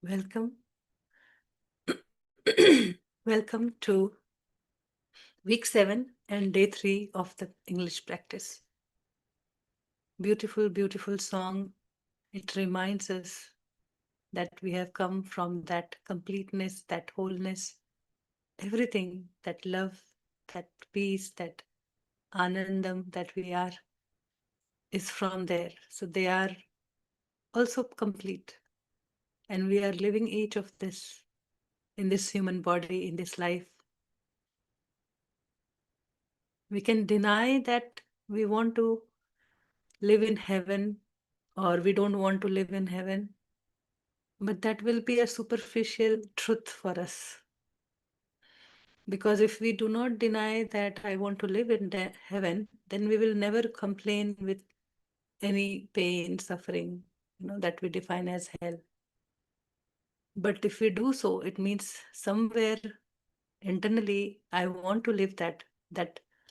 Welcome. Welcome to week 7 and day 3 of the English practice. Beautiful, beautiful song. It reminds us that we have come from that completeness, that wholeness, everything, that love, that peace, that anandam that we are is from there. So they are also complete. And we are living each of this in this human body, in this life. We can deny that we want to live in heaven or we don't want to live in heaven, but that will be a superficial truth for us. Because if we do not deny that I want to live in heaven, then we will never complain with any pain, suffering, that we define as hell. But if we do so, it means somewhere internally, I want to live that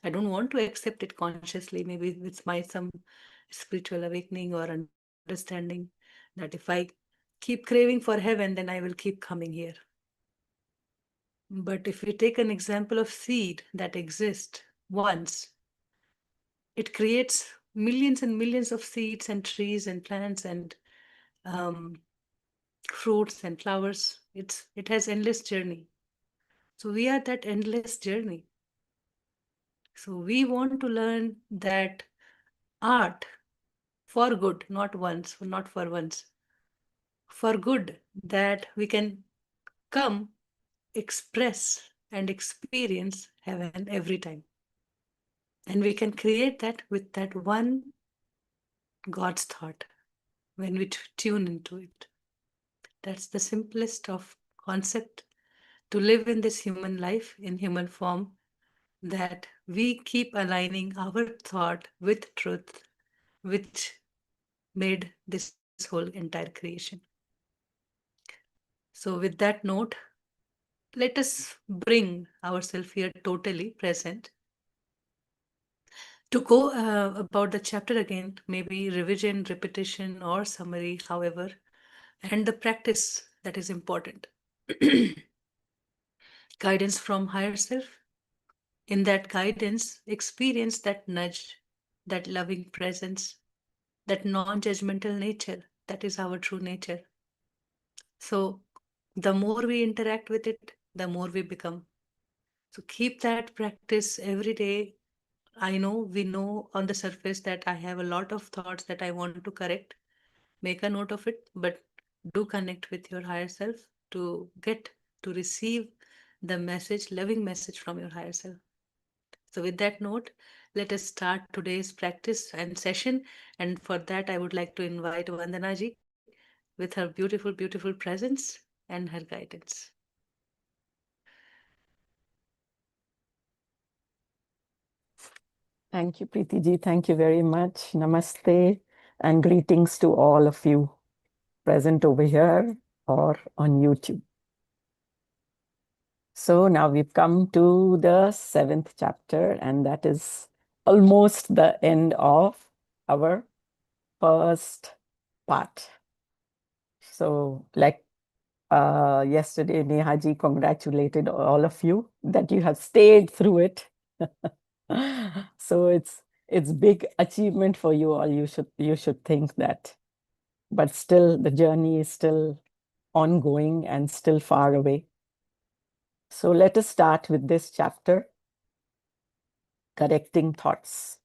I don't want to accept it consciously, maybe with my some spiritual awakening or understanding that if I keep craving for heaven, then I will keep coming here. But if we take an example of seed that exists once, it creates millions and millions of seeds and trees and plants and fruits and flowers. It has endless journey. So we are that endless journey. So we want to learn that art for good, not once, not for once, for good, that we can come, express, and experience heaven every time. And we can create that with that one God's thought when we tune into it. That's the simplest of concept to live in this human life, in human form, that we keep aligning our thought with truth, which made this whole entire creation. So, with that note, let us bring ourselves here totally present to go about the chapter again, maybe revision, repetition, or summary, however, and the practice that is important. Guidance from higher self. In that guidance, experience that nudge, that loving presence, that non-judgmental nature. That is our true nature. So the more we interact with it, the more we become. So keep that practice every day. We know on the surface that I have a lot of thoughts that I want to correct. Make a note of it, but do connect with your higher self to receive the message, loving message from your higher self. So with that note, let us start today's practice and session. And for that, I would like to invite Vandana ji with her beautiful, beautiful presence and her guidance. Thank you, Preeti ji. Thank you very much. Namaste and greetings to all of you present over here or on YouTube. So now we've come to the 7th chapter, and that is almost the end of our first part. So like yesterday, Nehaji congratulated all of you that you have stayed through it. So it's big achievement for you all. You should think that. But still, the journey is still ongoing and still far away. So let us start with this chapter, correcting thoughts.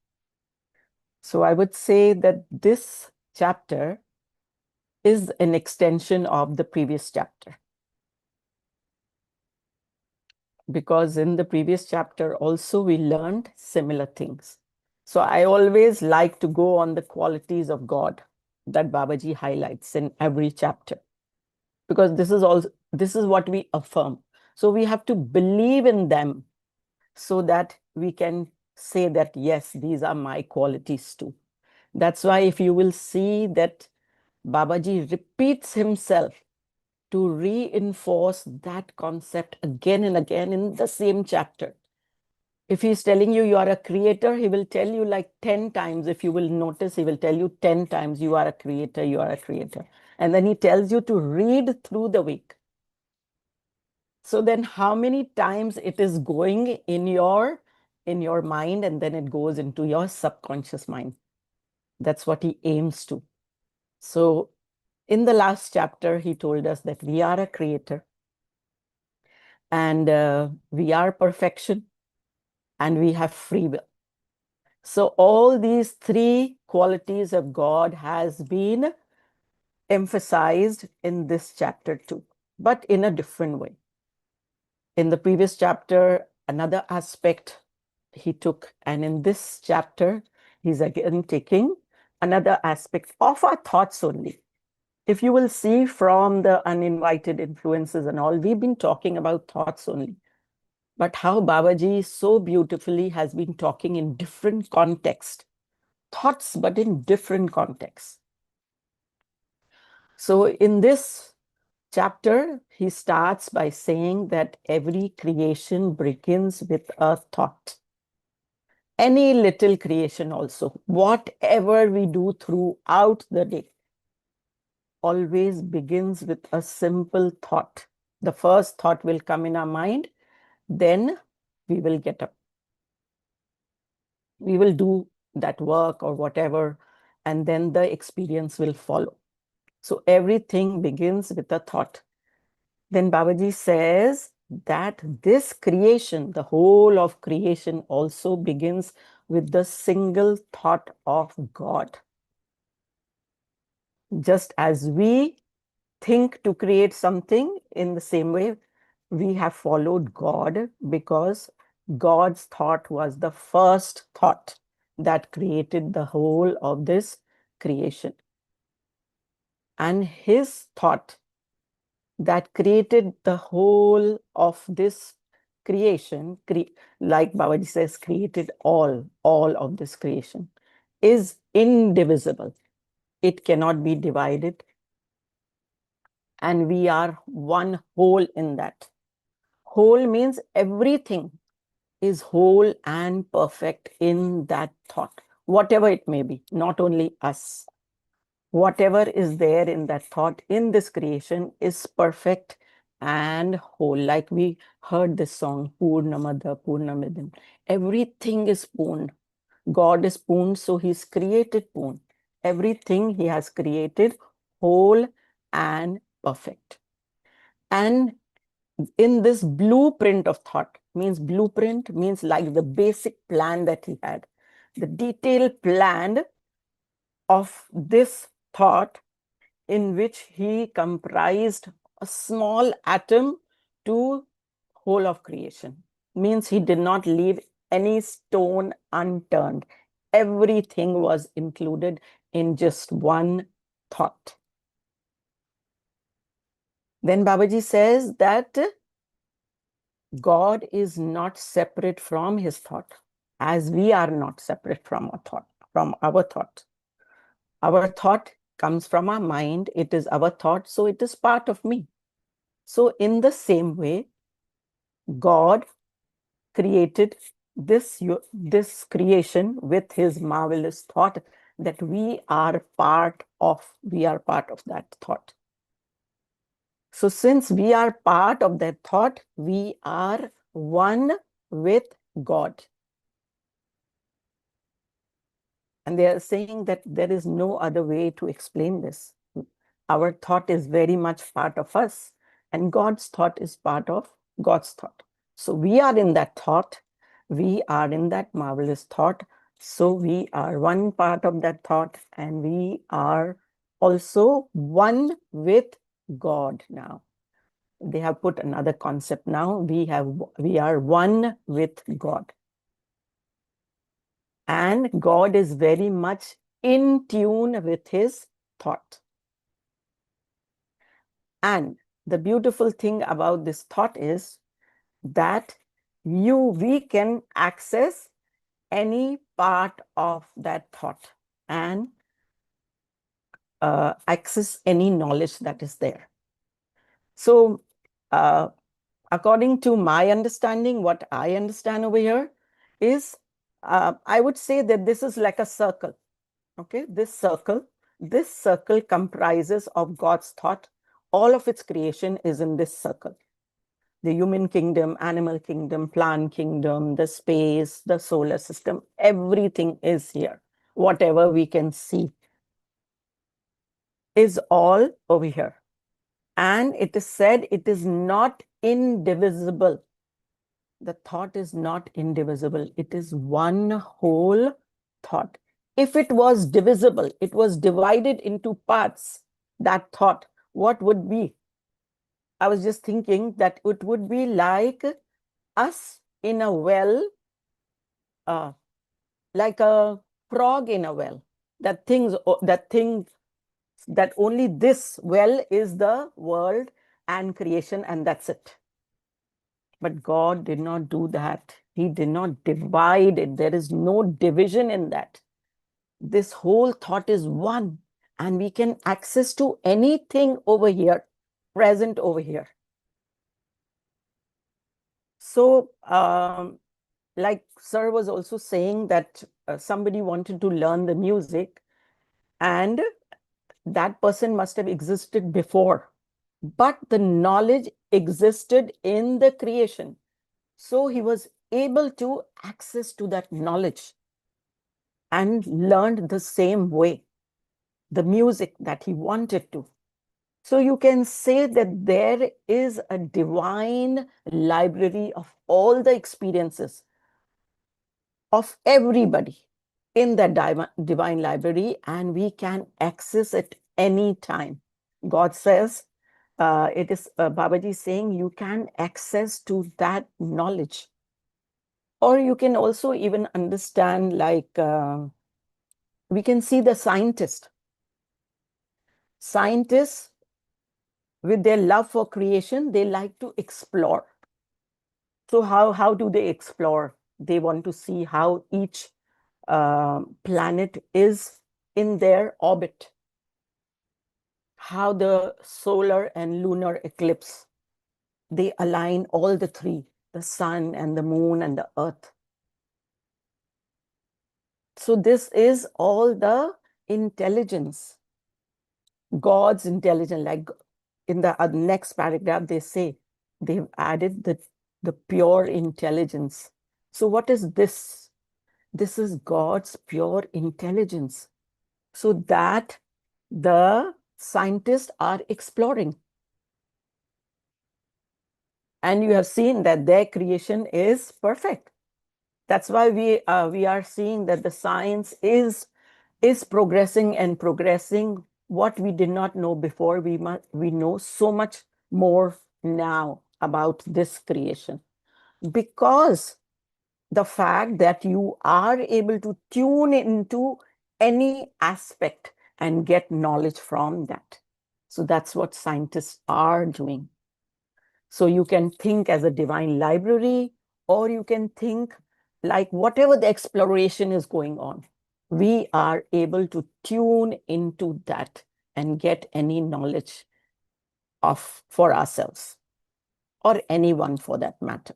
So I would say that this chapter is an extension of the previous chapter. Because in the previous chapter also we learned similar things. So I always like to go on the qualities of God that Babaji highlights in every chapter, because this is what we affirm. So we have to believe in them so that we can say that, yes, these are my qualities too. That's why if you will see that Babaji repeats himself to reinforce that concept again and again in the same chapter. If he's telling you are a creator, he will tell you like 10 times. If you will notice, he will tell you 10 times, you are a creator, you are a creator. And then he tells you to read through the week. So then how many times it is going in your mind, and then it goes into your subconscious mind. That's what he aims to. So in the last chapter, he told us that we are a creator, and we are perfection, and we have free will. So all these three qualities of God has been emphasized in this chapter too, but in a different way. In the previous chapter, another aspect he took, and in this chapter, he's again taking another aspect of our thoughts only. If you will see from the uninvited influences and all, we've been talking about thoughts only. But how Babaji so beautifully has been talking in different contexts. Thoughts, but in different contexts. So in this chapter, he starts by saying that every creation begins with a thought. Any little creation also, whatever we do throughout the day, always begins with a simple thought. The first thought will come in our mind, then we will get up. We will do that work or whatever, and then the experience will follow. So everything begins with a thought. Then Babaji says that this creation, the whole of creation, also begins with the single thought of God. Just as we think to create something, in the same way, we have followed God, because God's thought was the first thought that created the whole of this creation. And his thought that created the whole of this creation, like Babaji says, created all of this creation, is indivisible. It cannot be divided. And we are one whole in that. Whole means everything is whole and perfect in that thought, whatever it may be, not only us. Whatever is there in that thought in this creation is perfect and whole. Like we heard this song, Purnamada Purnamidam. Everything is Purn. God is Purn, so he's created Purn. Everything he has created whole and perfect. And in this blueprint of thought, blueprint means like the basic plan that he had, the detailed plan of this thought, in which he comprised a small atom to whole of creation. Means he did not leave any stone unturned. Everything was included in just one thought. Then Babaji says that God is not separate from his thought, as we are not separate from our thought, Our thought comes from our mind. It is our thought, so it is part of me. So in the same way, God created this creation with his marvelous thought that we are part of that thought. So since we are part of that thought, we are one with God. And they are saying that there is no other way to explain this. Our thought is very much part of us, and God's thought is part of God's thought. So we are in that thought. We are in that marvelous thought. So we are one part of that thought, and we are also one with God now. They have put another concept now. We are one with God. And God is very much in tune with his thought. And the beautiful thing about this thought is that we can access any part of that thought and access any knowledge that is there. So according to my understanding, what I understand over here is, I would say that this is like a circle. Okay, this circle, This circle comprises of God's thought. All of its creation is in this circle. The human kingdom, animal kingdom, plant kingdom, the space, the solar system, everything is here. Whatever we can see is all over here. And it is said it is not indivisible. The thought is not indivisible. It is one whole thought. If it was divisible, it was divided into parts, that thought, what would be? I was just thinking that it would be like us in a well, like a frog in a well. That only this well is the world and creation, and that's it. But God did not do that. He did not divide it. There is no division in that. This whole thought is one, and we can access to anything over here, present over here. So, like Sir was also saying that somebody wanted to learn the music, and that person must have existed before, but the knowledge existed in the creation. So he was able to access to that knowledge and learned the same way, the music that he wanted to. So you can say that there is a divine library of all the experiences of everybody in that divine library, and we can access it any time. God says, it is Babaji saying you can access to that knowledge. Or you can also even understand, like, we can see the scientist. Scientists, with their love for creation, they like to explore. So how do they explore? They want to see how each planet is in their orbit, how the solar and lunar eclipse, they align all the three, the sun and the moon and the earth. So this is all the intelligence, God's intelligence. Like in the next paragraph, they say they've added the pure intelligence. So what is this? This is God's pure intelligence. So that the scientists are exploring. And you have seen that their creation is perfect. That's why we are seeing that the science is progressing and progressing. What we did not know before, we know so much more now about this creation, because the fact that you are able to tune into any aspect and get knowledge from that. So that's what scientists are doing. So you can think as a divine library, or you can think like whatever the exploration is going on, we are able to tune into that and get any knowledge for ourselves, or anyone for that matter.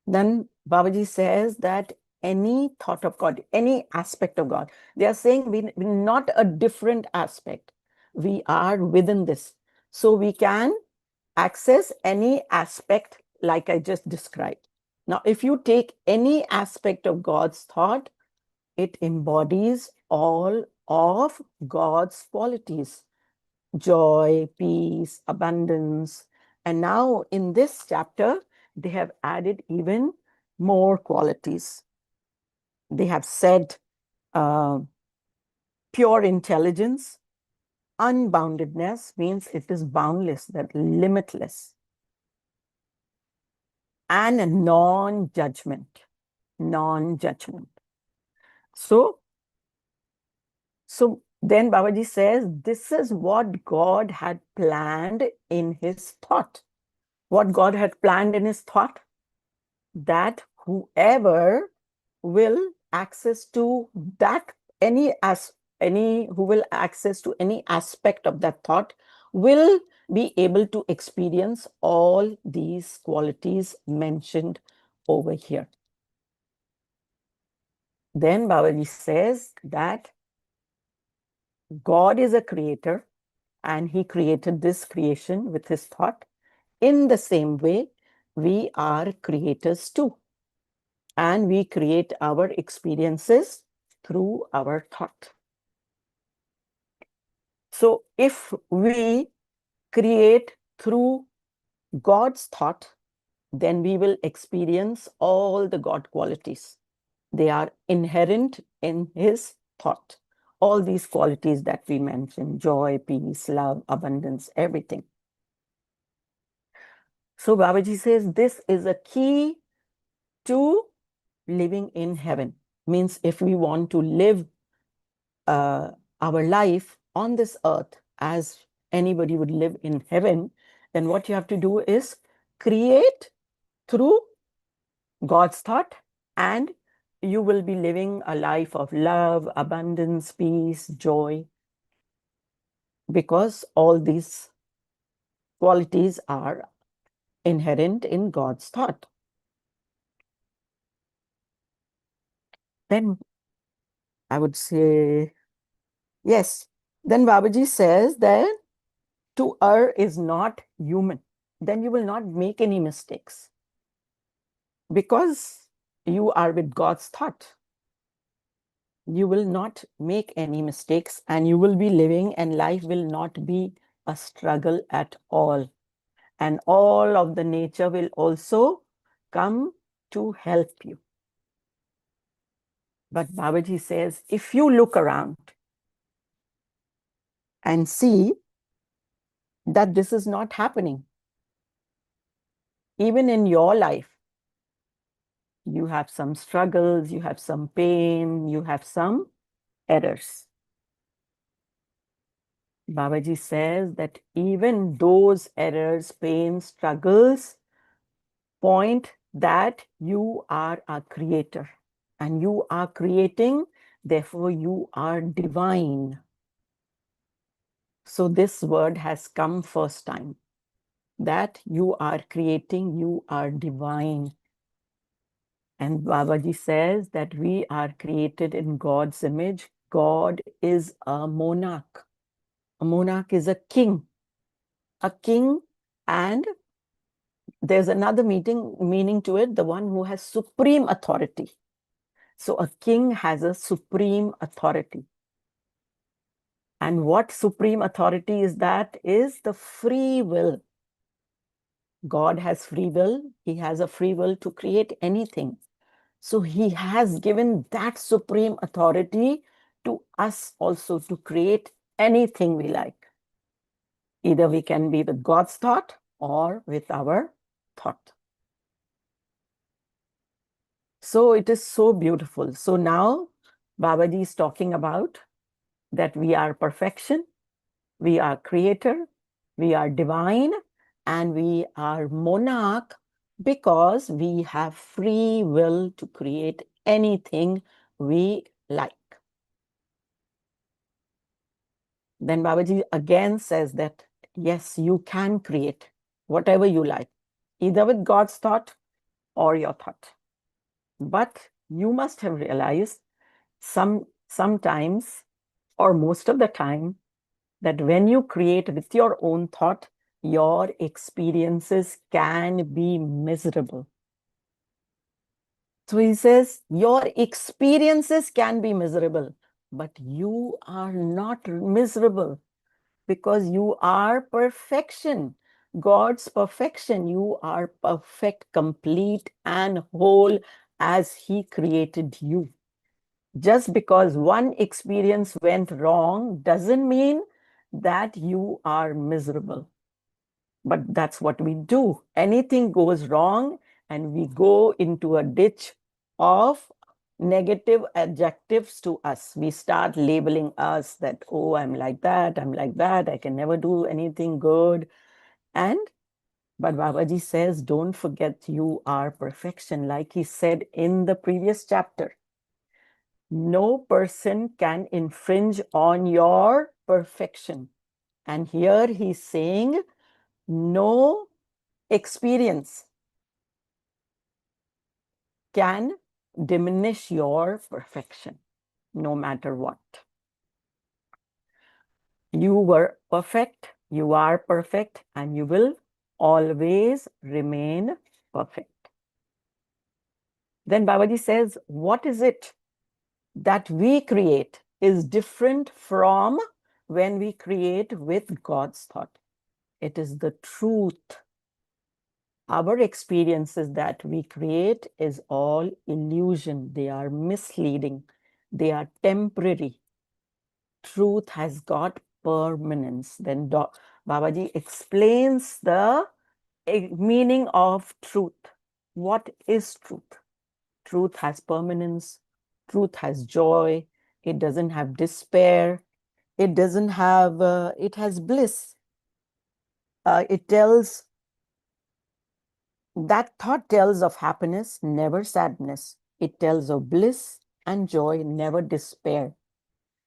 Then Babaji says that any thought of God, any aspect of God, they are saying we're not a different aspect. We are within this. So we can access any aspect like I just described. Now, if you take any aspect of God's thought, it embodies all of God's qualities: joy, peace, abundance. And now in this chapter, they have added even more qualities. They have said pure intelligence, unboundedness means it is boundless, that limitless, and a non-judgment. Non-judgment. So then Babaji says, this is what God had planned in his thought. What God had planned in his thought? That whoever will access to that, who will access to any aspect of that thought will be able to experience all these qualities mentioned over here. Then Babaji says that God is a creator, and he created this creation with his thought. In the same way, we are creators too. And we create our experiences through our thought. So if we create through God's thought, then we will experience all the God qualities. They are inherent in his thought. All these qualities that we mentioned: joy, peace, love, abundance, everything. So Babaji says this is a key to living in heaven. Means if we want to live our life on this earth as anybody would live in heaven, then what you have to do is create through God's thought, and you will be living a life of love, abundance, peace, joy, because all these qualities are inherent in God's thought. Then I would say, yes, then Babaji says that to err is not human. Then you will not make any mistakes because you are with God's thought. You will not make any mistakes, and you will be living, and life will not be a struggle at all. And all of the nature will also come to help you. But Babaji says, if you look around and see that this is not happening, even in your life, you have some struggles, you have some pain, you have some errors. Babaji says that even those errors, pain, struggles point that you are a creator and you are creating, therefore you are divine. So this word has come first time, that you are creating, you are divine. And Babaji says that we are created in God's image. God is a monarch. A monarch is a king. A king, and there's another meaning to it, the one who has supreme authority. So a king has a supreme authority. And what supreme authority is that? Is the free will. God has free will. He has a free will to create anything. So he has given that supreme authority to us also to create anything we like. Either we can be with God's thought or with our thought. So it is so beautiful. So now Babaji is talking about that we are perfection, we are creator, we are divine, and we are monarch because we have free will to create anything we like. Then Babaji again says that, yes, you can create whatever you like, either with God's thought or your thought. But you must have realized sometimes, or most of the time, that when you create with your own thought, your experiences can be miserable. So he says, your experiences can be miserable, but you are not miserable because you are perfection. God's perfection. You are perfect, complete, and whole as he created you. Just because one experience went wrong doesn't mean that you are miserable. But that's what we do. Anything goes wrong, and we go into a ditch of negative adjectives to us. We start labeling us that, oh, I'm like that, I can never do anything good. But Babaji says, don't forget you are perfection. Like he said in the previous chapter, no person can infringe on your perfection. And here he's saying, no experience can diminish your perfection, no matter what. You were perfect, you are perfect, and you will always remain perfect. Then Babaji says, what is it that we create is different from when we create with God's thought? It is the truth. Our experiences that we create is all illusion. They are misleading. They are temporary. Truth has got permanence. Then Babaji explains the meaning of truth. What is truth? Truth has permanence. Truth has joy. It doesn't have despair. It doesn't have, it has bliss. It tells, that thought tells of happiness, never sadness. It tells of bliss and joy, never despair.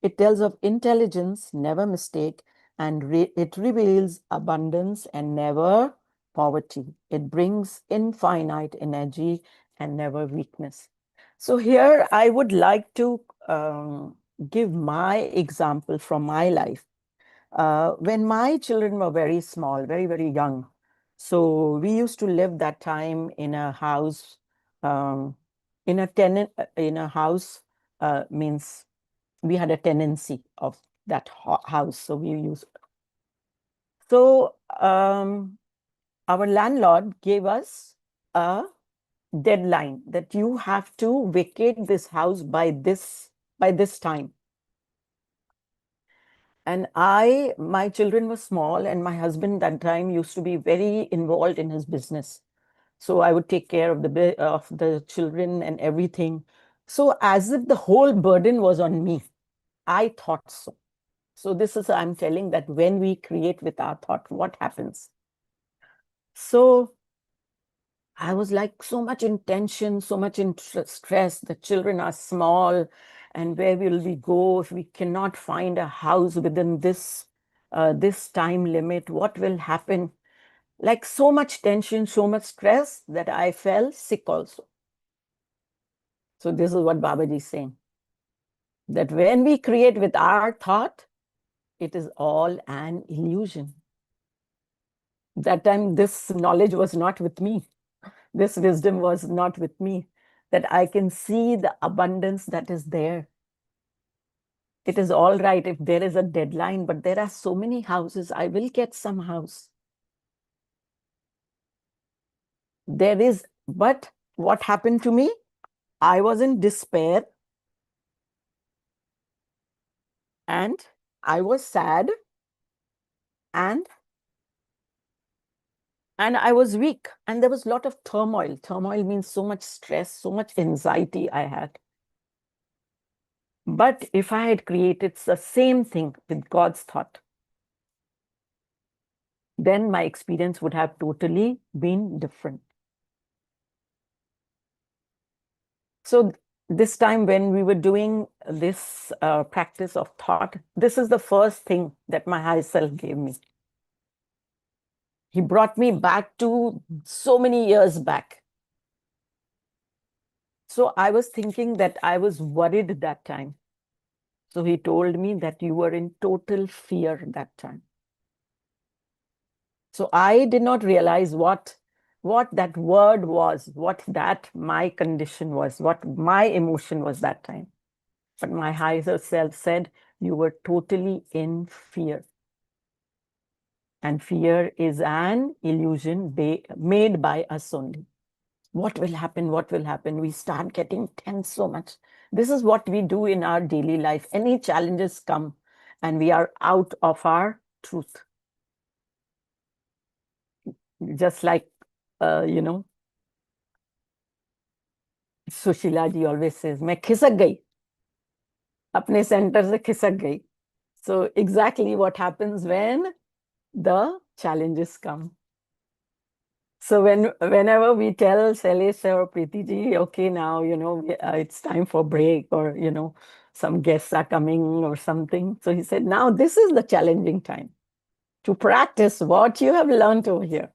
It tells of intelligence, never mistake, and it reveals abundance and never poverty. It brings infinite energy and never weakness. So here I would like to give my example from my life. When my children were very small, very, very young, so we used to live that time in a house, in a house, means we had a tenancy of that house. So we used, so our landlord gave us a deadline that you have to vacate this house by this time. And my children were small, and my husband that time used to be very involved in his business. So I would take care of the children and everything. So as if the whole burden was on me. I thought so. So this is, I'm telling that when we create with our thought, what happens? So I was like so much in tension, so much in stress. The children are small, and where will we go if we cannot find a house within this time limit? What will happen? Like so much tension, so much stress that I fell sick also. So this is what Babaji is saying, that when we create with our thought, it is all an illusion. That time, this knowledge was not with me. This wisdom was not with me, that I can see the abundance that is there. It is all right if there is a deadline, but there are so many houses. I will get some house. There is, but what happened to me? I was in despair, and I was sad, and I was weak, and there was a lot of turmoil. Turmoil means so much stress, so much anxiety I had. But if I had created the same thing with God's thought, then my experience would have totally been different. So this time when we were doing this practice of thought, this is the first thing that my high self gave me. He brought me back to so many years back. So I was thinking that I was worried that time. So he told me that you were in total fear that time. So I did not realize what that word was, what that my condition was, what my emotion was that time. But my higher self said, you were totally in fear. And fear is an illusion made by us only. What will happen? What will happen? We start getting tense so much. This is what we do in our daily life. Any challenges come and we are out of our truth. Just like, Sushila ji always says, मैं खिसक गई, अपने center से खिसक गई. So exactly what happens when the challenges come. So whenever we tell Shailesh or Preeti ji, okay, now, it's time for break, or, some guests are coming or something. So he said, now this is the challenging time to practice what you have learned over here.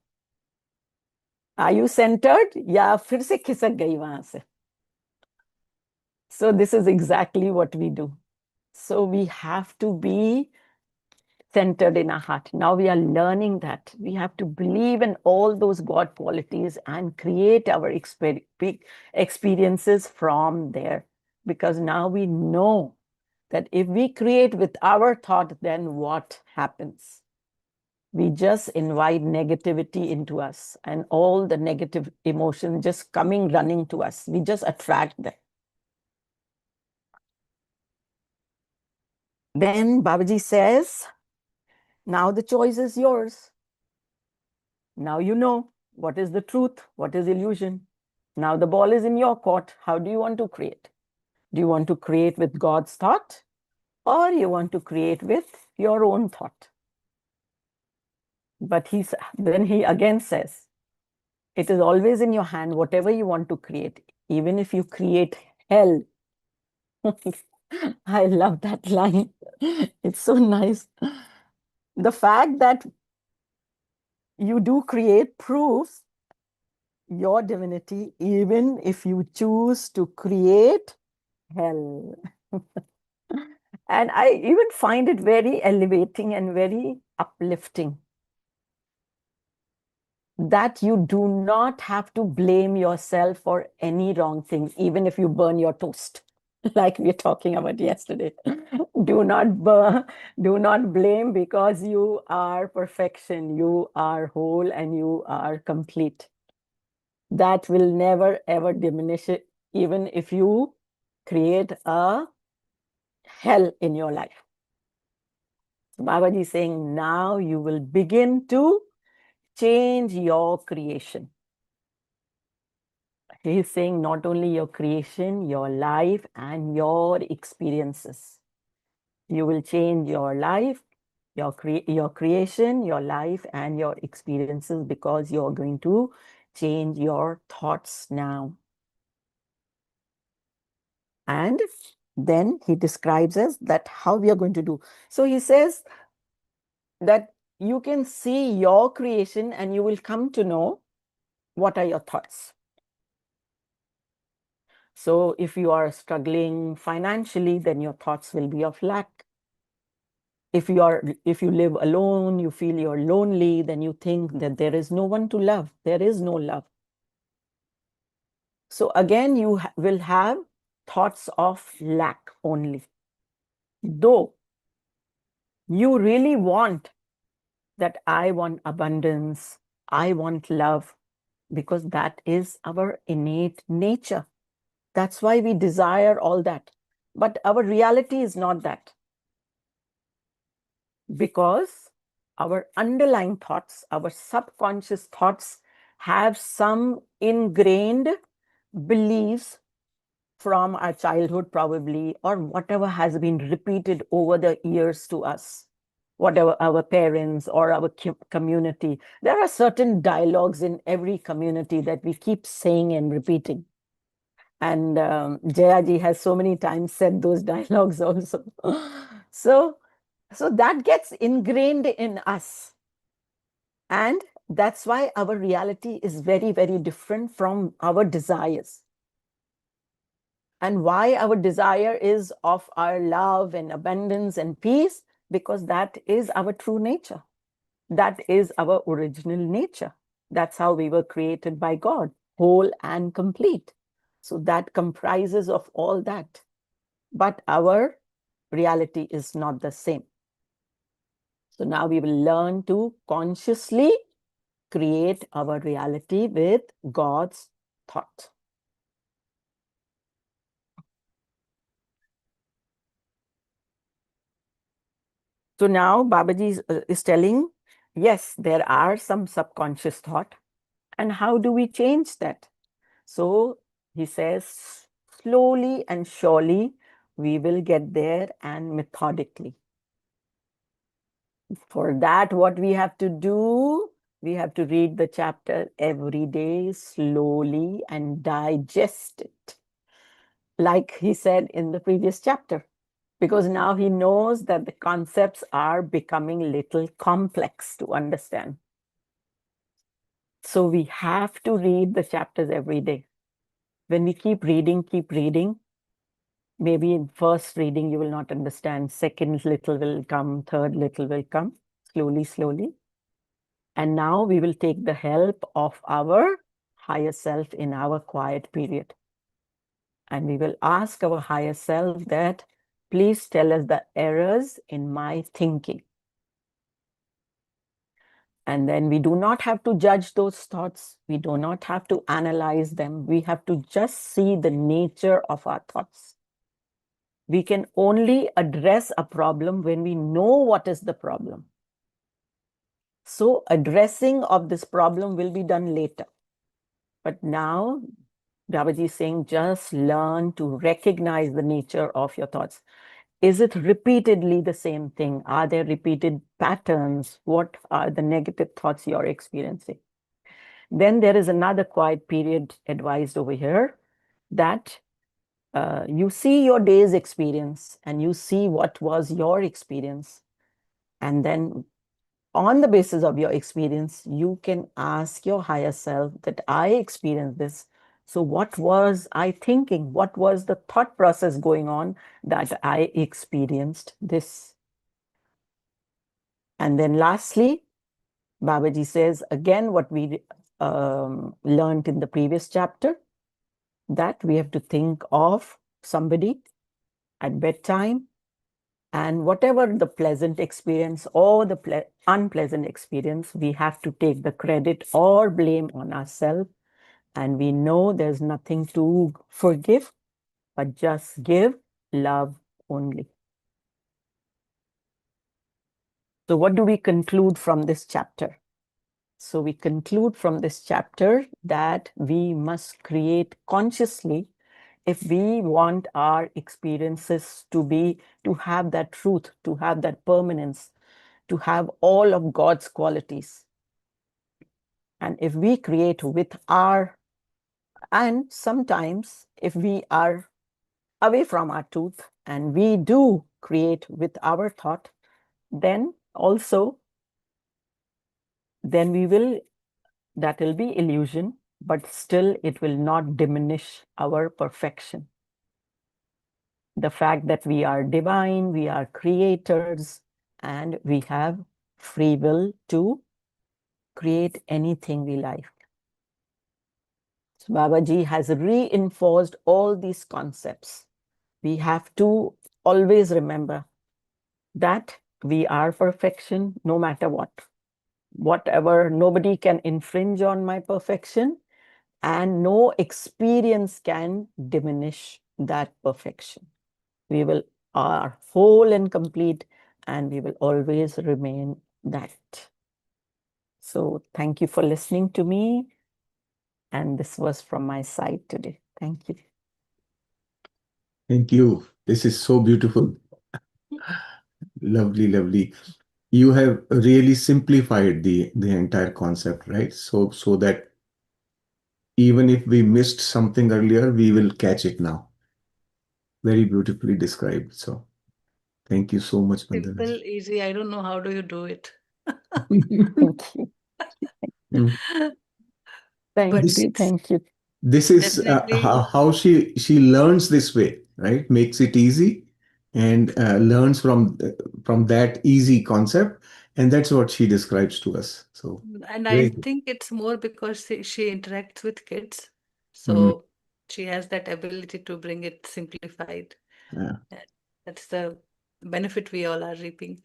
Are you centered? या फिर से खिसक गई वहां से? So this is exactly what we do. So we have to be centered in our heart. Now we are learning that we have to believe in all those God qualities and create our experiences from there. Because now we know that if we create with our thought, then what happens? We just invite negativity into us, and all the negative emotions just coming running to us. We just attract them. Then Babaji says, now the choice is yours. Now you know what is the truth, what is illusion. Now the ball is in your court. How do you want to create? Do you want to create with God's thought, or you want to create with your own thought? But then he again says, it is always in your hand, whatever you want to create, even if you create hell. I love that line. It's so nice. The fact that you do create proves your divinity, even if you choose to create hell. And I even find it very elevating and very uplifting that you do not have to blame yourself for any wrong thing, even if you burn your toast, like we were talking about yesterday. Do not blame, because you are perfection, you are whole, and you are complete. That will never ever diminish it, even if you create a hell in your life. So Babaji is saying, now you will begin to change your creation. He is saying not only your creation, your life, and your experiences. You will change your life, your creation, your life, and your experiences, because you're going to change your thoughts now. And then he describes us that how we are going to do. So he says that you can see your creation and you will come to know what are your thoughts. So if you are struggling financially, then your thoughts will be of lack. If you live alone, you feel you're lonely, then you think that there is no one to love. There is no love. So again, you will have thoughts of lack only. Though you really want that I want abundance, I want love, because that is our innate nature. That's why we desire all that. But our reality is not that. Because our underlying thoughts, our subconscious thoughts, have some ingrained beliefs from our childhood, probably, or whatever has been repeated over the years to us, whatever our parents or our community. There are certain dialogues in every community that we keep saying and repeating. And Jayaji has so many times said those dialogues also. So that gets ingrained in us. And that's why our reality is very, very different from our desires. And why our desire is of our love and abundance and peace, because that is our true nature. That is our original nature. That's how we were created by God, whole and complete. So that comprises of all that. But our reality is not the same. So now we will learn to consciously create our reality with God's thought. So now Babaji is telling, yes, there are some subconscious thought. And how do we change that? So he says, slowly and surely we will get there, and methodically. For that, what we have to do, we have to read the chapter every day slowly and digest it. Like he said in the previous chapter, because now he knows that the concepts are becoming little complex to understand. So we have to read the chapters every day. When we keep reading, Maybe in first reading you will not understand, second little will come, third little will come, slowly, slowly. And now we will take the help of our higher self in our quiet period. And we will ask our higher self that, please tell us the errors in my thinking. And then we do not have to judge those thoughts. We do not have to analyze them. We have to just see the nature of our thoughts. We can only address a problem when we know what is the problem. So addressing of this problem will be done later. But now, Babaji is saying, just learn to recognize the nature of your thoughts. Is it repeatedly the same thing? Are there repeated patterns? What are the negative thoughts you're experiencing? Then there is another quiet period advised over here, that you see your day's experience and you see what was your experience. And then on the basis of your experience, you can ask your higher self that I experienced this. So what was I thinking? What was the thought process going on that I experienced this? And then lastly, Babaji says again what we learned in the previous chapter, that we have to think of somebody at bedtime, and whatever the pleasant experience or the unpleasant experience, we have to take the credit or blame on ourselves. And we know there's nothing to forgive, but just give love only. So what do we conclude from this chapter? So we conclude from this chapter that we must create consciously, if we want our experiences to have that truth, to have that permanence, to have all of God's qualities. And if we create with and sometimes if we are away from our truth and we do create with our thought, then also, then that will be illusion, but still it will not diminish our perfection. The fact that we are divine, we are creators, and we have free will to create anything we like. So Babaji has reinforced all these concepts. We have to always remember that we are perfection no matter what. Whatever, nobody can infringe on my perfection, and no experience can diminish that perfection. We are whole and complete, and we will always remain that. So thank you for listening to me. And this was from my side today. Thank you. Thank you. This is so beautiful. Lovely, lovely. You have really simplified the entire concept, right? So that even if we missed something earlier, we will catch it now. Very beautifully described. So thank you so much, Vandana. Simple, easy. I don't know how do you do it. Thank you. Mm. Thank But This you. it's Thank you. this is definitely, how she learns this way, right? Makes it easy and learns from that easy concept, and that's what she describes to us. So and I very good. think it's more because she interacts with kids. Mhm. So she has that ability to bring it simplified. Yeah. Uh, That's the benefit we all are reaping.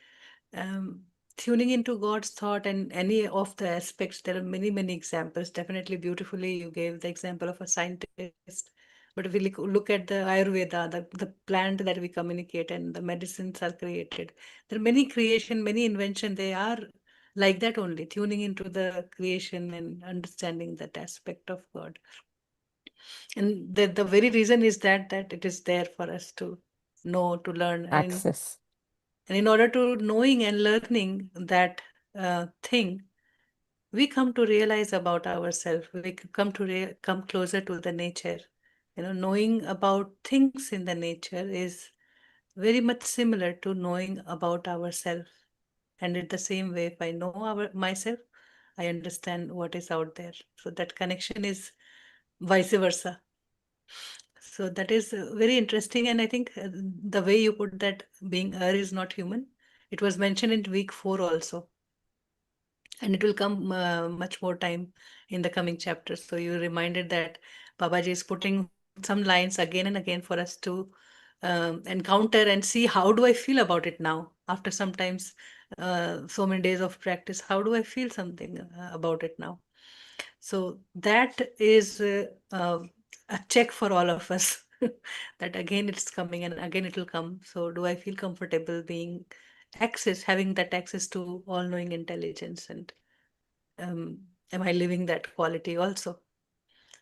um, Tuning into God's thought and any of the aspects, there are many, many examples. Definitely beautifully, you gave the example of a scientist. But if we look at the Ayurveda, the plant that we communicate and the medicines are created. There are many creation, many invention. They are like that only, tuning into the creation and understanding that aspect of God. And the very reason is that it is there for us to know, to learn. Access. And in order to knowing and learning that thing, we come to realize about ourselves. We come to come closer to the nature. Knowing about things in the nature is very much similar to knowing about ourselves. And in the same way, if I know myself, I understand what is out there. So that connection is vice versa. So that is very interesting. And I think the way you put that being is not human, it was mentioned in week 4 also. And it will come much more time in the coming chapters. So you reminded that Babaji is putting some lines again and again for us to encounter and see how do I feel about it now after sometimes so many days of practice. How do I feel something about it now? So that is a check for all of us that again it's coming and again it will come. So do I feel comfortable being having that access to all knowing intelligence, and am I living that quality also?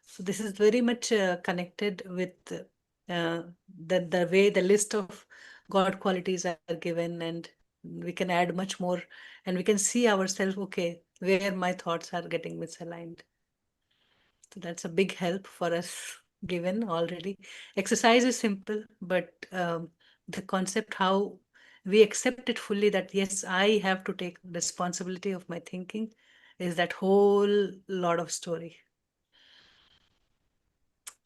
So this is very much connected with the way the list of God qualities are given, and we can add much more, and we can see ourselves, okay, where my thoughts are getting misaligned. So that's a big help for us given already. Exercise is simple, but the concept how we accept it fully that yes, I have to take responsibility of my thinking is that whole lot of story.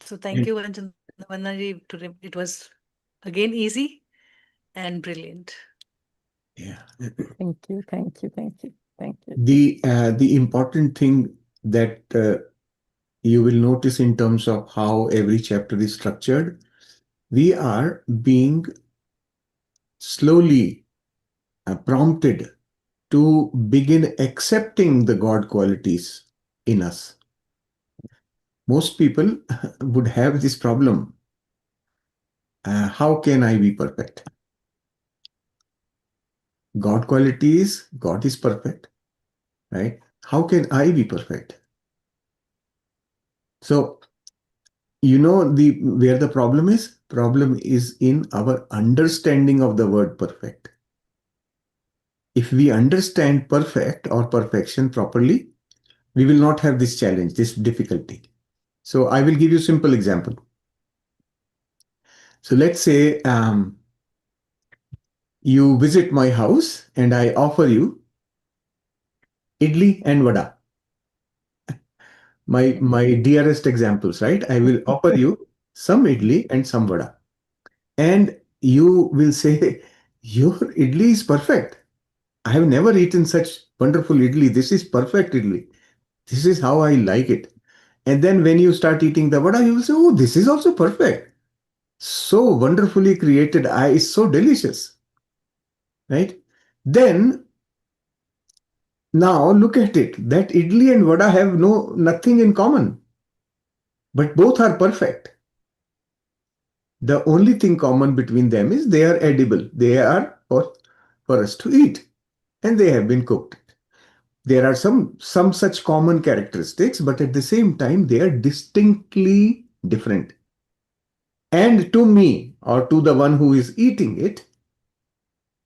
So thank you, Vandanaji. It was again easy and brilliant. Yeah. Thank you, thank you, thank you, thank you. The important thing that you will notice in terms of how every chapter is structured, we are being slowly prompted to begin accepting the God qualities in us. Most people would have this problem. How can I be perfect? God is perfect, right? How can I be perfect? So, you know where the problem is? Problem is in our understanding of the word perfect. If we understand perfect or perfection properly, we will not have this challenge, this difficulty. So I will give you a simple example. So let's say you visit my house and I offer you idli and vada. My dearest examples, right? I will offer you some idli and some vada. And you will say, your idli is perfect. I have never eaten such wonderful idli. This is perfect idli. This is how I like it. And then when you start eating the vada, you will say, oh, this is also perfect. So wonderfully created. It's so delicious. Right? Then now look at it. That idli and vada have nothing in common. But both are perfect. The only thing common between them is they are edible. They are for us to eat. And they have been cooked. There are some such common characteristics, but at the same time, they are distinctly different. And to me, or to the one who is eating it,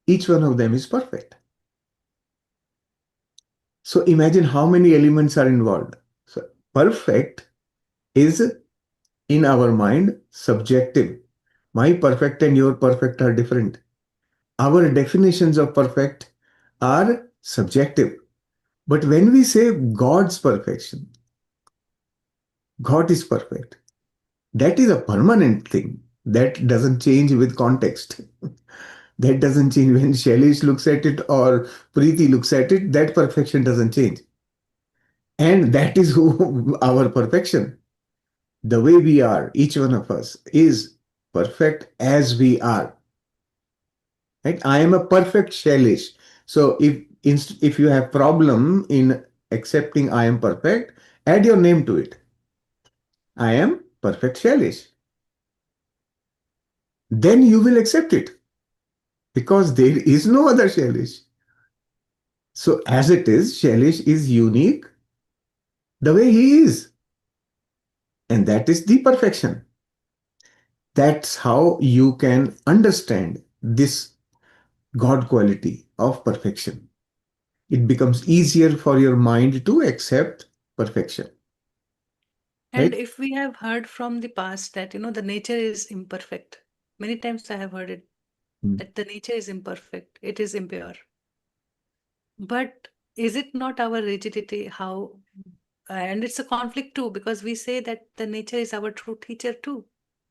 each one of them is perfect. So imagine how many elements are involved. So perfect is in our mind subjective. My perfect and your perfect are different. Our definitions of perfect are subjective. But when we say God's perfection, God is perfect, that is a permanent thing. That doesn't change with context. That doesn't change when Shailesh looks at it or Preeti looks at it. That perfection doesn't change. And that is who our perfection. The way we are, each one of us is perfect as we are. Right? I am a perfect Shailesh. So if you have problem in accepting I am perfect, add your name to it. I am perfect Shailesh. Then you will accept it because there is no other Shailesh. So as it is, Shailesh is unique the way he is. And that is the perfection. That's how you can understand this God quality of perfection. It becomes easier for your mind to accept perfection. And Right? if we have heard from the past that, the nature is imperfect, many times I have heard it, Mm. that the nature is imperfect, it is impure. But is it not our rigidity? And it's a conflict too, because we say that the nature is our true teacher too.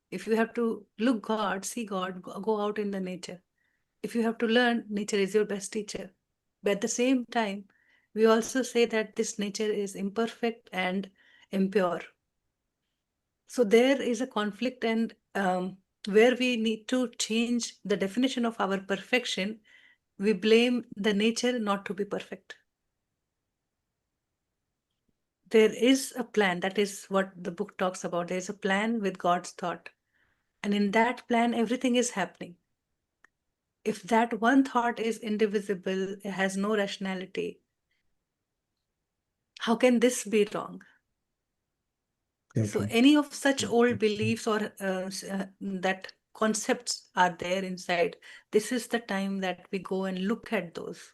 If you have to look God, see God, go out in the nature. If you have to learn, nature is your best teacher. But at the same time, we also say that this nature is imperfect and impure. So there is a conflict, and where we need to change the definition of our perfection, we blame the nature not to be perfect. There is a plan. That is what the book talks about. There is a plan with God's thought. And in that plan, everything is happening. If that one thought is indivisible, it has no rationality, how can this be wrong? So Exactly. any of such old beliefs or that concepts are there inside, this is the time that we go and look at those.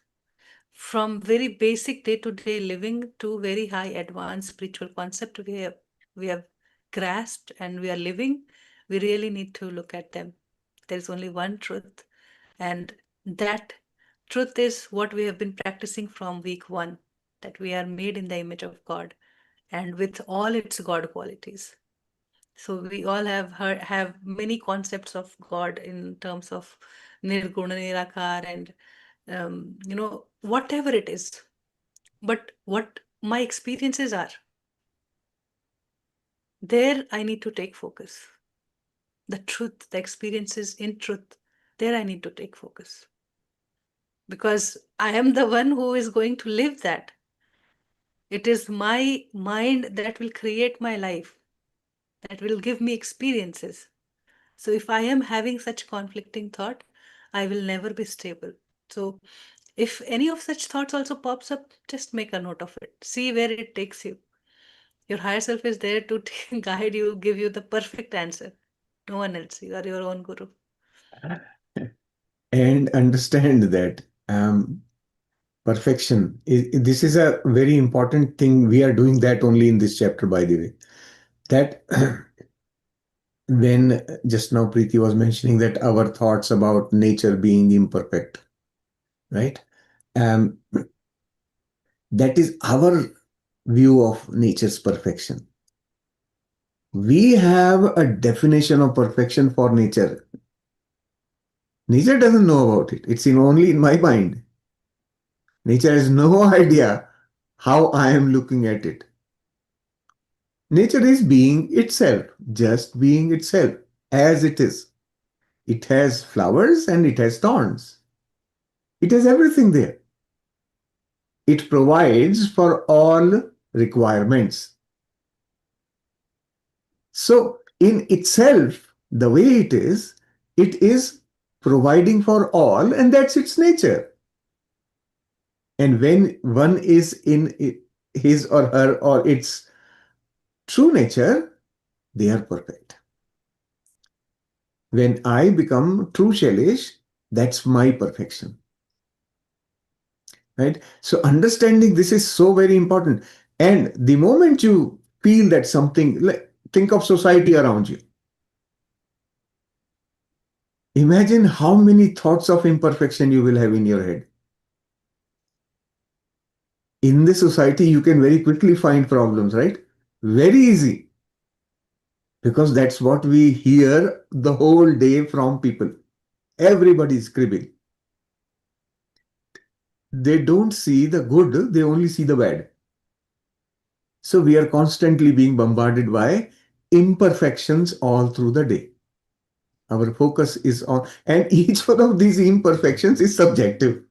From very basic day-to-day living to very high advanced spiritual concept we have grasped and we are living, we really need to look at them. There's only one truth, and that truth is what we have been practicing from week 1, that we are made in the image of God and with all its God qualities. So we all have many concepts of God in terms of nirguna, nirakar, and whatever it is. But what my experiences are, there I need to take focus. The truth, the experiences in truth, there I need to take focus. Because I am the one who is going to live that. It is my mind that will create my life, that will give me experiences. So if I am having such conflicting thought, I will never be stable. So if any of such thoughts also pops up, just make a note of it. See where it takes you. Your higher self is there to guide you, give you the perfect answer. No one else. You are your own guru. And understand that perfection this is a very important thing. We are doing that only in this chapter, by the way. That when just now Preeti was mentioning that our thoughts about nature being imperfect, right? Um, that is our view of nature's perfection. We have a definition of perfection for nature. Nature doesn't know about it. It's only in my mind. Nature has no idea how I am looking at it. Nature is being itself, just being itself as it is. It has flowers and it has thorns. It has everything there. It provides for all requirements. So, in itself, the way it is providing for all, and that's its nature. And when one is in his or her or its true nature, they are perfect. When I become true Shailesh, that's my perfection. Right? So understanding this is so very important. And the moment you feel that something, like think of society around you. Imagine how many thoughts of imperfection you will have in your head. In the society, you can very quickly find problems, right? Very easy. Because that's what we hear the whole day from people. Everybody is cribbing. They don't see the good, they only see the bad. So we are constantly being bombarded by imperfections all through the day. Our focus is on, and each one of these imperfections is subjective,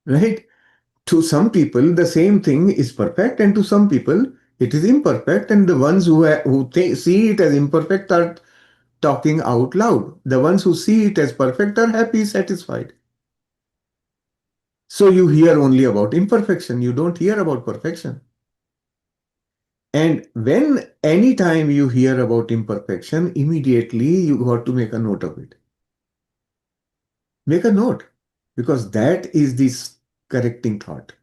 right? To some people, the same thing is perfect, and to some people, it is imperfect. And the ones who see it as imperfect are talking out loud. The ones who see it as perfect are happy, satisfied. So you hear only about imperfection, you don't hear about perfection. And when anytime you hear about imperfection, immediately you got to make a note of it. Make a note, because that is this correcting thought.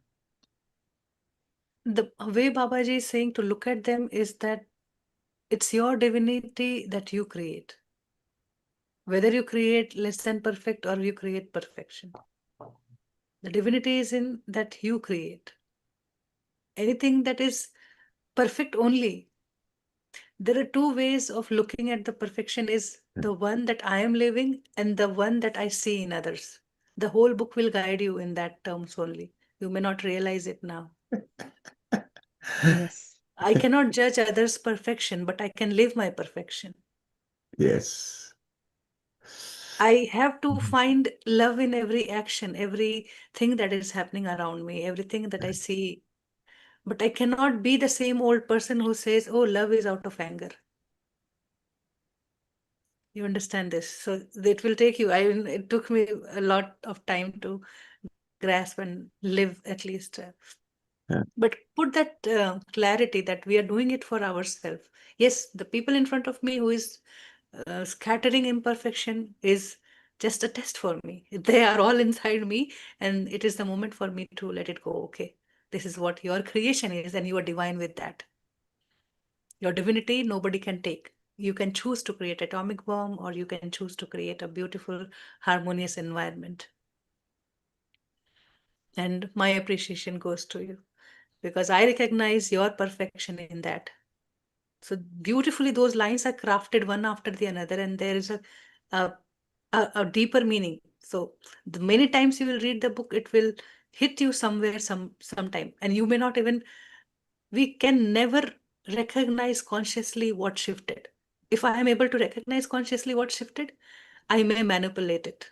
The way Babaji is saying to look at them is that it's your divinity that you create. Whether you create less than perfect or you create perfection. The divinity is in that you create. Anything that is perfect only. There are two ways of looking at the perfection, is the one that I am living and the one that I see in others. The whole book will guide you in that terms only. You may not realize it now. Yes. I cannot judge others' perfection, but I can live my perfection. Yes. I have to Mhm. find love in every action, everything that is happening around me, everything that I see. But I cannot be the same old person who says, oh, love is out of anger. You understand this? So it will take you. It took me a lot of time to grasp and live at least. Yeah. But put that clarity that we are doing it for ourselves. Yes, the people in front of me who is scattering imperfection is just a test for me. They are all inside me, and it is the moment for me to let it go. Okay, this is what your creation is, and you are divine with that. Your divinity, nobody can take. You can choose to create atomic bomb, or you can choose to create a beautiful, harmonious environment. And my appreciation goes to you because I recognize your perfection in that. So beautifully, those lines are crafted one after the another, and there is a, a deeper meaning. So the many times you will read the book, it will hit you somewhere, sometime, and you may not even. We can never recognize consciously what shifted. If I am able to recognize consciously what shifted, I may manipulate it.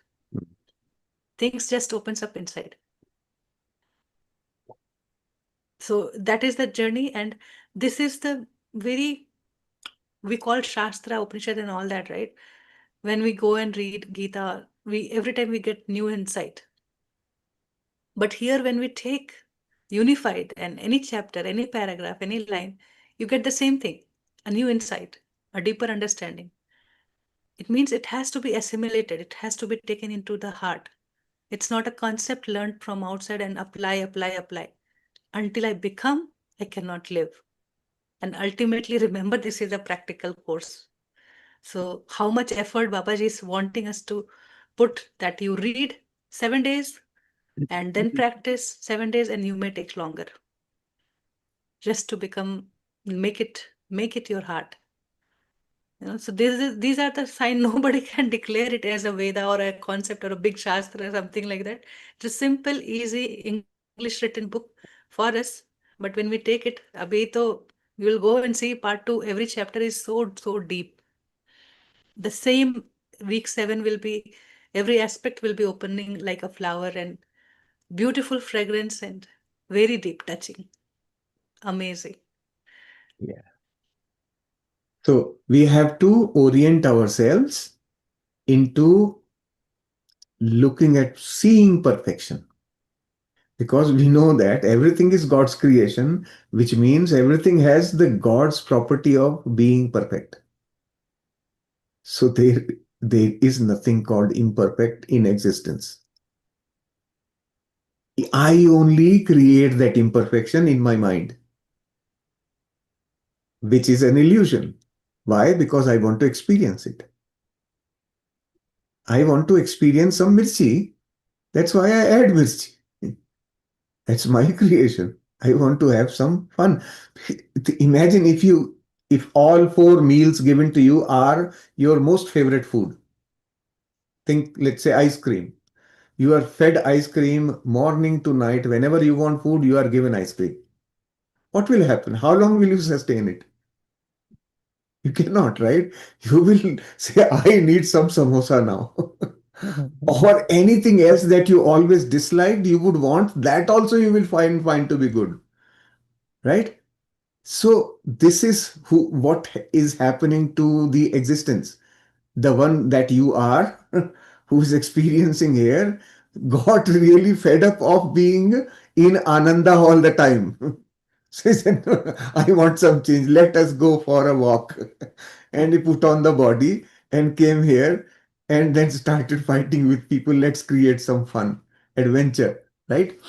Things just opens up inside. So that is the journey, and this is the very, we call Shastra, Upanishad, and all that, right? When we go and read Gita, we every time we get new insight. But here, when we take unified and any chapter, any paragraph, any line, you get the same thing, a new insight, a deeper understanding. It means it has to be assimilated, it has to be taken into the heart. It's not a concept learned from outside and apply, apply, apply. Until I become, I cannot live. And ultimately, remember, this is a practical course. So, how much effort Babaji is wanting us to put, that you read 7 days and then practice 7 days, and you may take longer just to become, make it your heart. So these are the sign. Nobody can declare it as a Veda or a concept or a big Shastra or something like that. It's a simple, easy English written book for us. But when we take it, abhi to you will go and see part two. Every chapter is so deep. The same week 7 will be, every aspect will be opening like a flower and beautiful fragrance and very deep touching. Amazing. Yeah. So we have to orient ourselves into looking at seeing perfection, because we know that everything is God's creation, which means everything has the God's property of being perfect. So there is nothing called imperfect in existence. I only create that imperfection in my mind, which is an illusion. Why? Because I want to experience it. I want to experience some mirchi. That's why I add mirchi. That's my creation. I want to have some fun. Imagine if all four meals given to you are your most favorite food. Think, let's say ice cream. You are fed ice cream morning to night. Whenever you want food, you are given ice cream. What will happen? How long will you sustain it? You cannot, right? You will say, I need some samosa now. Or anything else that you always disliked, you would want, that also you will find to be good. Right? So this is what is happening to the existence. The one that you are, who is experiencing here, got really fed up of being in Ananda all the time. So he said, I want some change. Let us go for a walk. And he put on the body and came here and then started fighting with people. Let's create some fun, adventure, right?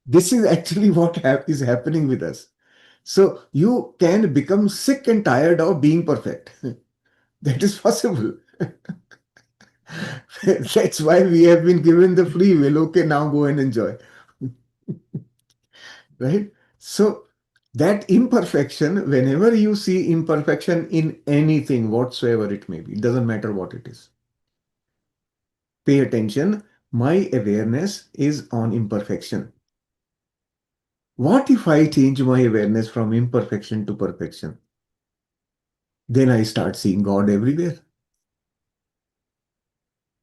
This is actually what is happening with us. So you can become sick and tired of being perfect. That is possible. That's why we have been given the free will. Okay, now go and enjoy. Right? So That imperfection, whenever you see imperfection in anything whatsoever it may be, it doesn't matter what it is, pay attention. My awareness is on imperfection. What if I change my awareness from imperfection to perfection? Then I start seeing God everywhere.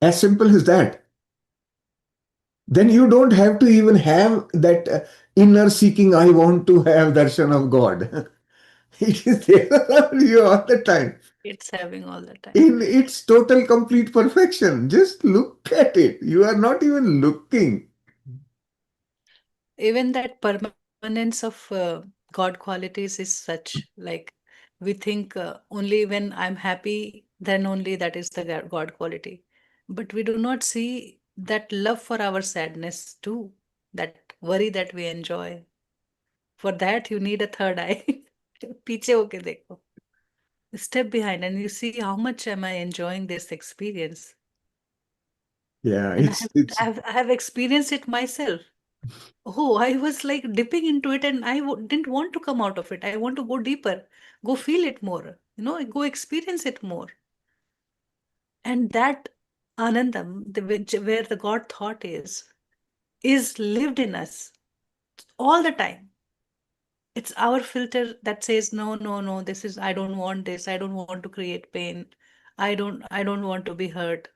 As simple as that. Then you don't have to even have that inner seeking, I want to have darshan of God. It is there around you all the time. It's having all the time. In its total complete perfection. Just look at it. You are not even looking. Even that permanence of God qualities is such, like, we think only when I'm happy, then only that is the God quality. But we do not see that love for our sadness too, that worry that we enjoy. For that, you need a third eye. Piche hoke dekho. Step behind and you see how much am I enjoying this experience. Yeah, And it's I have experienced it myself. Oh, I was like dipping into it and didn't want to come out of it. I want to go deeper, go feel it more, go experience it more. And that Anandam, where the God thought is lived in us all the time. It's our filter that says, no, no, no, this is, I don't want this. I don't want to create pain. I don't want to be hurt.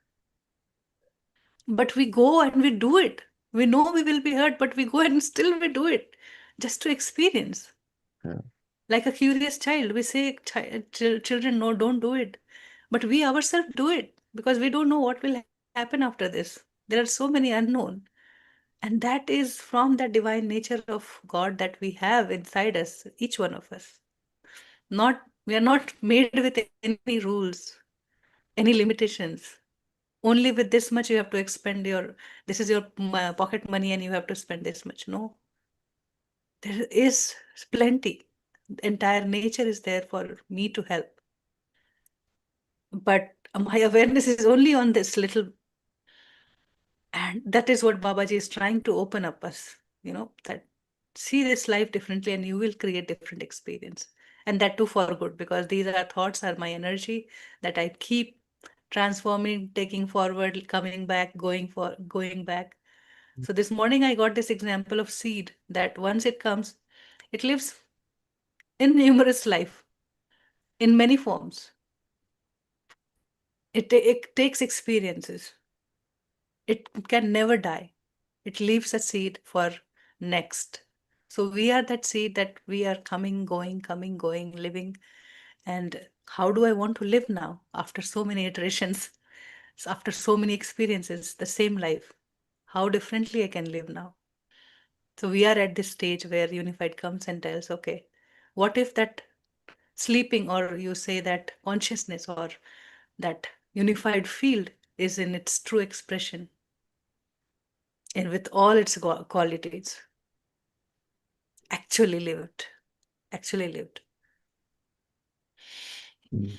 But we go and we do it. We know we will be hurt, but we go and still we do it just to experience. yeah, Like a curious child, we say, children, no, don't do it. But we ourselves do it because we don't know what will happen after this. There are so many unknown. And that is from that divine nature of God that we have inside us, each one of us. Not, we are not made with any rules, any limitations. Only with this much you have to expend your, this is your pocket money and you have to spend this much. No, there is plenty. The entire nature is there for me to help. But my awareness is only on this little, and that is what Babaji is trying to open up us, that see this life differently and you will create different experience. And that too for good, because these are thoughts, are my energy that I keep transforming, taking forward, coming back, going back. So this morning I got this example of seed that once it comes, it lives in numerous life, in many forms. It takes experiences. It can never die. It leaves a seed for next. So we are that seed that we are coming, going, living. And how do I want to live now after so many iterations, after so many experiences, the same life? How differently I can live now? So we are at this stage where Unified comes and tells, okay, what if that sleeping, or you say that consciousness, or that unified field is in its true expression and with all its qualities, actually lived, actually lived. mm.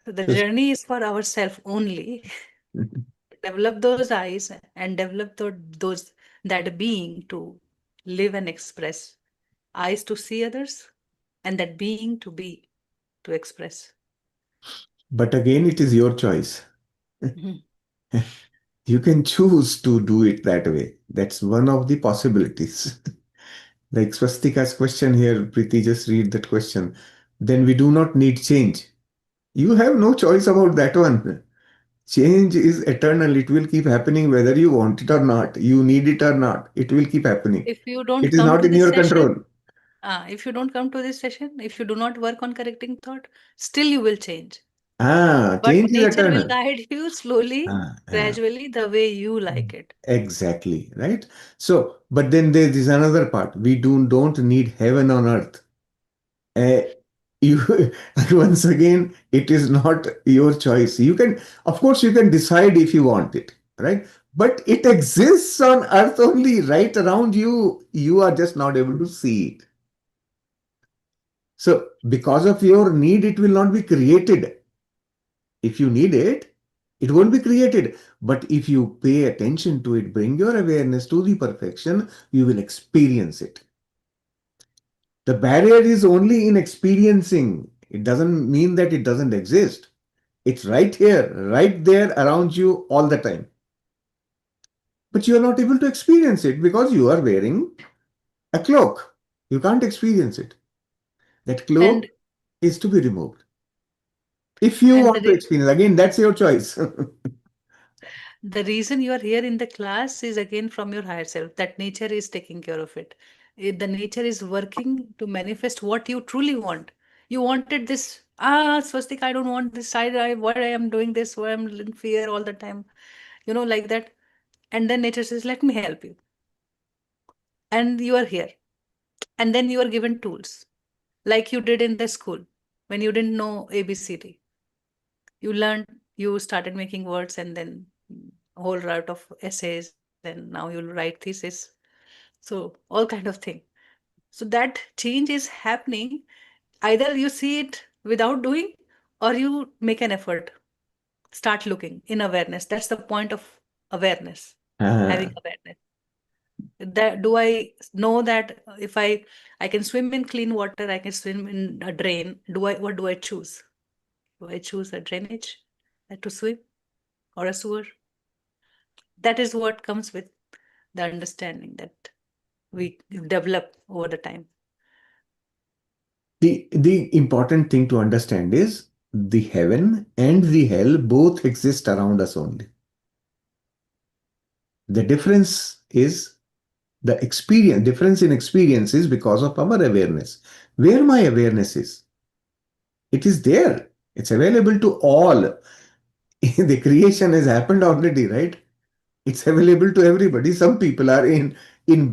So the Just- journey is for ourselves only. Develop those eyes and develop those that being to live and express. Eyes to see others, and that being to be, to express. But again, it is your choice. Mhm. You can choose to do it that way. That's one of the possibilities. Like Swastika's question here, Preeti, just read that question. Then we do not need change. You have no choice about that one. Change is eternal. It will keep happening whether you want it or not. You need it or not. It will keep happening. If you don't It is come not to in this your session, control. if you don't come to this session, if you do not work on correcting thought, still you will change. Ah, But change is nature will eternal. guide you slowly, Ah, ah. gradually, the way you like it. Exactly, right? So, but then there is another part. We don't need heaven on earth. Uh, you once again, it is not your choice. You can, of course, you can decide if you want it, right? But it exists on earth only, right around you. You are just not able to see it. So, because of your need, it will not be created. If you need it, it won't be created. But if you pay attention to it, bring your awareness to the perfection, you will experience it. The barrier is only in experiencing. It doesn't mean that it doesn't exist. It's right here, right there around you all the time. But you are not able to experience it because you are wearing a cloak. You can't experience it. That cloak And is to be removed. If you and want to experience, again, that's your choice. the reason you are here in the class is again from your higher self, that nature is taking care of it. The nature is working to manifest what you truly want. You wanted this, Swastik, I don't want this. Why I am doing this, why I'm in fear all the time, like that. And then nature says, let me help you. And you are here. And then you are given tools, like you did in the school when you didn't know ABCD. You learned, you started making words, and then a whole route of essays, and now you'll write thesis. So all kind of thing. So that change is happening. Either you see it without doing, or you make an effort, start looking in awareness. That's the point of awareness, having Ah, awareness. That, do I know that if I can swim in clean water, I can swim in a drain? What do I choose? Do I choose a drainage to swim, or a sewer? That is what comes with the understanding that we develop over the time. the important thing to understand is the heaven and the hell both exist around us only. The difference is the experience, difference in experience is because of our awareness. Where my awareness is, it is there. It's available to all. The creation has happened already, right? It's available to everybody. Some people are in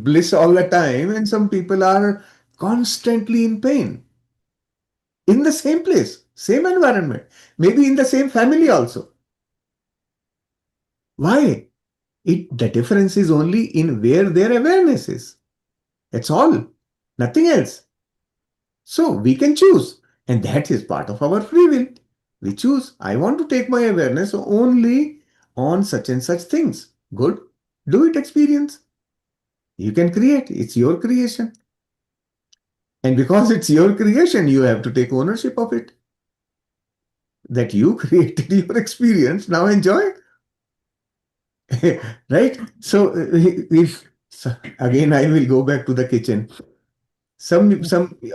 bliss all the time, and some people are constantly in pain. In the same place, same environment, maybe in the same family also. Why? The difference is only in where their awareness is. That's all. Nothing else. So we can choose. And that is part of our free will. We choose. I want to take my awareness only on such and such things. Good. Do it, experience. You can create. It's your creation. And because it's your creation, you have to take ownership of it. That you created your experience. Now enjoy. Right? So, if so again, I will go back to the kitchen.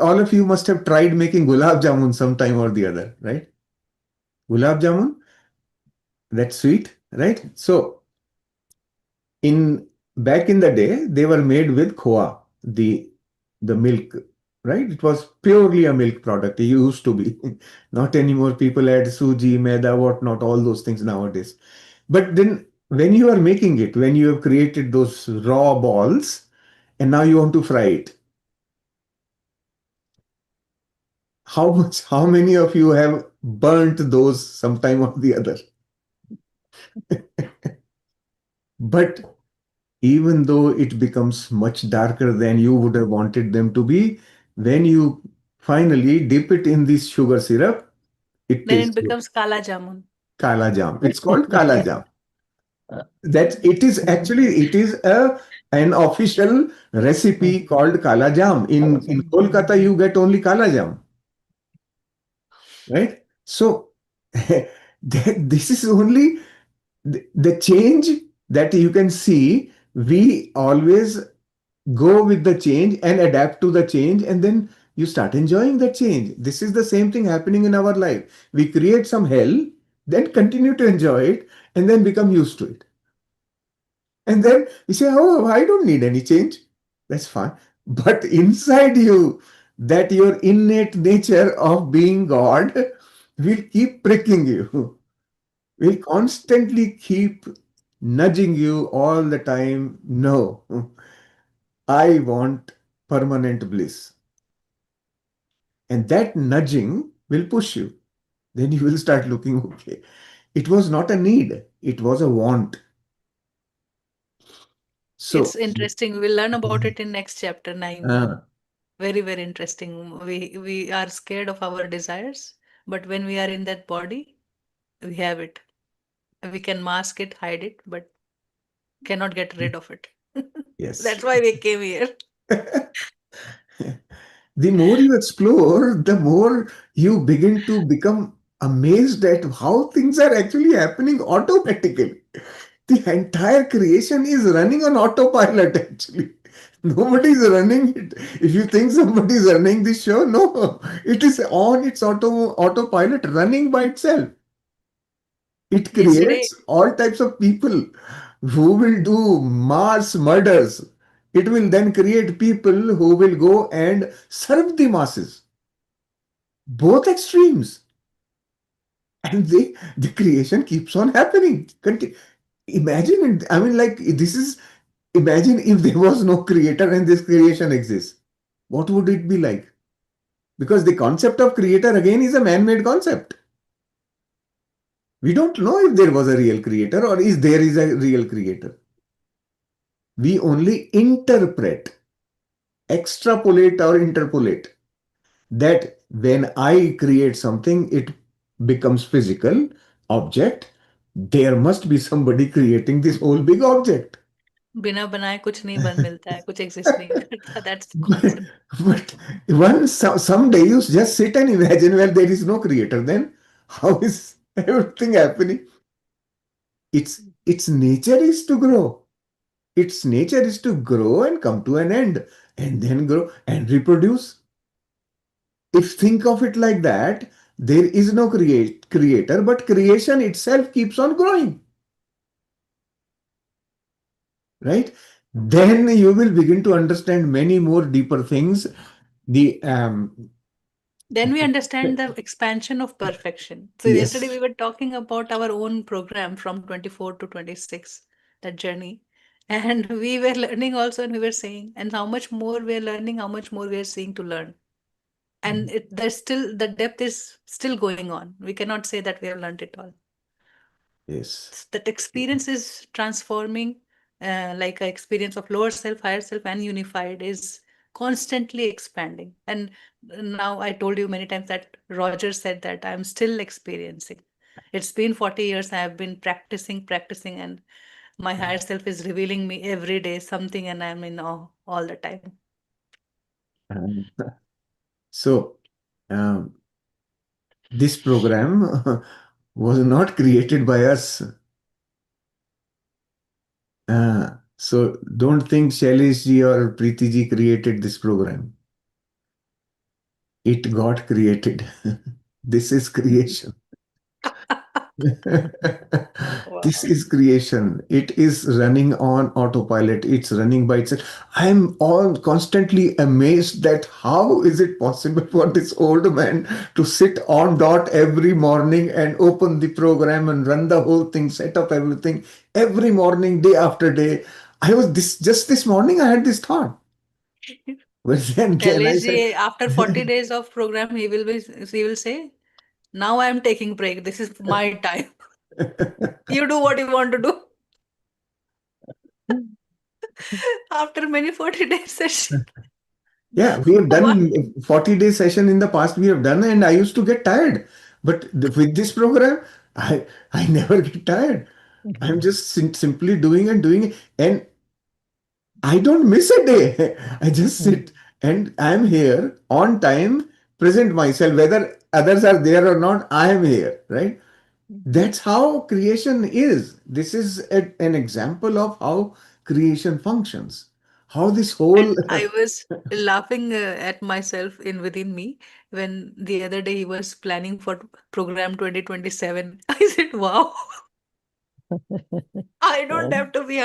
All of you must have tried making gulab jamun sometime or the other, right? Gulab jamun, that's sweet, right? So, in back in the day, they were made with khoa, the milk, right? It was purely a milk product. It used to be. Not anymore. People add suji, maida, whatnot, all those things nowadays. But then when you are making it, when you have created those raw balls, and now you want to fry it, how many of you have burnt those sometime or the other? But even though it becomes much darker than you would have wanted them to be, when you finally dip it in this sugar syrup, it Then it tastes good. becomes kala jamun. Kala jam. It's called kala jam. That it is actually it is an official recipe called kala jam. In Kolkata, you get only kala jam, right? So this is only the change that you can see. We always go with the change and adapt to the change, and then you start enjoying the change. This is the same thing happening in our life. We create some hell, then continue to enjoy it, and then become used to it. And then you say, oh, I don't need any change. That's fine. But inside you, that your innate nature of being God will keep pricking you, will constantly keep nudging you all the time. No, I want permanent bliss. And that nudging will push you. Then you will start looking, okay. It was not a need, it was a want. It's So, interesting. We'll learn about it in next chapter 9. uh, Very, very interesting. We are scared of our desires, but when we are in that body, we have it. We can mask it, hide it, but cannot get rid of it. yes. That's why we came here. The more you explore, the more you begin to become amazed at how things are actually happening automatically. The entire creation is running on autopilot, actually. Nobody is running it. If you think somebody is running this show, no, it is on its autopilot running by itself. It Yesterday, creates all types of people who will do mass murders. It will then create people who will go and serve the masses. Both extremes. And the creation keeps on happening. Imagine it. I mean, like, this is, imagine if there was no creator and this creation exists. What would it be like? Because the concept of creator again is a man-made concept. We don't know if there was a real creator or is there is a real creator. We only interpret, extrapolate or interpolate that when I create something, it becomes physical object. There must be somebody creating this whole big object. बिना बनाए कुछ नहीं बन मिलता है, कुछ exist नहीं करता. That's the But, concept. but someday you just sit and imagine, well, there is no creator, then how is everything happening? Its nature is to grow. Its nature is to grow and come to an end and then grow and reproduce. If think of it like that, there is no creator, but creation itself keeps on growing, right? Then you will begin to understand many more deeper things. The Then we understand the expansion of perfection. So yesterday yes, we were talking about our own program from 24 to 26, that journey. And we were learning also, and we were saying, and how much more we are learning, how much more we are seeing to learn. And there's still, the depth is still going on. We cannot say that we have learned it all. yes, That experience is transforming, like an experience of lower self, higher self, and unified is constantly expanding. And now I told you many times that Roger said that I'm still experiencing. It's been 40 years, I have been practicing, and my higher self is revealing me every day something, and I'm in awe all the time. Um, so um, this program was not created by us. So don't think Shailesh ji or Preeti ji created this program. It got created. This is creation. This Wow. is creation. It is running on autopilot. It's running by itself. I'm all constantly amazed that how is it possible for this old man to sit on dot every morning and open the program and run the whole thing, set up everything every morning, day after day. I was this just this morning I had this thought. But then I Shailesh said, ji, after 40 days of program, he will say, now I'm taking break. This is my time. You do what you want to do. After many 40 days session. yeah, we have One. done 40-day session in the past. We have done, and I used to get tired. But with this program, I never get tired. I'm just simply doing and doing it, and I don't miss a day. I just sit and I'm here on time, present myself, whether others are there or not. I am here, right? That's how creation is. This is an example of how creation functions. How this whole And I was laughing at myself in within me when the other day he was planning for program 2027. I said, wow, I don't have to be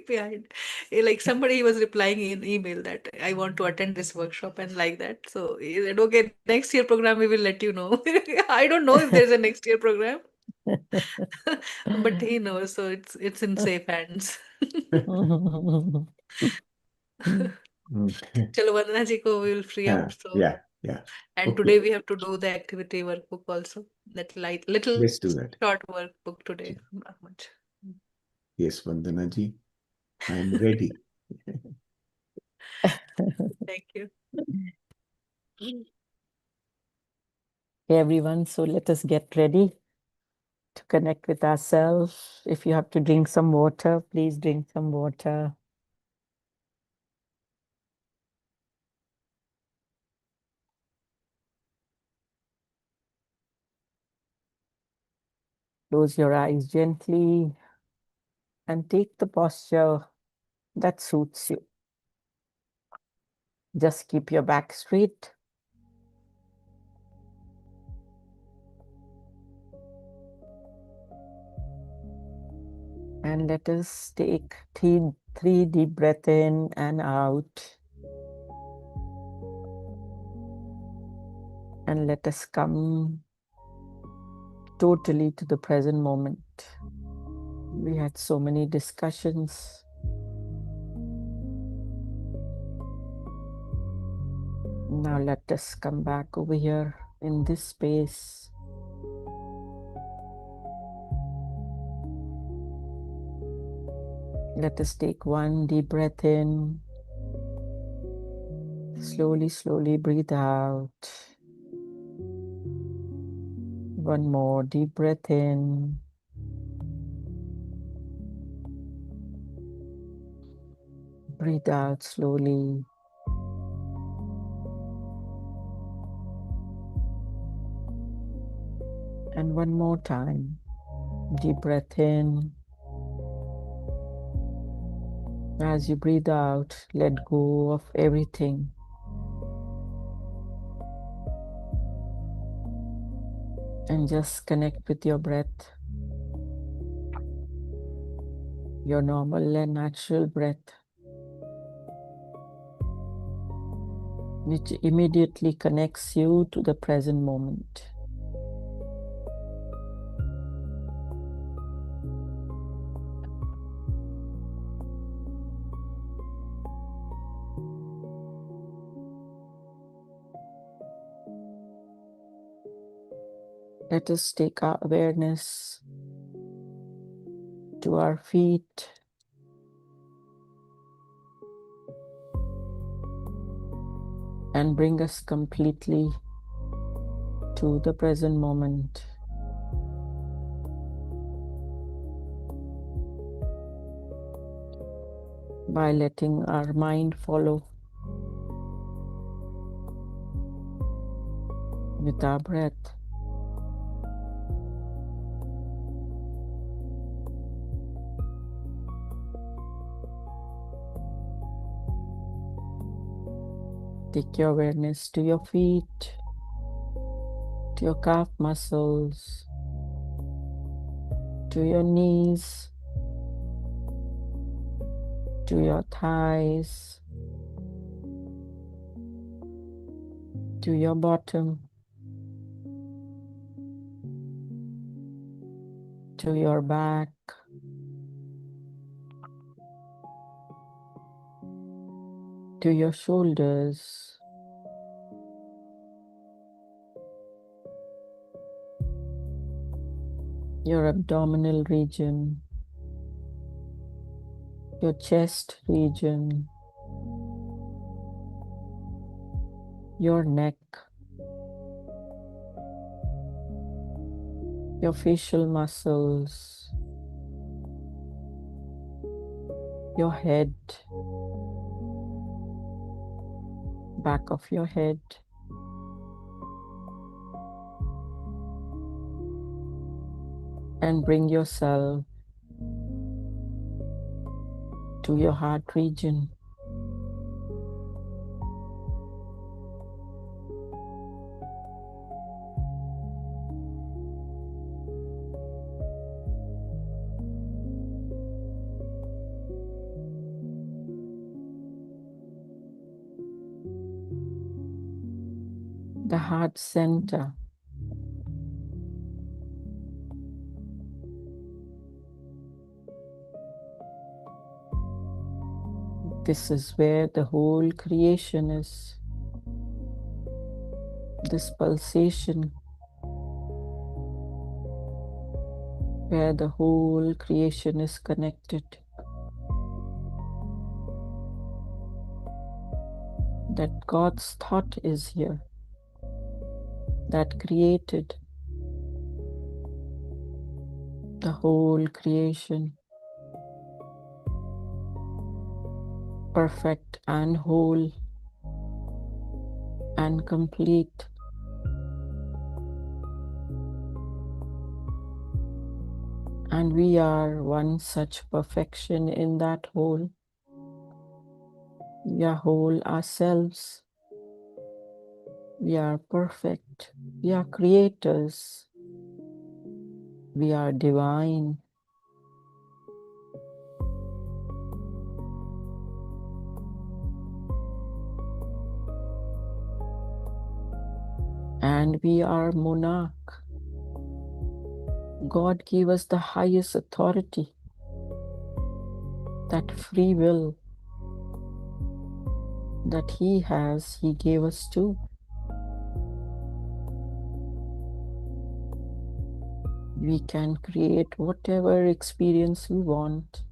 behind. Like somebody was replying in email that I want to attend this workshop and like that. So he said, okay, next year program we will let you know. I don't know if there's a next year program, but he knows, so it's in safe hands. Chalo, Vandana ji ko we will free up. So, yeah, yeah. and Okay, today we have to do the activity workbook also. That light little let's do that. short workbook today. Not much. Yes, Vandana ji, I'm ready. Thank you. Hey everyone, so let us get ready to connect with ourselves. If you have to drink some water, please drink some water. Close your eyes gently and take the posture that suits you. Just keep your back straight. And let us take three deep breaths in and out. And let us come totally to the present moment. We had so many discussions. Now let us come back over here in this space. Let us take one deep breath in. Slowly, slowly breathe out. One more deep breath in. Breathe out slowly. And one more time. Deep breath in. As you breathe out, let go of everything. And just connect with your breath. Your normal and natural breath, which immediately connects you to the present moment. Let us take our awareness to our feet. And bring us completely to the present moment. By letting our mind follow with our breath. Take your awareness to your feet, to your calf muscles, to your knees, to your thighs, to your bottom, to your back, to your shoulders, your abdominal region, your chest region, your neck, your facial muscles, your head, back of your head, and bring yourself to your heart region. The heart center. This is where the whole creation is. This pulsation, where the whole creation is connected. That God's thought is here, that created the whole creation, perfect and whole and complete. And we are one such perfection in that whole. We are whole ourselves. We are perfect. We are creators. We are divine. And we are monarch. God gave us the highest authority, that free will that He has, He gave us too. We can create whatever experience we want.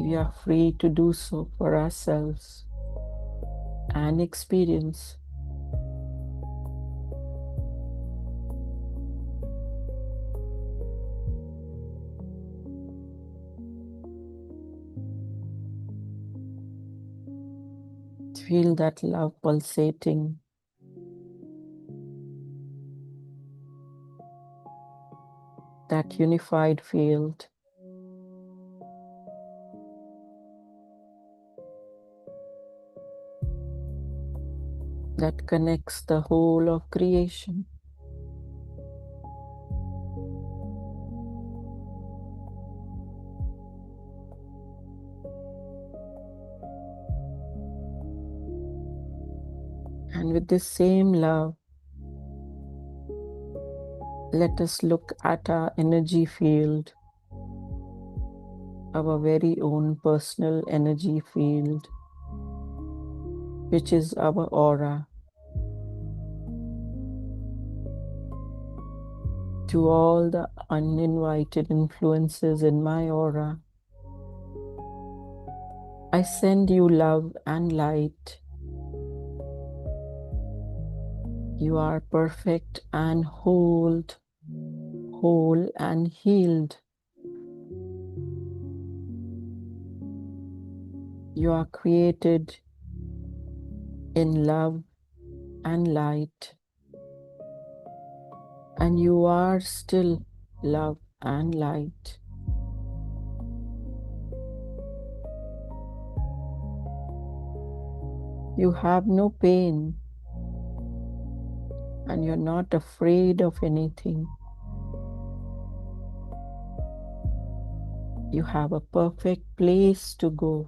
We are free to do so for ourselves and experience. Feel that love pulsating. That unified field. That connects the whole of creation. And with this same love, let us look at our energy field, our very own personal energy field, which is our aura. To all the uninvited influences in my aura, I send you love and light. You are perfect and whole and healed. You are created in love and light, and you are still love and light. You have no pain, and you're not afraid of anything. You have a perfect place to go.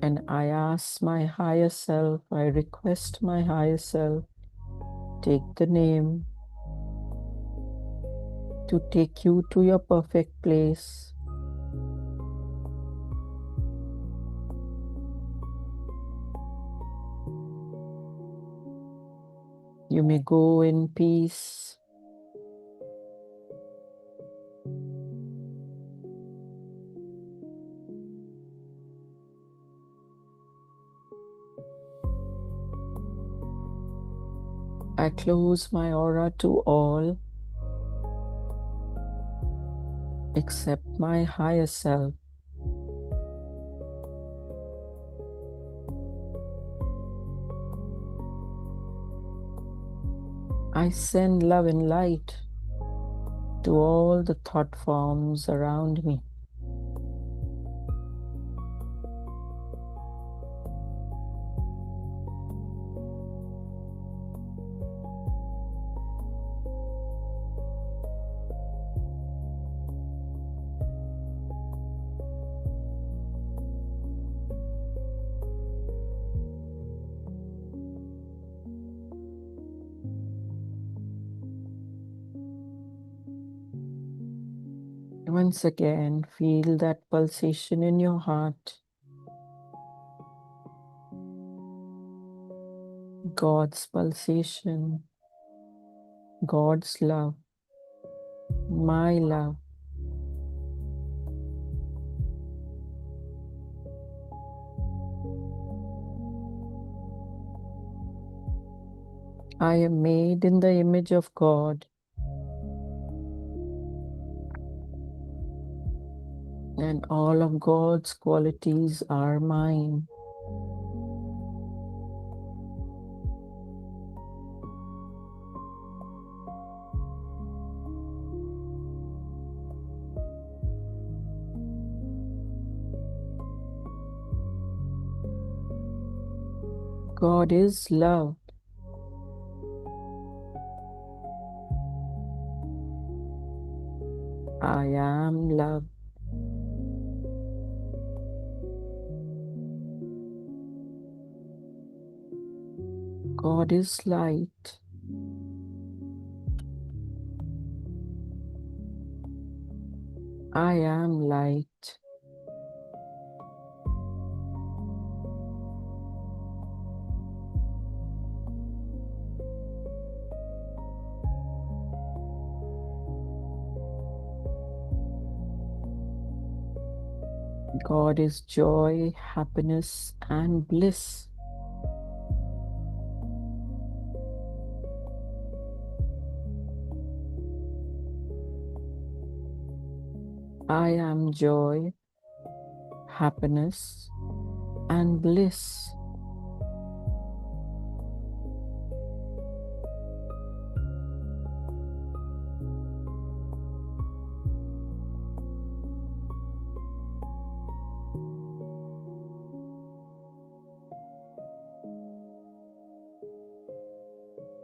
And I ask my higher self, I request my higher self, take the name to take you to your perfect place. You may go in peace. I close my aura to all except my higher self. I send love and light to all the thought forms around me. Once again, feel that pulsation in your heart. God's pulsation, God's love, my love. I am made in the image of God, and all of God's qualities are mine. God is love. I am love. God is light. I am light. God is joy, happiness, and bliss. I am joy, happiness, and bliss.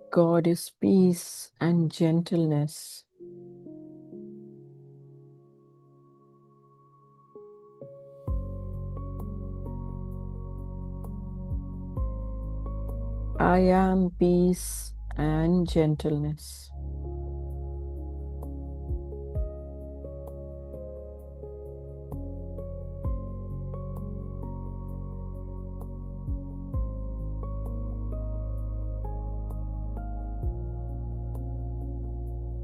God is peace and gentleness. I am peace and gentleness.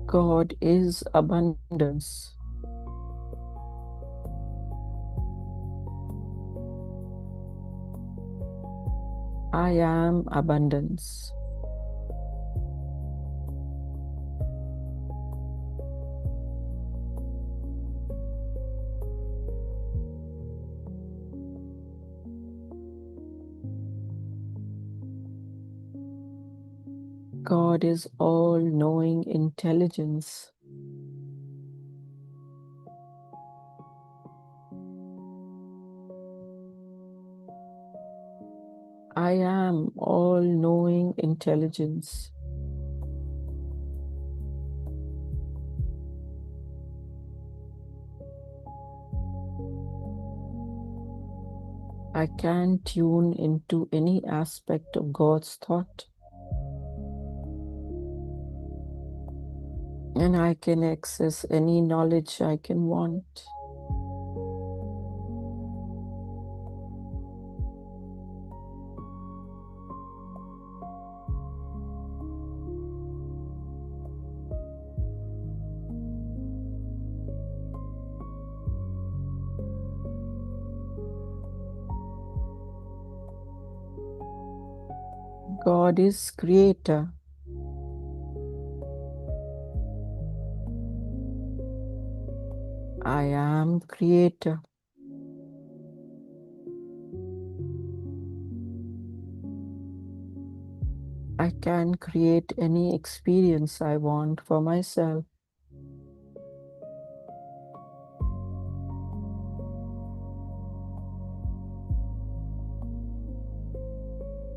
God is abundance. I am abundance. God is all-knowing intelligence. I am all-knowing intelligence. I can tune into any aspect of God's thought, and I can access any knowledge I can want. God is creator. I am creator. I can create any experience I want for myself.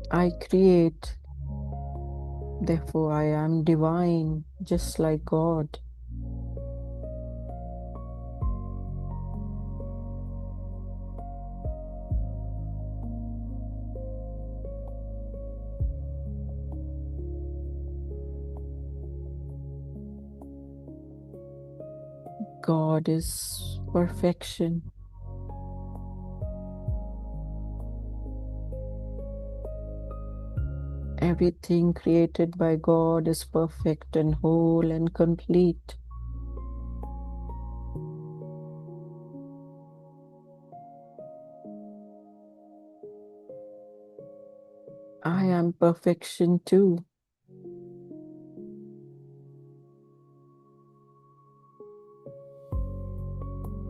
I create, therefore I am divine, just like God. God is perfection. Everything created by God is perfect and whole and complete. I am perfection too.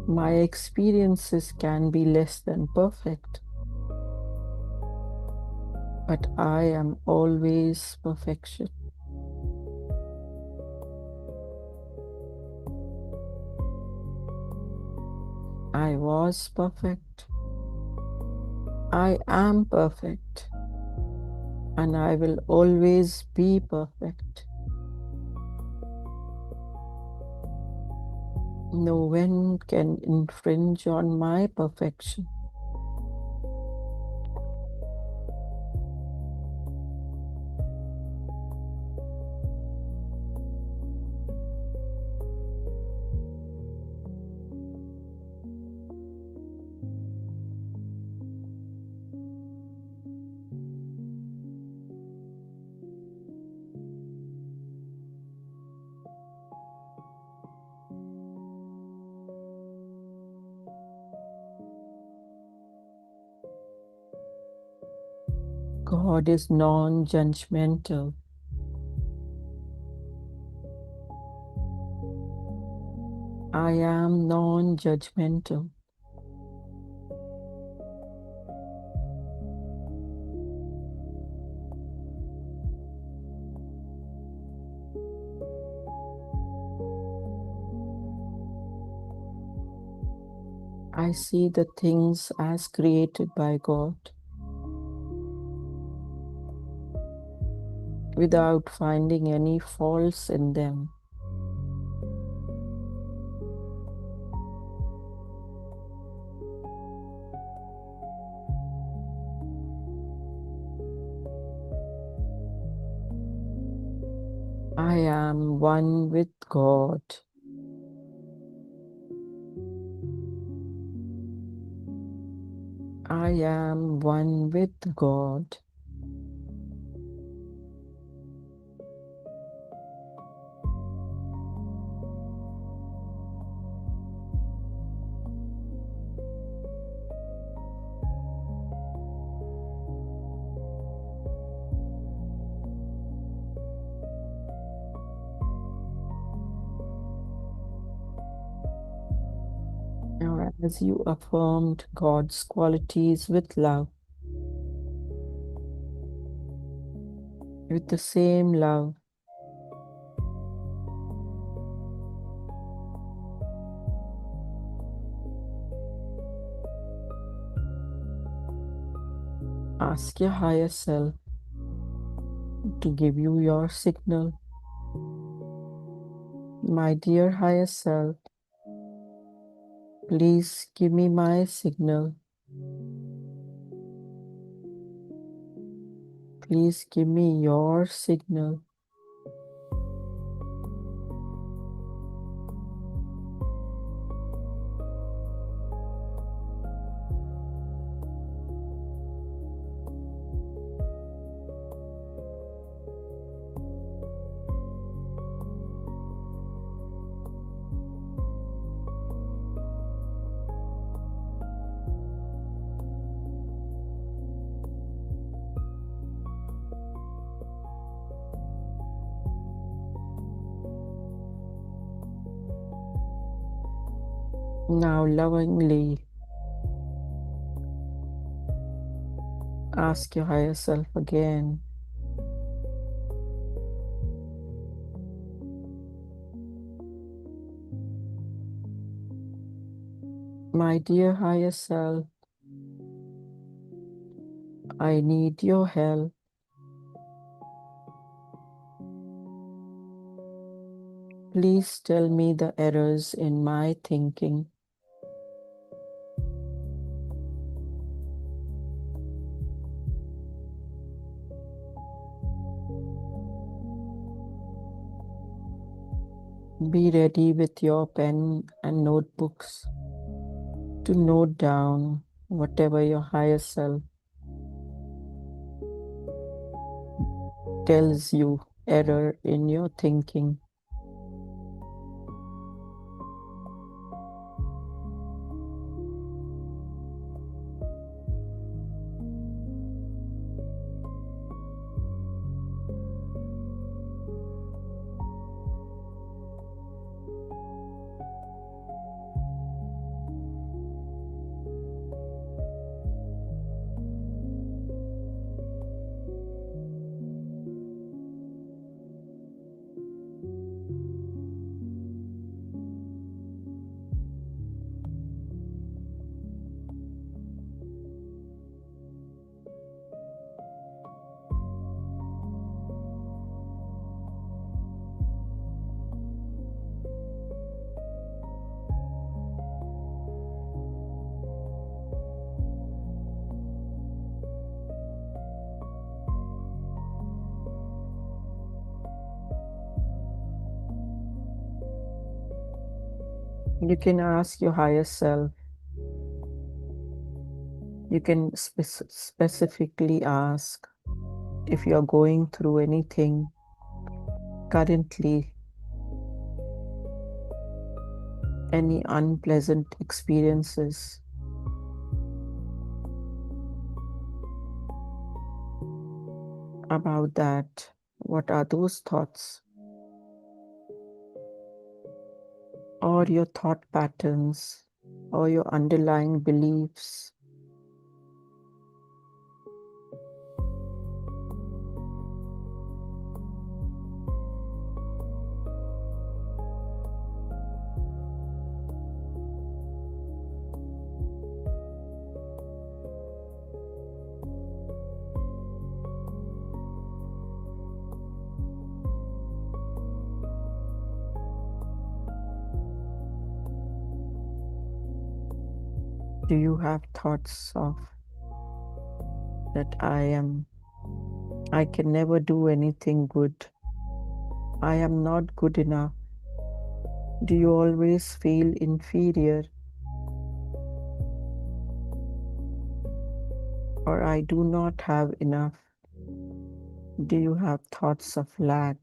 My experiences can be less than perfect, but I am always perfection. I was perfect. I am perfect. and I will always be perfect. No one can infringe on my perfection. God is non-judgmental. I am non-judgmental. I see the things as created by God without finding any faults in them. I am one with God. I am one with God. Now, as you affirmed God's qualities with love, with the same love, ask your higher self to give you your signal. My dear higher self, please give me my signal. Please give me your signal. Now lovingly ask your higher self again. My dear higher self, I need your help. Please tell me the errors in my thinking. Be ready with your pen and notebooks to note down whatever your higher self tells you error in your thinking. You can ask your higher self. You can specifically ask if you're going through anything currently, any unpleasant experiences. About that, what are those thoughts? Or your thought patterns, or your underlying beliefs. Do you have thoughts of that I can never do anything good. I am not good enough. Do you always feel inferior? Or I do not have enough? Do you have thoughts of lack?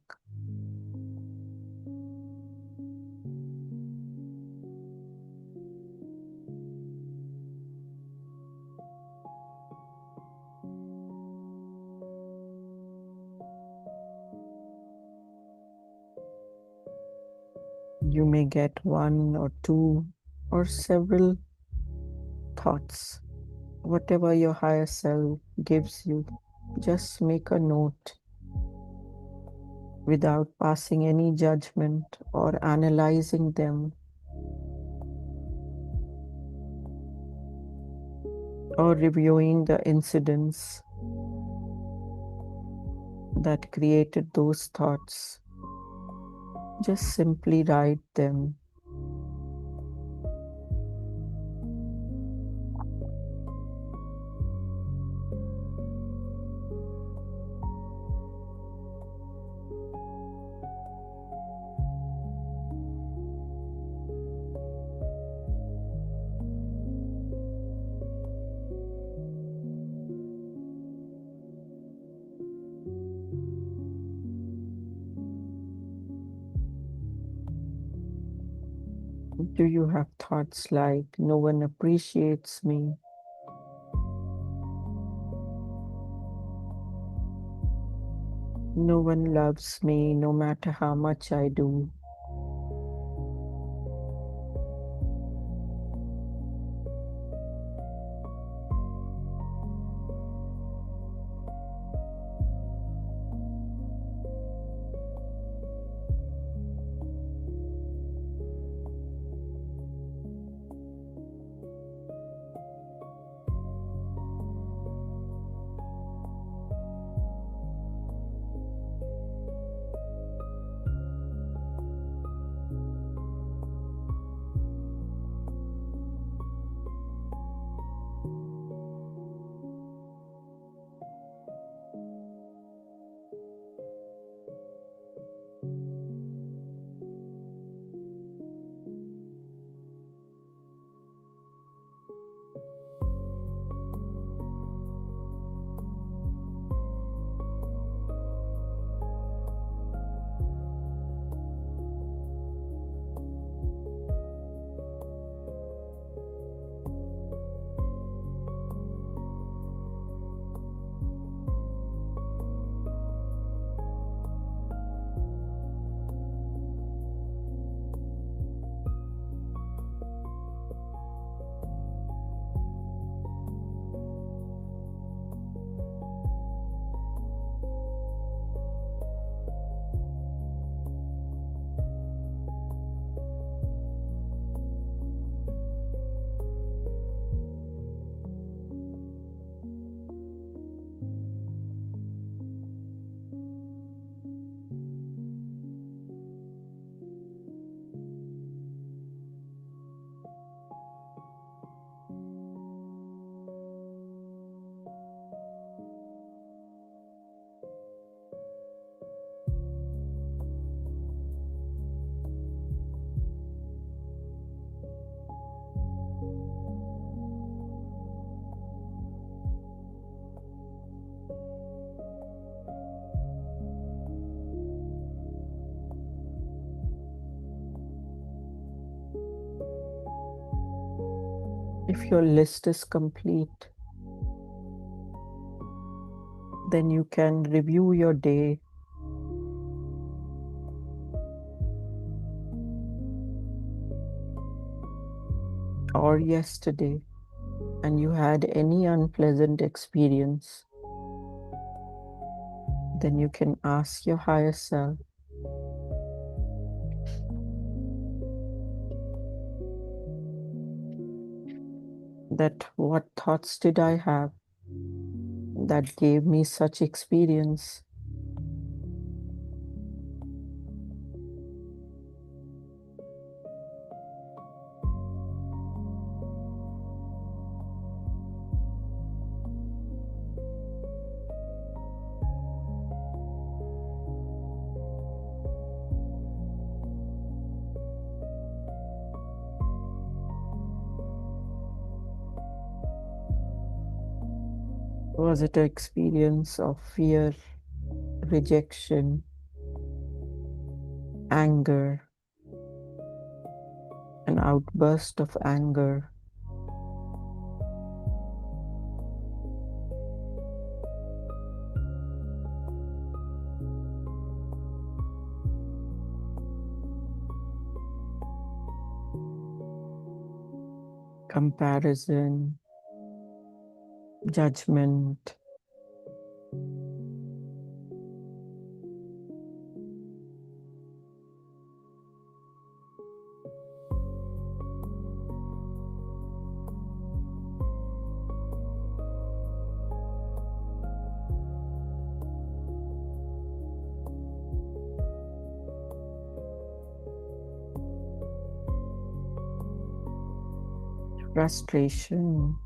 You may get one or two or several thoughts. Whatever your higher self gives you, just make a note without passing any judgment or analyzing them or reviewing the incidents that created those thoughts. Just simply write them. Do you have thoughts like, no one appreciates me? No one loves me no matter how much I do. If your list is complete, then you can review your day or yesterday, and you had any unpleasant experience, then you can ask your higher self, that what thoughts did I have that gave me such experience? Was it an experience of fear, rejection, anger, an outburst of anger? Comparison, judgment, frustration,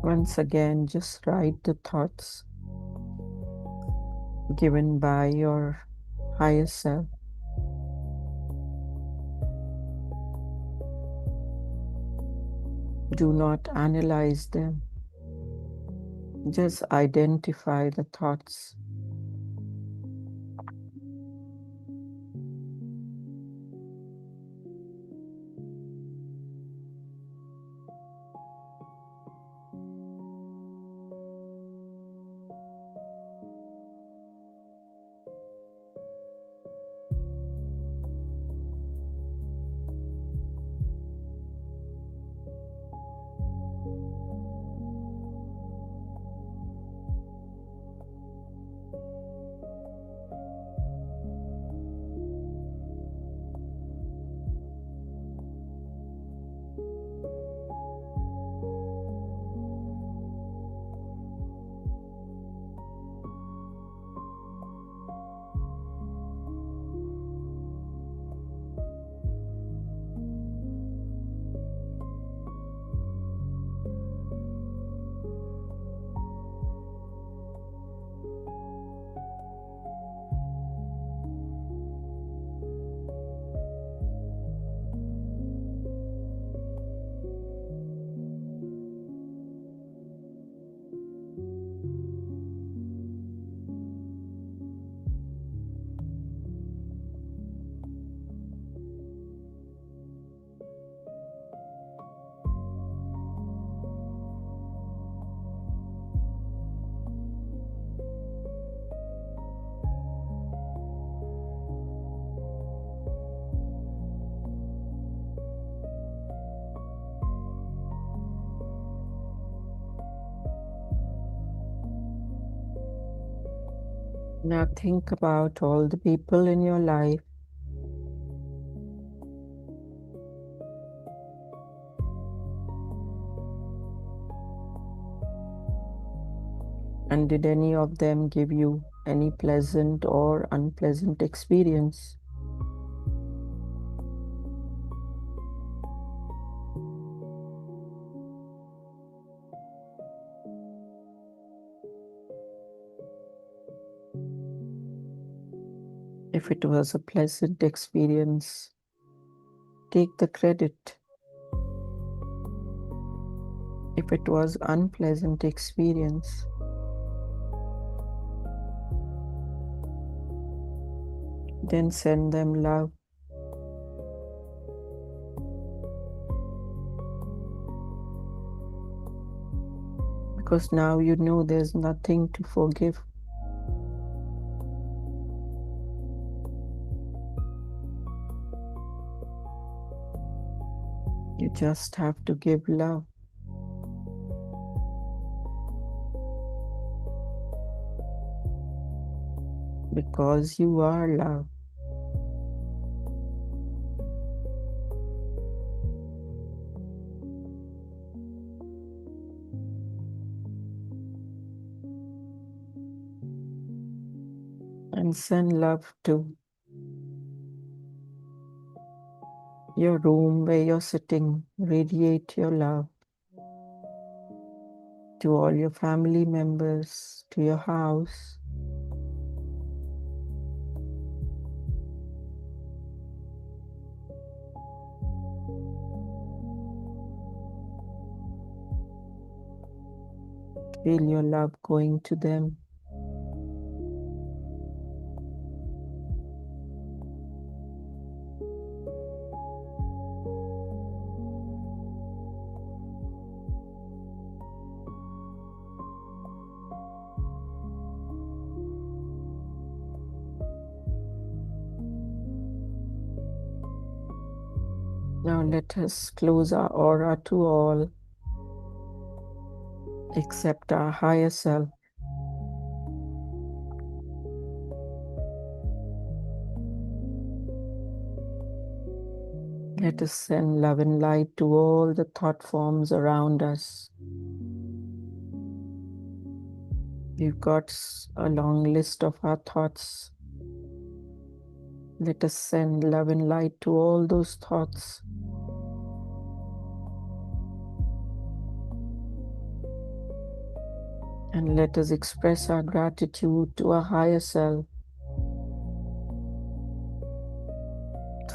once again, just write the thoughts given by your higher self. Do not analyze them. Just identify the thoughts. Now think about all the people in your life and did any of them give you any pleasant or unpleasant experience? If it was a pleasant experience, take the credit. If it was unpleasant experience, Then send them love. Because now you know there's nothing to forgive. You just have to give love. Because you are love. And send love to your room where you're sitting. Radiate your love to all your family members, to your house. Feel your love going to them. Now let us close our aura to all except our higher self. Let us send love and light to all the thought forms around us. We've got a long list of our thoughts. Let us send love and light to all those thoughts. And let us express our gratitude to our higher self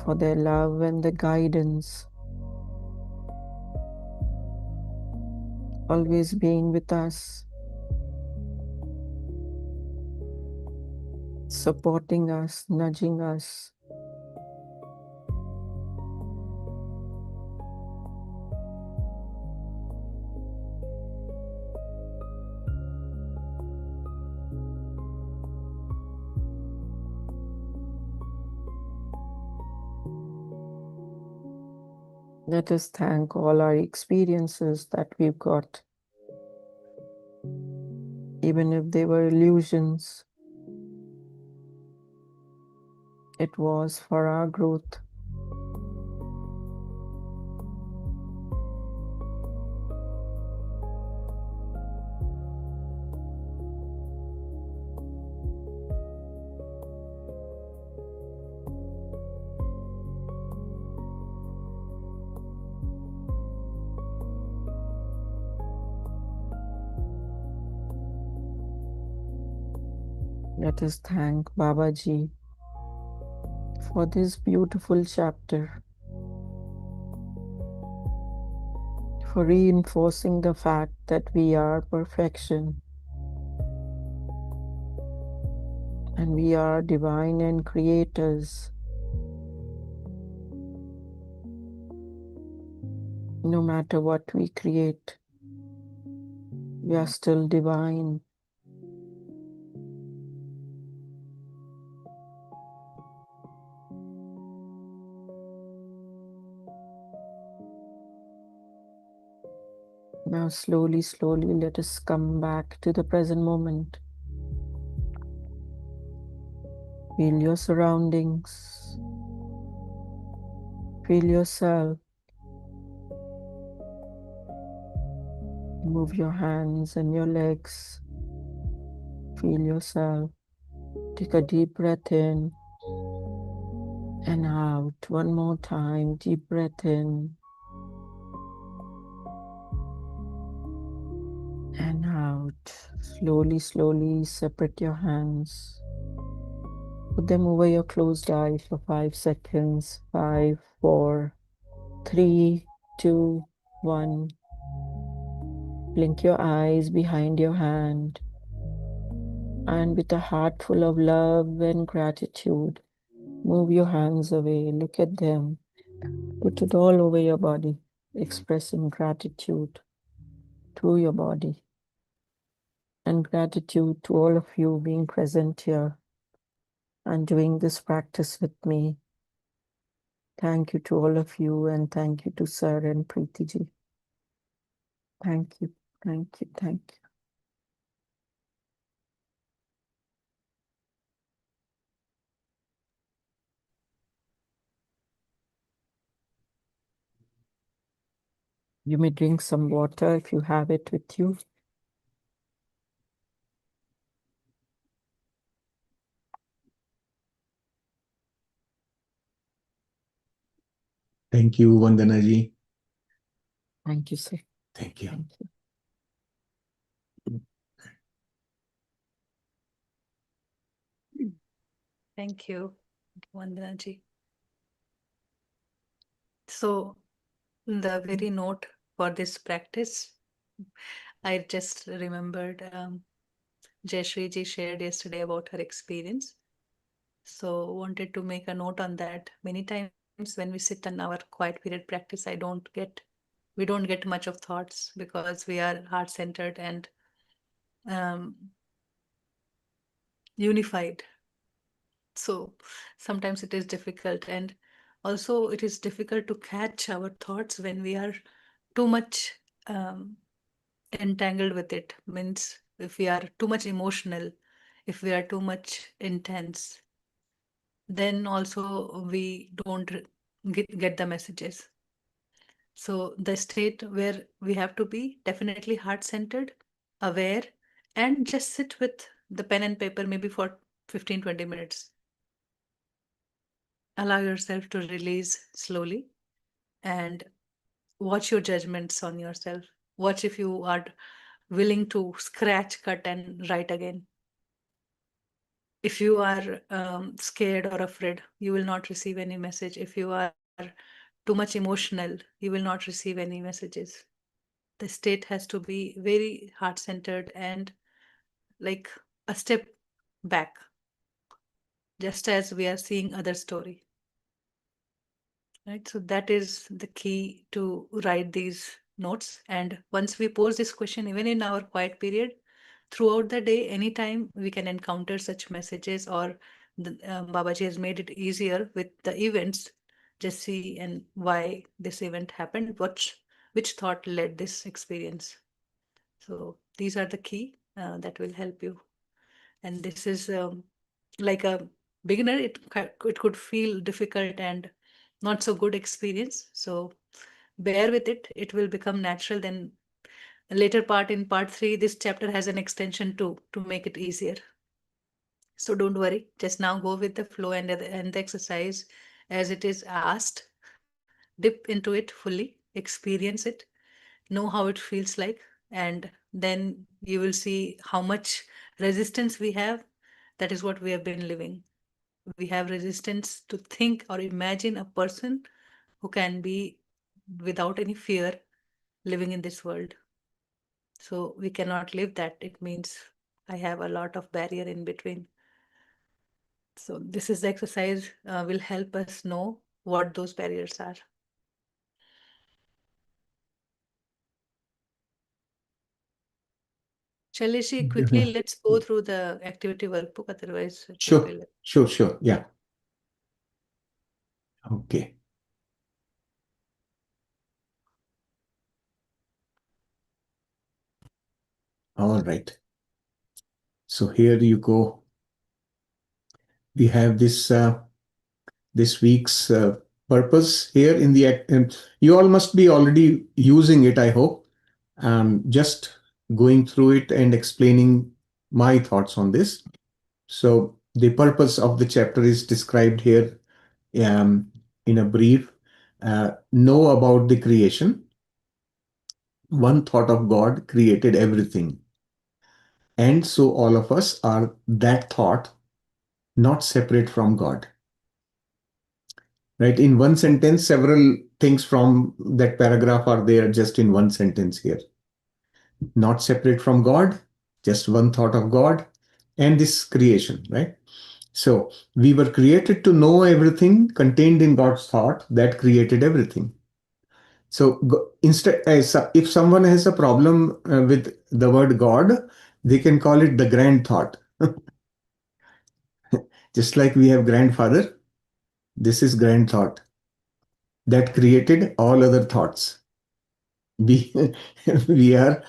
for their love and the guidance, always being with us, supporting us, nudging us. Let us thank all our experiences that we've got, even if they were illusions. It was for our growth. Let us thank Babaji for this beautiful chapter, for reinforcing the fact that we are perfection and we are divine and creators. No matter what we create, we are still divine. Now slowly, slowly, let us come back to the present moment. Feel your surroundings. Feel yourself. Move your hands and your legs. Feel yourself. Take a deep breath in and out. One more time. Deep breath in and out. Slowly, slowly separate your hands. Put them over your closed eyes for 5 seconds. 5, 4, 3, 2, 1. Blink your eyes behind your hand. And with a heart full of love and gratitude, Move your hands away, look at them, put it all over your body, expressing gratitude through your body. And gratitude to all of you being present here and doing this practice with me. Thank you to all of you, and thank you to Sir and Preeti ji. Thank you, thank you, thank you. You may drink some water if you have it with you. Thank you, Vandana ji. Thank you, sir. Thank you. Thank you. Thank you, Vandana ji. So, the very note for this practice, I just remembered Jayashree ji shared yesterday about her experience. So, wanted to make a note on that. Many times when we sit in our quiet period practice, we don't get much of thoughts because we are heart centered and um, unified. So sometimes it is difficult, and also it is difficult to catch our thoughts when we are too much entangled with it. Means if we are too much emotional, if we are too much intense, then also we don't get the messages. So the state where we have to be definitely heart centered, aware, and just sit with the pen and paper maybe for 15-20 minutes. Allow yourself to release slowly and watch your judgments on yourself. Watch if you are willing to scratch, cut, and write again. If you are scared or afraid, you will not receive any message. If you are too much emotional, you will not receive any messages. The state has to be very heart centered and like a step back, just as we are seeing other story. Right, so that is the key to write these notes. And once we pose this question, even in our quiet period, throughout the day, anytime we can encounter such messages, or Babaji has made it easier with the events. Just see and why this event happened, which thought led this experience. So these are the key that will help you. And this is like a beginner, it could feel difficult and not so good experience. So bear with it. It will become natural. Then later part in part 3, this chapter has an extension too to make it easier. So don't worry. Just now go with the flow and the exercise as it is asked. Dip into it fully, experience it, know how it feels like, and then you will see how much resistance we have. That is what we have been living. We have resistance to think or imagine a person who can be without any fear living in this world. So we cannot live that. It means I have a lot of barrier in between. So this is the exercise will help us know what those barriers are. Shalishi, quickly let's go through the activity workbook, otherwise it will be Sure. Yeah. Okay. All right. So here you go. We have this week's purpose here in the act. And you all must be already using it, I hope. Just going through it and explaining my thoughts on this. So the purpose of the chapter is described here in a brief. Know about the creation. One thought of God created everything. And so all of us are that thought, not separate from God. Right? In one sentence, several things from that paragraph are there just in one sentence here. Not separate from God, just one thought of God, and this creation, right? So we were created to know everything contained in God's thought that created everything. So instead, if someone has a problem with the word God, they can call it the grand thought. Just like we have grandfather, this is grand thought that created all other thoughts. We, we are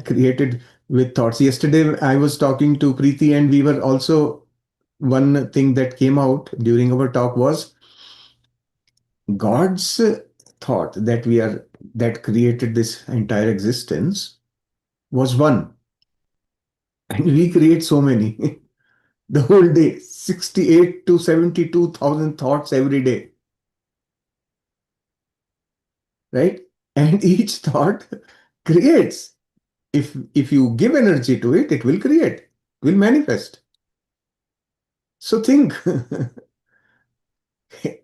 created with thoughts. Yesterday, I was talking to Preeti, and we were also, one thing that came out during our talk was God's thought that created this entire existence was one, and we create so many. The whole day, 68 to 72,000 thoughts every day, right? And each thought creates. If you give energy to it, it will create, will manifest. So think.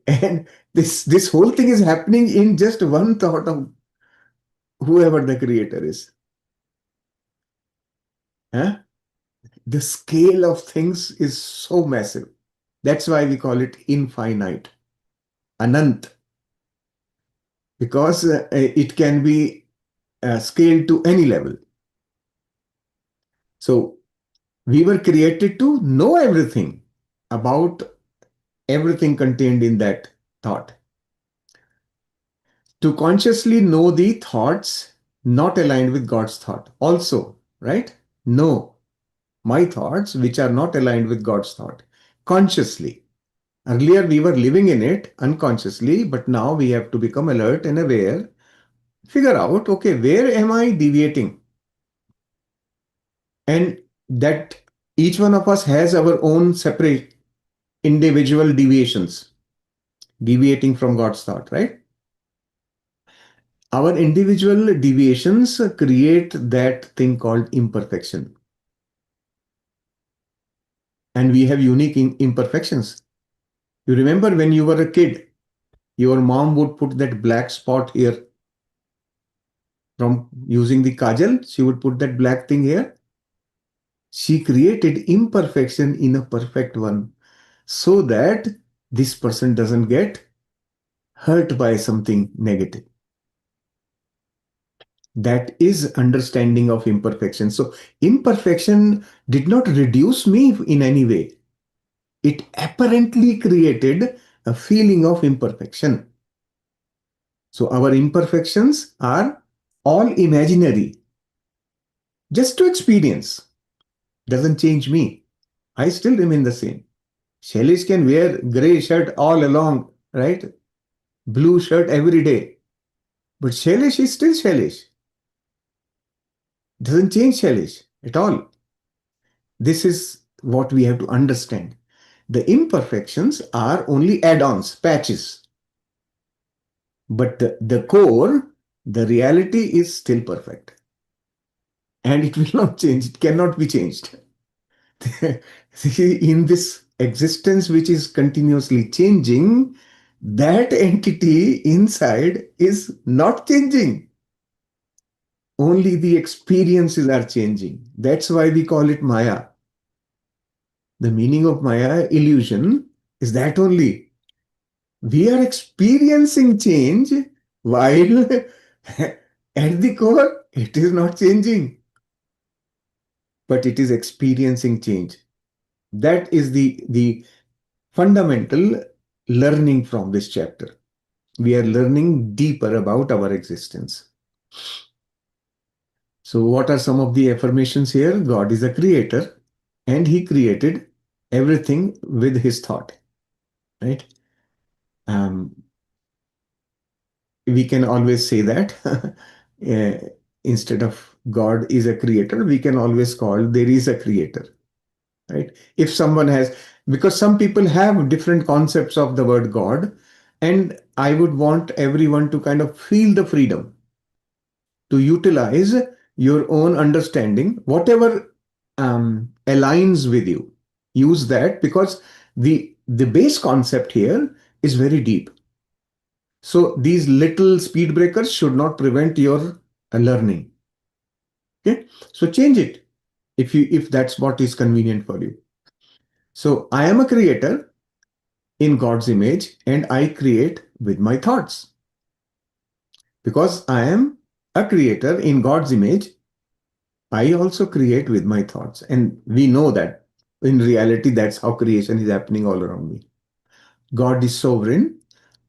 And this whole thing is happening in just one thought of whoever the creator is. Huh? The scale of things is so massive. That's why we call it infinite, anant, because it can be scaled to any level. So we were created to know everything about everything contained in that thought. To consciously know the thoughts not aligned with God's thought. Also, right? Know my thoughts which are not aligned with God's thought consciously. Earlier, we were living in it unconsciously, but now we have to become alert and aware. Figure out, okay, where am I deviating? And that each one of us has our own separate individual deviations, deviating from God's thought, right? Our individual deviations create that thing called imperfection. And we have unique imperfections. You remember when you were a kid, your mom would put that black spot here from using the kajal. She would put that black thing here. She created imperfection in a perfect one so that this person doesn't get hurt by something negative. That is understanding of imperfection. So imperfection did not reduce me in any way. It apparently created a feeling of imperfection. So our imperfections are all imaginary. Just to experience. Doesn't change me. I still remain the same. Shailesh can wear gray shirt all along, right? Blue shirt every day. But Shailesh is still Shailesh. Doesn't change Shailesh at all. This is what we have to understand. The imperfections are only add-ons, patches. But the core, the reality is still perfect. And it will not change. It cannot be changed. In this existence which is continuously changing, that entity inside is not changing. Only the experiences are changing. That's why we call it Maya. The meaning of Maya, illusion, is that only. We are experiencing change while at the core, it is not changing. But it is experiencing change. That is the fundamental learning from this chapter. We are learning deeper about our existence. So what are some of the affirmations here? God is a creator and he created everything with his thought, right? We can always say that instead of God is a creator, we can always call there is a creator, right? If someone has, because some people have different concepts of the word God, and I would want everyone to kind of feel the freedom to utilize your own understanding, whatever aligns with you. Use that, because the base concept here is very deep. So these little speed breakers should not prevent your learning. Okay, so change it if that's what is convenient for you. So I am a creator in God's image, and I create with my thoughts. Because I am a creator in God's image, I also create with my thoughts. And we know that in reality, that's how creation is happening all around me. God is sovereign,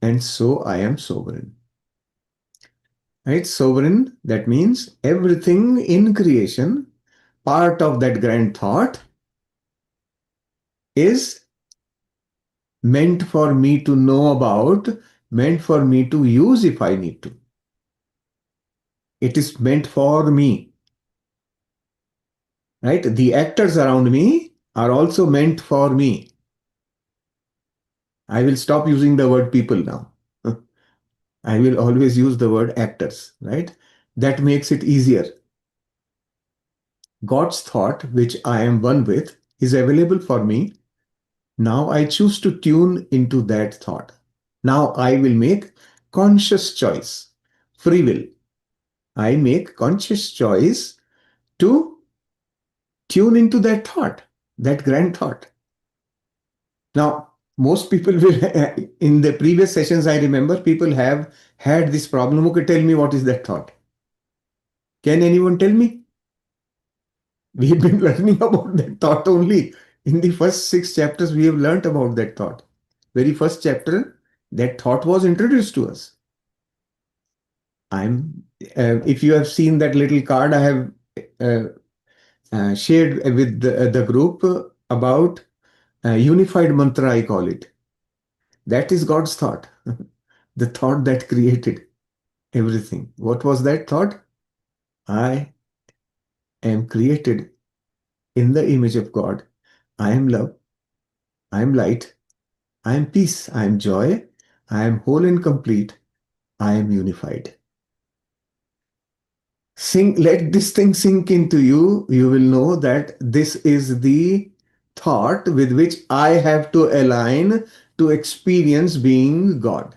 and so I am sovereign. Right? Sovereign, that means everything in creation, part of that grand thought, is meant for me to know about, meant for me to use if I need to. It is meant for me. Right? The actors around me are also meant for me. I will stop using the word people now. I will always use the word actors, right? That makes it easier. God's thought, which I am one with, is available for me. Now I choose to tune into that thought. Now I will make conscious choice, free will. I make conscious choice to tune into that thought, that grand thought. Now, most people will, in the previous sessions, I remember people have had this problem. Okay, tell me what is that thought? Can anyone tell me? We've been learning about that thought only. In the first 6 chapters, we have learned about that thought. Very first chapter, that thought was introduced to us. If you have seen that little card I have shared with the group about unified mantra, I call it. That is God's thought, the thought that created everything. What was that thought? I am created in the image of God. I am love. I am light. I am peace. I am joy. I am whole and complete. I am unified. Let this thing sink into you. You will know that this is the thought with which I have to align to experience being God.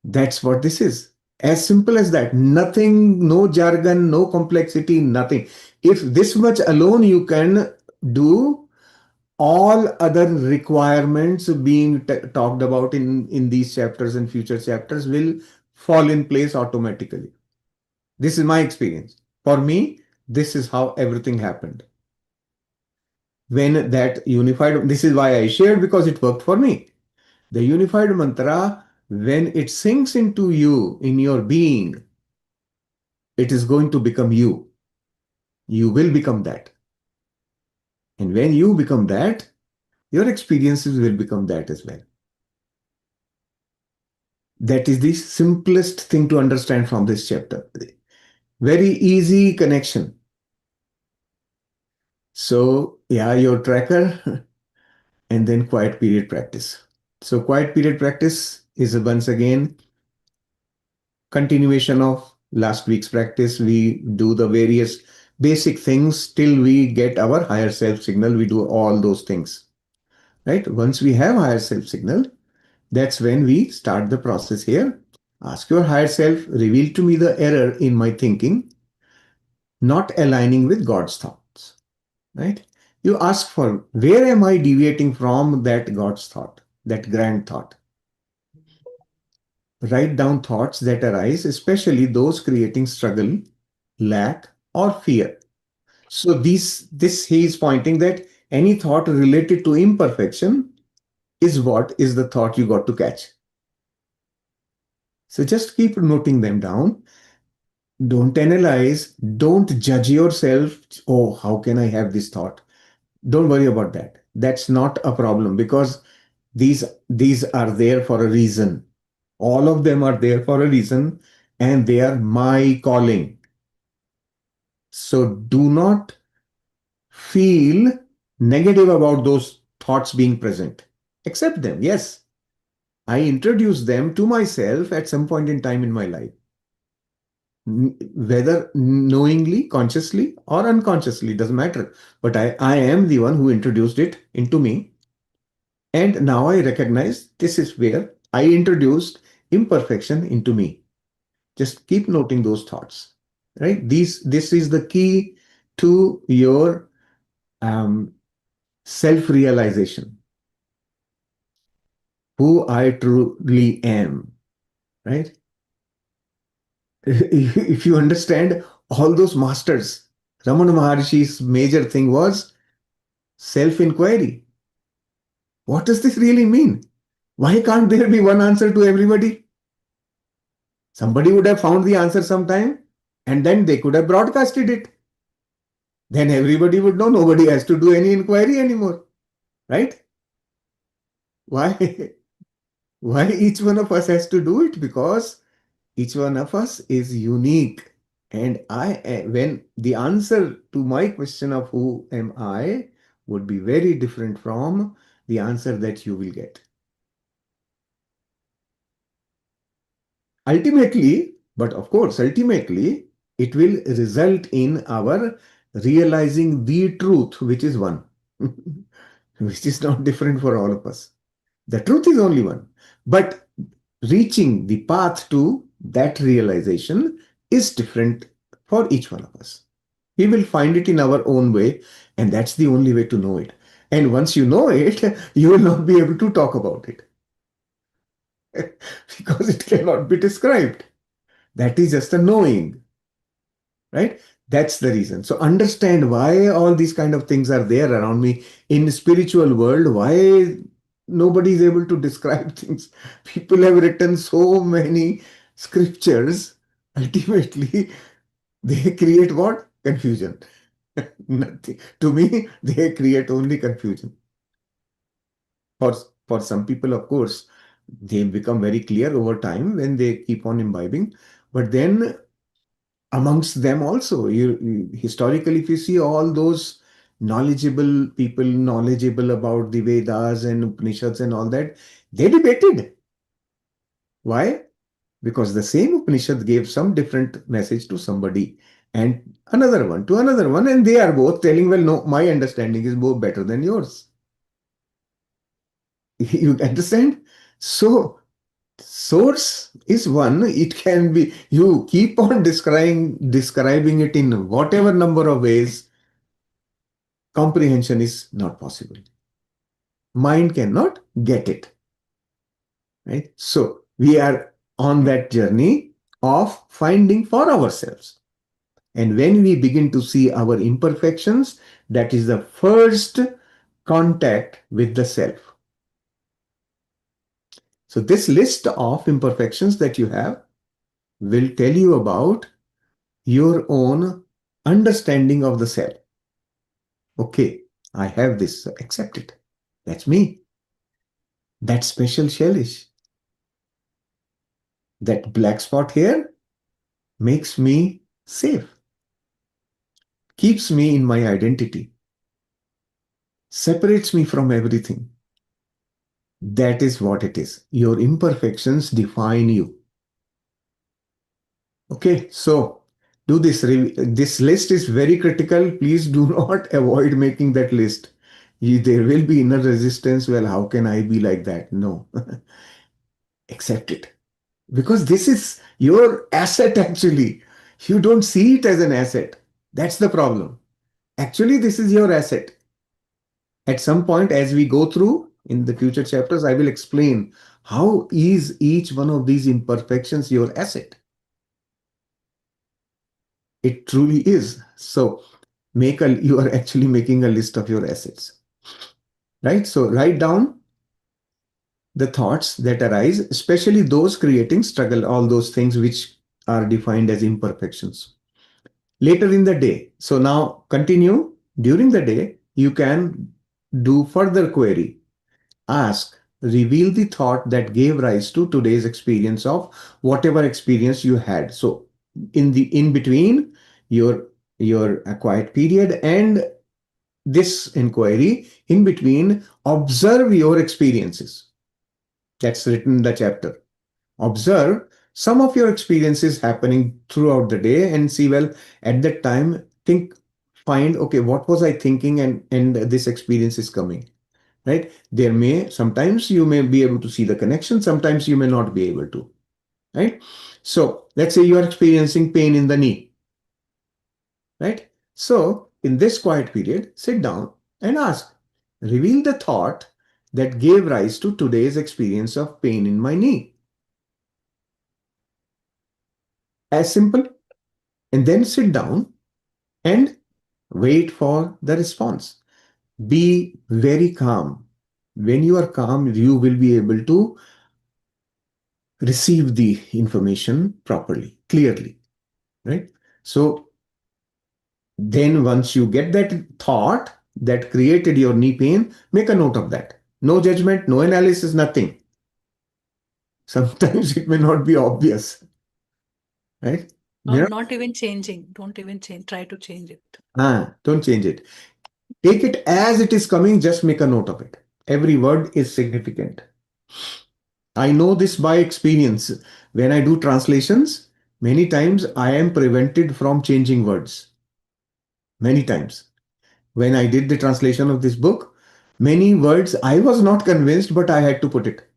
That's what this is. As simple as that. Nothing, no jargon, no complexity, nothing. If this much alone you can do, all other requirements being talked about in these chapters and future chapters will fall in place automatically. This is my experience. For me, this is how everything happened. When that unified, this is why I shared, because it worked for me. The unified mantra, when it sinks into you, in your being, it is going to become you. You will become that. And when you become that, your experiences will become that as well. That is the simplest thing to understand from this chapter. Very easy connection. So, yeah, your tracker and then quiet period practice. So, quiet period practice is once again continuation of last week's practice. We do the various basic things till we get our higher self signal. We do all those things, right? Once we have higher self signal, that's when we start the process here. Ask your higher self, reveal to me the error in my thinking, not aligning with God's thoughts, right? You ask for where am I deviating from that God's thought, that grand thought. Write down thoughts that arise, especially those creating struggle, lack, or fear. So this he is pointing that any thought related to imperfection is what is the thought you got to catch. So just keep noting them down. Don't analyze. Don't judge yourself. Oh, how can I have this thought? Don't worry about that. That's not a problem because these are there for a reason. All of them are there for a reason, and they are my calling. So do not feel negative about those thoughts being present. Accept them. Yes, I introduced them to myself at some point in time in my life. Whether knowingly, consciously, or unconsciously, doesn't matter. But I am the one who introduced it into me. And now I recognize this is where I introduced imperfection into me. Just keep noting those thoughts, right? This is the key to your um, self-realization, who I truly am, right? If you understand all those masters, Ramana Maharishi's major thing was self-inquiry. What does this really mean? Why can't there be one answer to everybody? Somebody would have found the answer sometime and then they could have broadcasted it. Then everybody would know, nobody has to do any inquiry anymore, right? Why? Why each one of us has to do it? Because each one of us is unique. And when the answer to my question of who am I would be very different from the answer that you will get. Ultimately, but of course, ultimately, it will result in our realizing the truth, which is one, which is not different for all of us. The truth is only one. But reaching the path to that realization is different for each one of us. We will find it in our own way, and that's the only way to know it. And once you know it, you will not be able to talk about it because it cannot be described. That is just a knowing, right? That's the reason. So understand why all these kind of things are there around me in the spiritual world, why nobody is able to describe things. People have written so many scriptures. Ultimately, they create what? Confusion. Nothing. To me, they create only confusion. For, for some people, of course, they become very clear over time when they keep on imbibing. But then amongst them also, historically, if you see all those knowledgeable people, knowledgeable about the Vedas and Upanishads and all that, they debated. Why? Because the same Upanishad gave some different message to somebody and another one to another one, and they are both telling, well, no, my understanding is more better than yours. You understand? So source is one. It can be, you keep on describing it in whatever number of ways, comprehension is not possible. Mind cannot get it, right? So we are on that journey of finding for ourselves. And when we begin to see our imperfections, that is the first contact with the self. So this list of imperfections that you have will tell you about your own understanding of the self. Okay, I have this, accept it. That's me. That special shell-ish. That black spot here makes me safe, keeps me in my identity, separates me from everything. That is what it is. Your imperfections define you. Okay, so do this. This list is very critical. Please do not avoid making that list. There will be inner resistance. Well, how can I be like that? No, accept it. Because this is your asset actually. You don't see it as an asset. That's the problem. Actually, this is your asset. At some point, as we go through in the future chapters, I will explain how is each one of these imperfections your asset. It truly is. So you are actually making a list of your assets, right? So write down the thoughts that arise, especially those creating struggle, all those things which are defined as imperfections. Later in the day, so now continue during the day, you can do further query. Ask, reveal the thought that gave rise to today's experience of whatever experience you had. So in between your quiet period and this inquiry, in between, observe your experiences. That's written in the chapter. Observe some of your experiences happening throughout the day and see, well, at that time, find, okay, what was I thinking and this experience is coming, right? Sometimes you may be able to see the connection, sometimes you may not be able to, right? So let's say you are experiencing pain in the knee, right? So in this quiet period, sit down and ask, reveal the thought that gave rise to today's experience of pain in my knee. As simple. And then sit down and wait for the response. Be very calm. When you are calm, you will be able to receive the information properly, clearly, right? So then once you get that thought that created your knee pain, make a note of that. No judgment, no analysis, nothing. Sometimes it may not be obvious, right? Not even changing. Don't even change. Try to change it. Don't change it. Take it as it is coming, just make a note of it. Every word is significant. I know this by experience. When I do translations, many times I am prevented from changing words. Many times. When I did the translation of this book, many words I was not convinced, but I had to put it.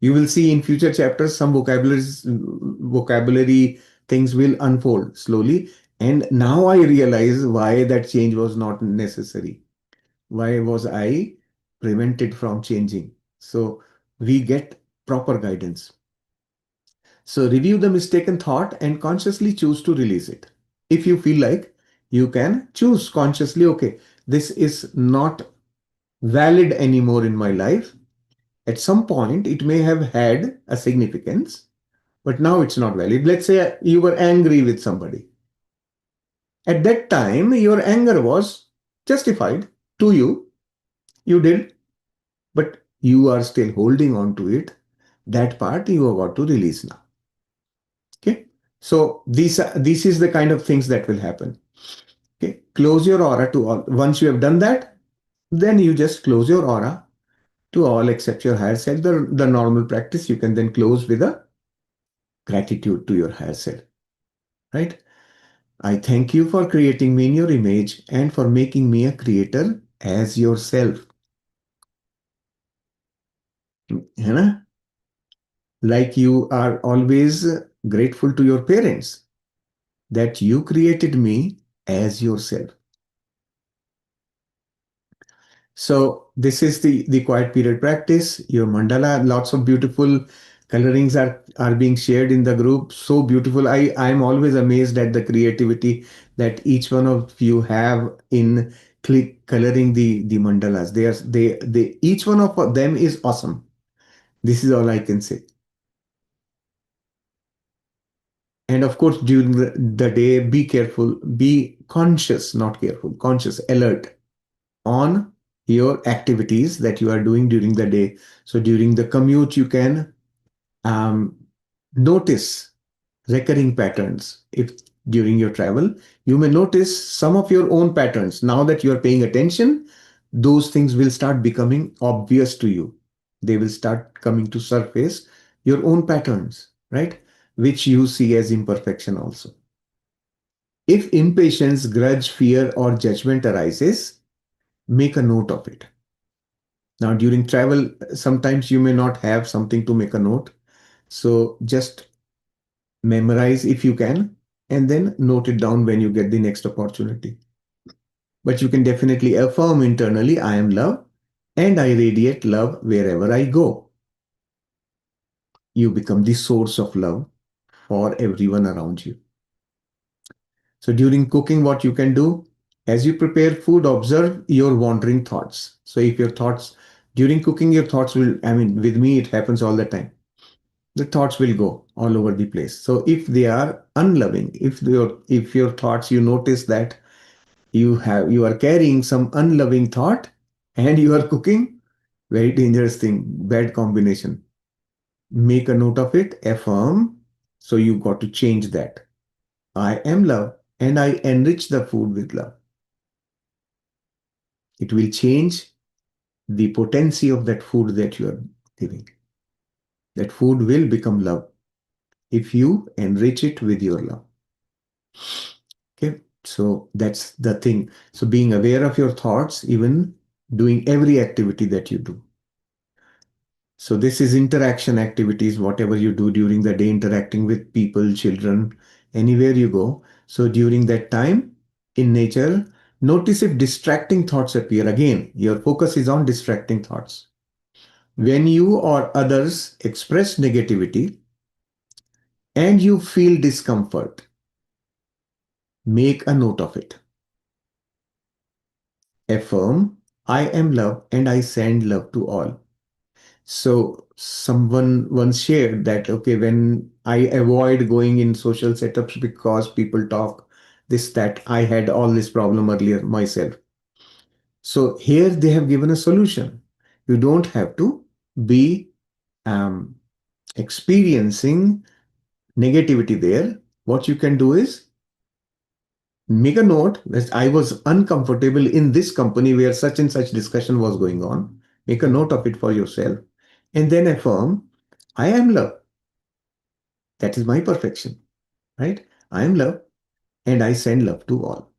You will see in future chapters some vocabulary things will unfold slowly. And now I realize why that change was not necessary. Why was I prevented from changing? So we get proper guidance. So review the mistaken thought and consciously choose to release it. If you feel like, you can choose consciously, okay, this is not valid anymore in my life. At some point, it may have had a significance, but now it's not valid. Let's say you were angry with somebody. At that time, your anger was justified to you. You did, but you are still holding on to it. That part you have got to release now. Okay. So this is the kind of things that will happen. Okay. Close your aura to all. Once you have done that, then you just close your aura to all except your higher self. The normal practice, you can then close with a gratitude to your higher self. Right? I thank you for creating me in your image and for making me a creator as yourself. है ना? Like you are always grateful to your parents that you created me as yourself. So this is the quiet period practice. Your mandala, lots of beautiful colorings are being shared in the group. So beautiful. I'm always amazed at the creativity that each one of you have in coloring the mandalas. They each one of them is awesome. This is all I can say. And of course, during the day, be careful, be conscious, not careful, conscious, alert on your activities that you are doing during the day. So during the commute, you can notice recurring patterns. If during your travel, you may notice some of your own patterns. Now that you are paying attention, those things will start becoming obvious to you. They will start coming to surface, your own patterns, right? Which you see as imperfection also. If impatience, grudge, fear, or judgment arises, make a note of it. Now, during travel, sometimes you may not have something to make a note. So just memorize if you can, and then note it down when you get the next opportunity. But you can definitely affirm internally, I am love, and I radiate love wherever I go. You become the source of love for everyone around you. So during cooking, what you can do, as you prepare food, observe your wandering thoughts. So if your thoughts, during cooking, your thoughts will, I mean, with me, it happens all the time. The thoughts will go all over the place. So if they are unloving, if your thoughts, you notice that you are carrying some unloving thought and you are cooking, very dangerous thing, bad combination. Make a note of it, affirm. So you got to change that. I am love and I enrich the food with love. It will change the potency of that food that you are giving. That food will become love if you enrich it with your love. Okay, so that's the thing. So being aware of your thoughts, even doing every activity that you do. So this is interaction activities, whatever you do during the day, interacting with people, children, anywhere you go. So during that time, in nature, notice if distracting thoughts appear. Again, your focus is on distracting thoughts. When you or others express negativity and you feel discomfort, make a note of it. Affirm, I am love and I send love to all. So someone once shared that, okay, when I avoid going in social setups because people talk this, that, I had all this problem earlier myself. So here they have given a solution. You don't have to be um, experiencing negativity there. What you can do is make a note that I was uncomfortable in this company where such and such discussion was going on. Make a note of it for yourself and then affirm, I am love. That is my perfection, right? I am love and I send love to all.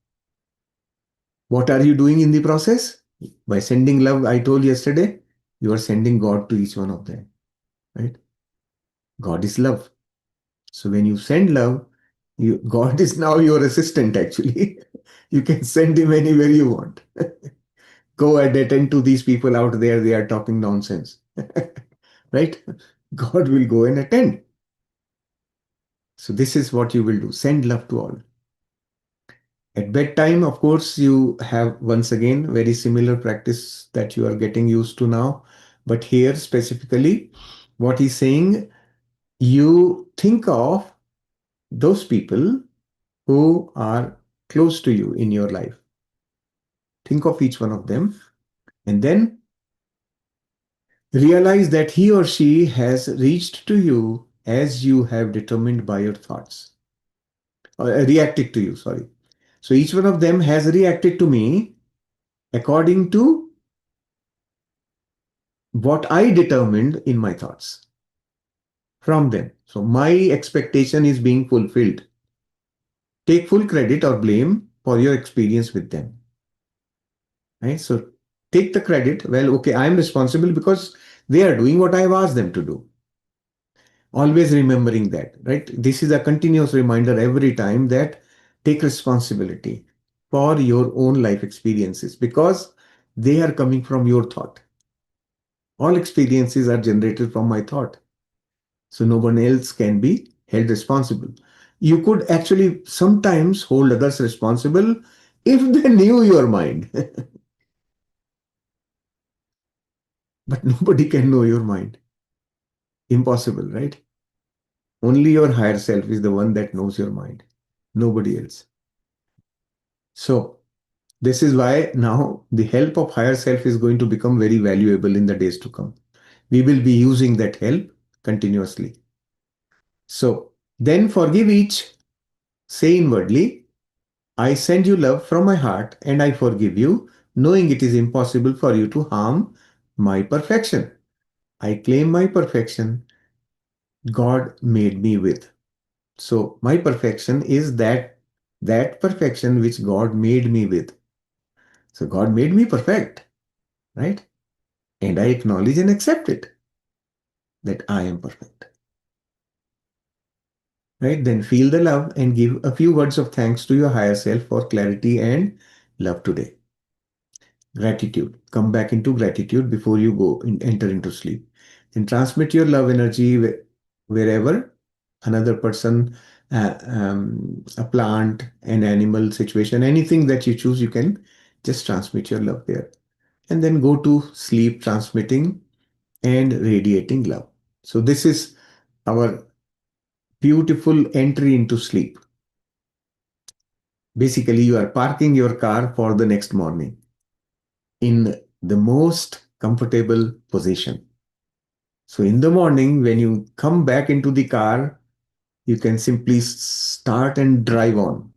What are you doing in the process? By sending love, I told yesterday, you are sending God to each one of them, right? God is love. So when you send love, God is now your assistant actually. You can send him anywhere you want. Go and attend to these people out there, they are talking nonsense. Right? God will go and attend. So this is what you will do. Send love to all. At bedtime, of course, you have once again very similar practice that you are getting used to now. But here specifically, what he's saying, you think of those people who are close to you in your life. Think of each one of them and then realize that he or she has reached to you as you have determined by your thoughts, or reacted to you, sorry. So each one of them has reacted to me according to what I determined in my thoughts from them. So my expectation is being fulfilled. Take full credit or blame for your experience with them. Right? So take the credit. Well, okay, I'm responsible because they are doing what I've asked them to do. Always remembering that, right? This is a continuous reminder every time that take responsibility for your own life experiences because they are coming from your thought. All experiences are generated from my thought. So no one else can be held responsible. You could actually sometimes hold others responsible if they knew your mind. But nobody can know your mind. Impossible, right? Only your higher self is the one that knows your mind. Nobody else. So this is why now the help of higher self is going to become very valuable in the days to come. We will be using that help continuously. So then forgive each, say inwardly, I send you love from my heart and I forgive you, knowing it is impossible for you to harm my perfection. I claim my perfection God made me with. So my perfection is that perfection which God made me with. So God made me perfect, right? And I acknowledge and accept it that I am perfect. Right? Then feel the love and give a few words of thanks to your higher self for clarity and love today. Gratitude. Come back into gratitude before you go enter into sleep. And transmit your love energy wherever another person, a plant, an animal situation, anything that you choose, you can just transmit your love there. And then go to sleep transmitting and radiating love. So this is our beautiful entry into sleep. Basically, you are parking your car for the next morning in the most comfortable position. So in the morning, when you come back into the car, you can simply start and drive on.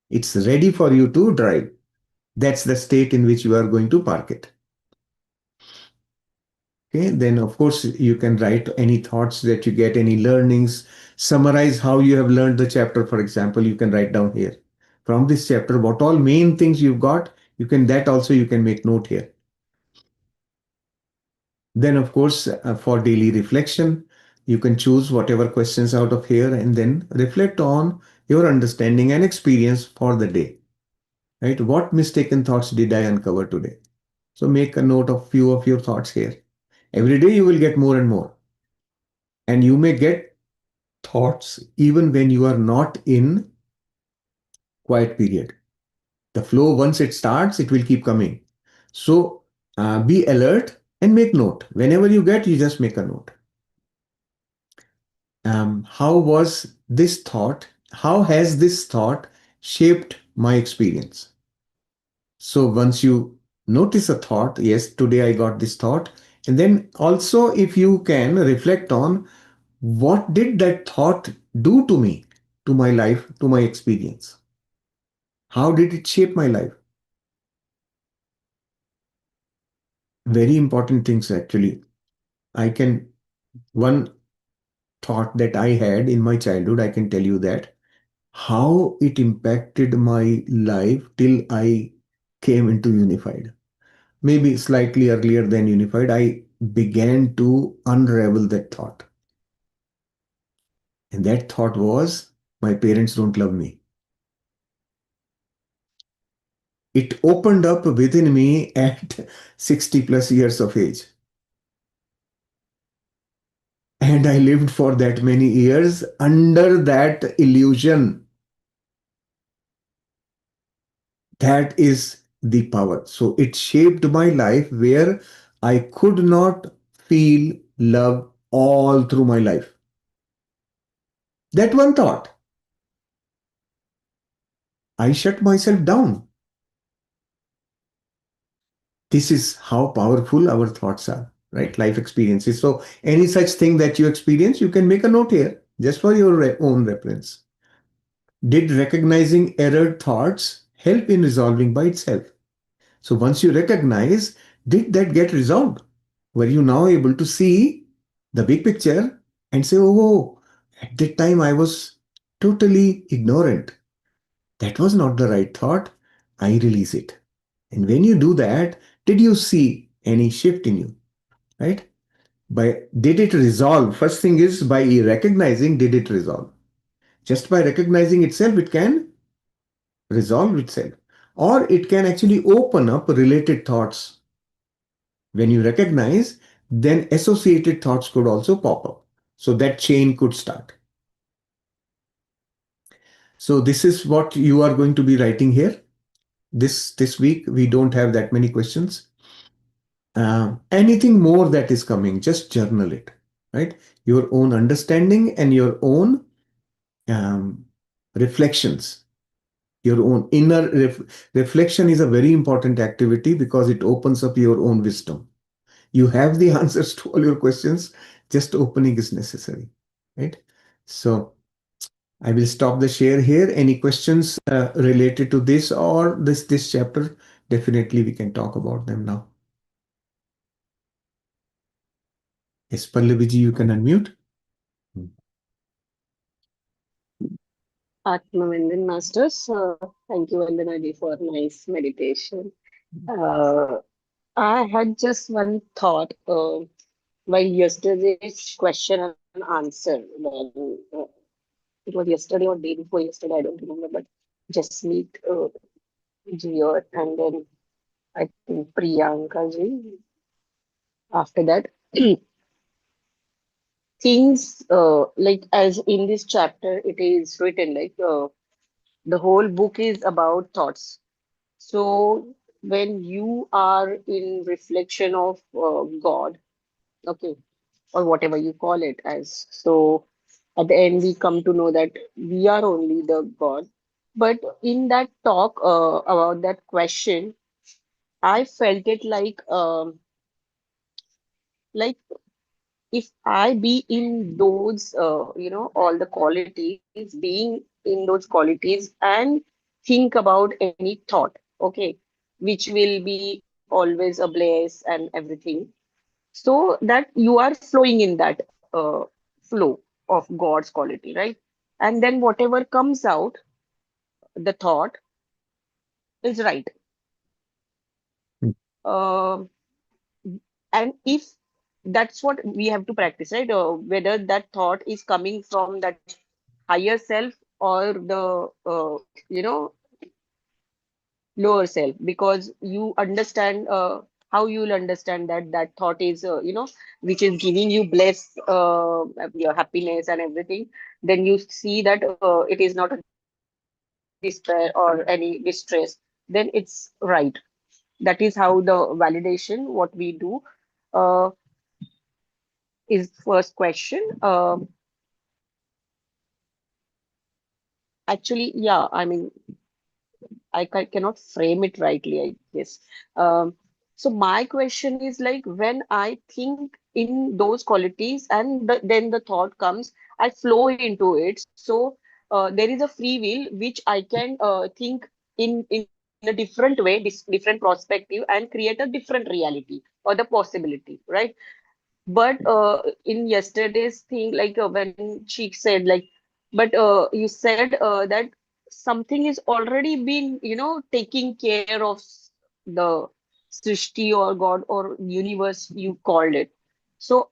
It's ready for you to drive. That's the state in which you are going to park it. Okay, then of course you can write any thoughts that you get, any learnings, summarize how you have learned the chapter. For example, you can write down here from this chapter what all main things you've got. You can that also you can make note here. Then of course for daily reflection, you can choose whatever questions out of here and then reflect on your understanding and experience for the day. right? What mistaken thoughts did I uncover today? So make a note of few of your thoughts here. Every day you will get more and more. And you may get thoughts even when you are not in quiet period. The flow, once it starts, it will keep coming. So be alert and make note. Whenever you get, you just make a note. How was this thought? How has this thought shaped my experience? So once you notice a thought, yes, today I got this thought. And then also, if you can reflect on what did that thought do to me, to my life, to my experience? How did it shape my life? Very important things, actually. I can, one thought that I had in my childhood, I can tell you that how it impacted my life till I came into Unified. Maybe slightly earlier than Unified, I began to unravel that thought. And that thought was, my parents don't love me. It opened up within me at 60 plus years of age. And I lived for that many years under that illusion. That is the power. So it shaped my life where I could not feel love all through my life. That one thought, I shut myself down. This is how powerful our thoughts are, right? Life experiences. So any such thing that you experience, you can make a note here just for your own reference. Did recognizing errored thoughts help in resolving by itself? So once you recognize, did that get resolved? Were you now able to see the big picture and say, oh, at that time I was totally ignorant. That was not the right thought. I release it. And when you do that, did you see any shift in you? Right? Did it resolve? First thing is by recognizing, did it resolve? Just by recognizing itself, it can resolve itself. Or it can actually open up related thoughts. When you recognize, then associated thoughts could also pop up. So that chain could start. So this is what you are going to be writing here. This week, we don't have that many questions. Anything more that is coming, just journal it, right? Your own understanding and your own um, reflections. Your own inner reflection is a very important activity because it opens up your own wisdom. You have the answers to all your questions, just opening is necessary, right? So I will stop the share here. Any questions related to this or this chapter? Definitely we can talk about them now. Yes, Pallaviji, you can unmute. Atmavandan Masters, thank you, Vandanaji, for nice meditation. Uh, I had just one thought while yesterday's question and answer. When, it was yesterday or day before yesterday, I don't remember, but just meet Jio and then I think Priyanka ji. After that, things like as in this chapter, it is written like the whole book is about thoughts. So when you are in reflection of God, okay, or whatever you call it as, so at the end we come to know that we are only the God. But in that talk about that question, I felt it like if I be in those, all the qualities, being in those qualities and think about any thought, okay, which will be always a bliss and everything, so that you are flowing in that flow of God's quality, right? And then whatever comes out, the thought is right. Um and if that's what we have to practice, right? Whether that thought is coming from that higher self or the lower self, because you understand how you will understand that that thought is which is giving you bliss, your happiness and everything. Then you see that it is not a despair or any distress. Then it's right. That is how the validation what we do uh, is first question. Actually, yeah, I mean, cannot frame it rightly, I guess. So my question is like, when I think in those qualities and then the thought comes, I flow into it. So there is a free will which I can think in a different way, different perspective, and create a different reality or the possibility, right? But in yesterday's thing, like when she said like, but you said that something is already being, taking care of the Srishti or God or universe you called it. So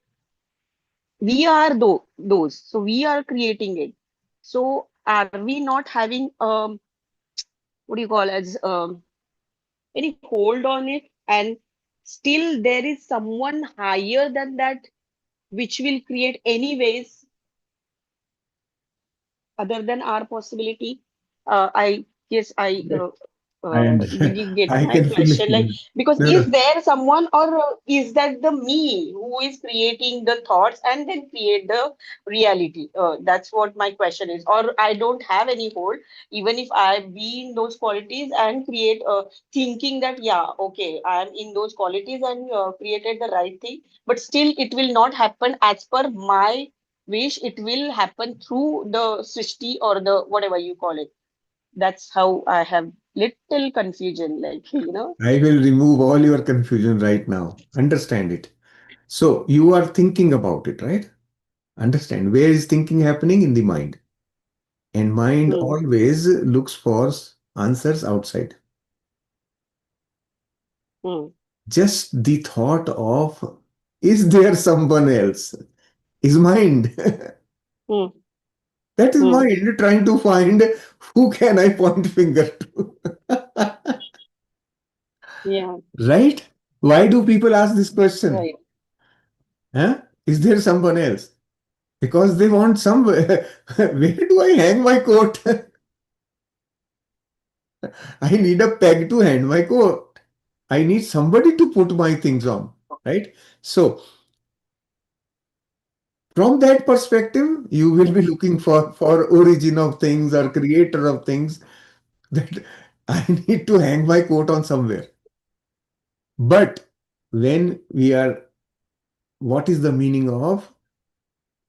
we are those. So we are creating it. So are we not having what do you call as any hold on it? And still there is someone higher than that which will create anyways other than our possibility. I guess did And you get I my can feel question? it. Like, because No, is no. there someone, or is that the me who is creating the thoughts and then create the reality? That's what my question is. Or I don't have any hold, even if I be in those qualities and create thinking that, yeah, okay, I am in those qualities and created the right thing, but still it will not happen as per my wish. It will happen through the Srishti or the whatever you call it. That's how I have little confusion, like, I will remove all your confusion right now. Understand it. So you are thinking about it, right? Understand where is thinking happening in the mind. And mind Hmm, always looks for answers outside. hmm, Just the thought of, is there someone else? Is mind. hmm, That is hmm. mind trying to find who can I point finger to. Yeah, Right? Why do people ask this question? right. Huh? Is there someone else? Because they want somewhere. Where do I hang my coat? I need a peg to hang my coat. I need somebody to put my things on. Right? So, from that perspective, you will be looking for origin of things or creator of things, that I need to hang my coat on somewhere. But when we are, what is the meaning of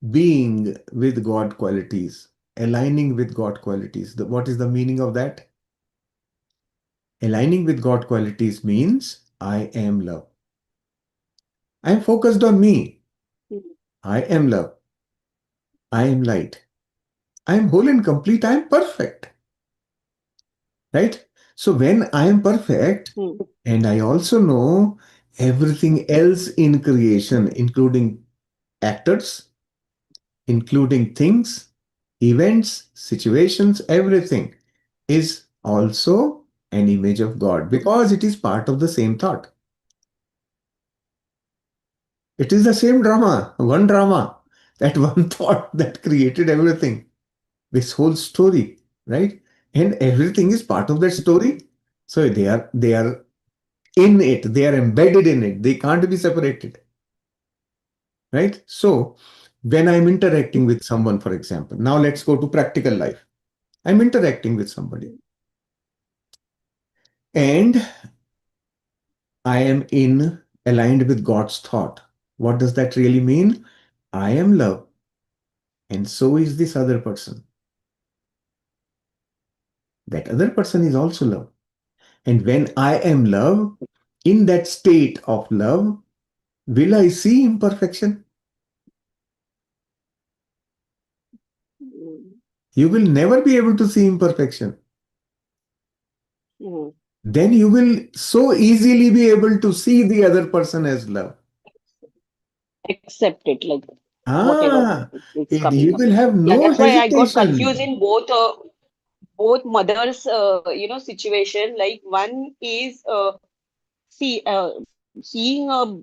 being with God qualities, aligning with God qualities? What is the meaning of that? Aligning with God qualities means I am love. I am focused on me. Hmm, I am love. I am light. I am whole and complete. I am perfect. Right? So when I am perfect, hmm, and I also know everything else in creation, including actors, including things, events, situations, everything is also an image of God because it is part of the same thought. It is the same drama, that one thought that created everything, this whole story, right? And everything is part of that story. So they are in it, they are embedded in it, they can't be separated, right? So when I'm interacting with someone, for example, now let's go to practical life. I'm interacting with somebody and I am in aligned with God's thought. What does that really mean? I am love, and so is this other person. That other person is also love. And when I am love, in that state of love, will I see imperfection? hmm, You will never be able to see imperfection. hmm. Then you will so easily be able to see the other person as love. Accept it, like whatever Ah, is you coming up. will have Yeah, no that's why I got hesitation. confused in both. both mothers, situation. Like one is seeing a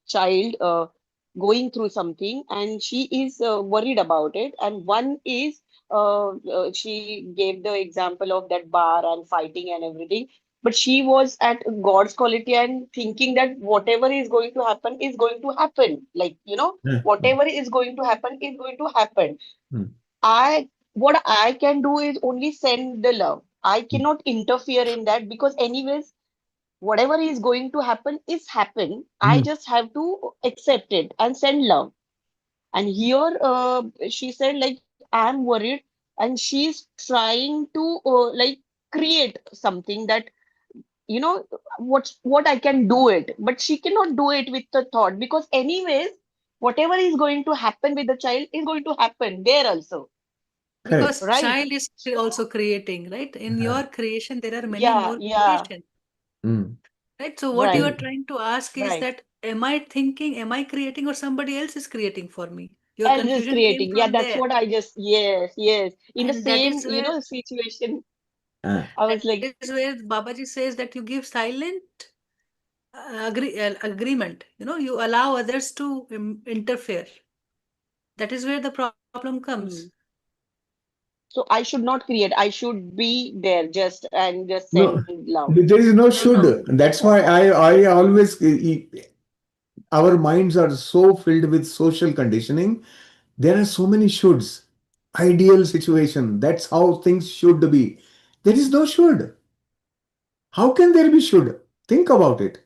child going through something, and she is worried about it. And one is she gave the example of that bar and fighting and everything, but she was at God's quality and thinking that whatever is going to happen is going to happen. Like, Yeah. whatever is going to happen is going to happen. Mm. I What I can do is only send the love. I cannot interfere in that, because anyways, whatever is going to happen is happen. I Mm. just have to accept it and send love. And here she said, like, I'm worried, and she's trying to create something that, you know what I can do it, but she cannot do it with the thought, because anyways, whatever is going to happen with the child is going to happen there also, Correct. Because right? child is also creating, right? In Uh, your creation, there are many Yeah, more yeah, creations, mm. right? So what you are right, And trying to ask is right. that, am I thinking, am I creating, or somebody else is creating for me? Your Else is confusion came creating. Yeah, from that's there. what I just, yes, yes. In the And that same, is where situation, uh, I was that like, is where Babaji says that you give silent agreement. You allow others to interfere. That is where the problem comes. hmm. So I should not create. I should be there just and just no, send love. there is no No, no. should. That's why I always, our minds are so filled with social conditioning. There are so many shoulds. Ideal situation. That's how things should be. There is no should. How can there be should? Think about it.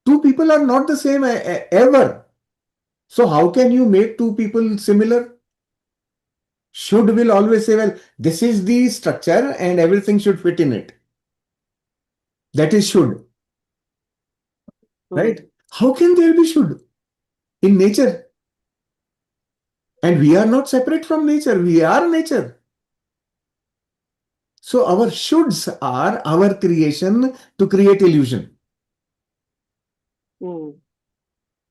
Two people are not the same ever. So how can you make two people similar? Should will always say, well, this is the structure and everything should fit in it. That is should, right? Hmm. How can there be should in nature? And we are not separate from nature. We are nature. So our shoulds are our creation to create illusion. Hmm.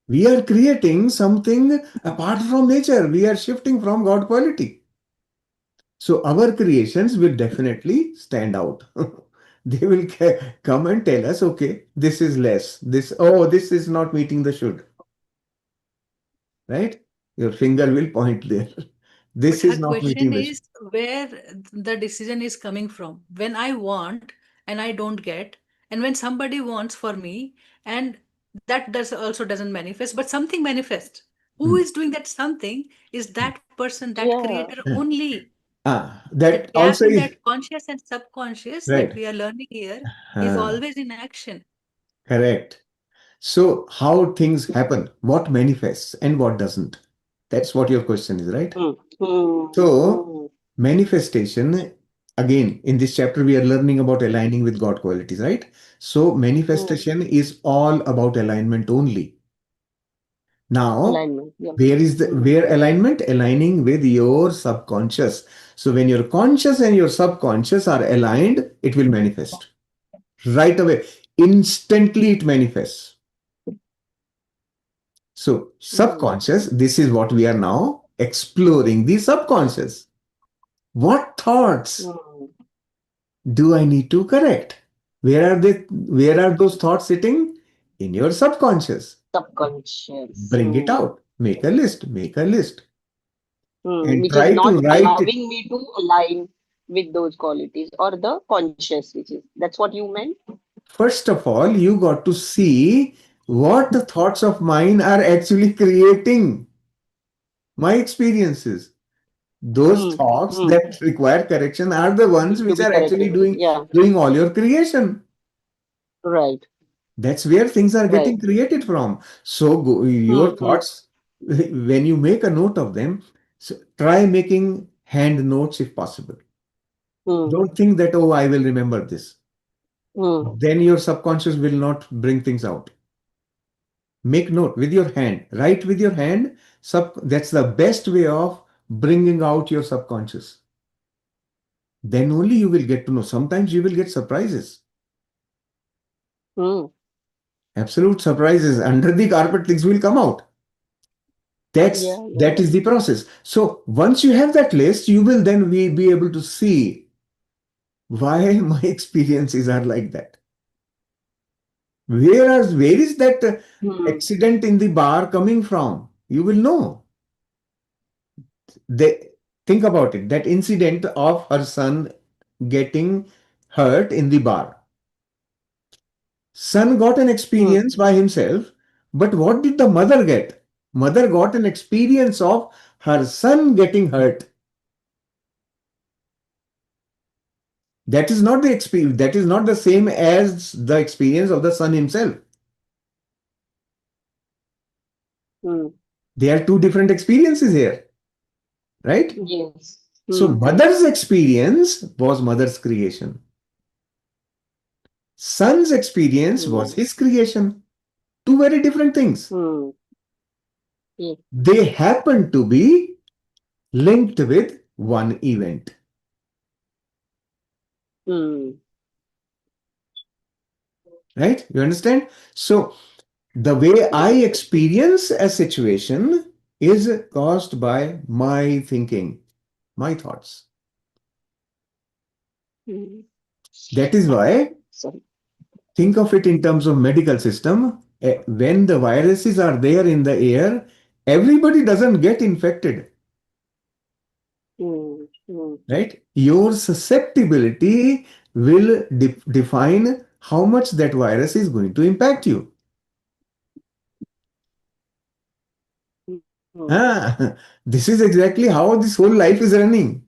We are creating something apart from nature. We are shifting from God quality. So our creations will definitely stand out. They will come and tell us, okay, this is less. This is not meeting the should, right? Your finger will point there. But This her is not question meeting the should. is where the decision is coming from. When I want and I don't get, and when somebody wants for me, and that does also doesn't manifest, but something manifests. Who Hmm. is doing that something is that person, that Yeah. creator only. That That gap also in is that conscious and subconscious that right. we are learning here is Ah, always in action. correct. So how things happen, what manifests and what doesn't. That's what your question is, right? Hmm. Hmm. So Hmm. manifestation, again, in this chapter, we are learning about aligning with God qualities, right? So Hmm. manifestation is all about alignment only. Now, Alignment. Yeah. Hmm. where alignment? Aligning with your subconscious. So when your conscious and your subconscious are aligned, it will manifest right away. Instantly it manifests. So Hmm. subconscious, this is what we are now exploring, the subconscious. What thoughts Hmm. do I need to correct? Where are they? Where are those thoughts sitting? In your subconscious. Subconscious. Bring it Hmm. out. Make a list, Hmm. and Which is try to not write it. allowing me to align with those qualities, or the conscious, which is, that's what you meant? First of all, you got to see what the thoughts of mine are actually creating. My experiences. Those Hmm. thoughts Hmm. that require correction are the ones Need to which be are actually corrected. doing Yeah. doing all your creation. Right. That's where things are Right. getting created from. So your Hmm. Hmm. thoughts, when you make a note of them, so try making hand notes if possible. Hmm. Don't think that, oh, I will remember this. Hmm. Then your subconscious will not bring things out. Make note with your hand. Write with your hand. That's the best way of bringing out your subconscious. Then only you will get to know. Sometimes you will get surprises. Hmm. Absolute surprises. Under the carpet, things will come out. That's Yeah, yeah. that is the process. So once you have that list, you will then be able to see why my experiences are like that. Where is that Hmm. accident in the bar coming from? You will know. They think about it. That incident of her son getting hurt in the bar. Son got an Hmm. experience by himself, but what did the mother get? Mother got an experience of her son getting hurt. That is not the experience. That is not the same as the experience of the son himself. Hmm. They are two different experiences here, right? Yes. So Hmm. mother's experience was mother's creation. Son's experience was Hmm. his creation. Two very different things. Hmm. Yes. They happen to be linked with one event, Hmm. right? You understand? So the way I Yes. experience a situation is caused by my thinking, my thoughts. Hmm. That is why Sorry. think of it in terms of medical system. When the viruses are there in the air, everybody doesn't get infected, Hmm. Hmm. right? Your susceptibility will define how much that virus is going to impact you. Hmm. Ah, this is exactly how this whole life is running,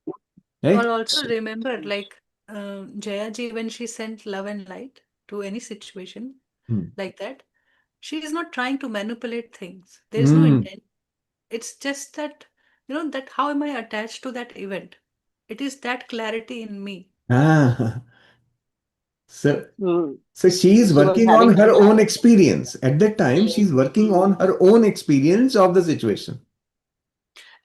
Or right? also remember, like Jaya ji, when she sent love and light to any situation Hmm. like that, she is not trying to manipulate things. There is no Hmm. intent. It's just that, that how am I attached to that event? It is that clarity in me. Ah, so, Hmm. so she is She was working on having her that. own experience. At that time, Yes. she's working Hmm. on her own experience of the situation.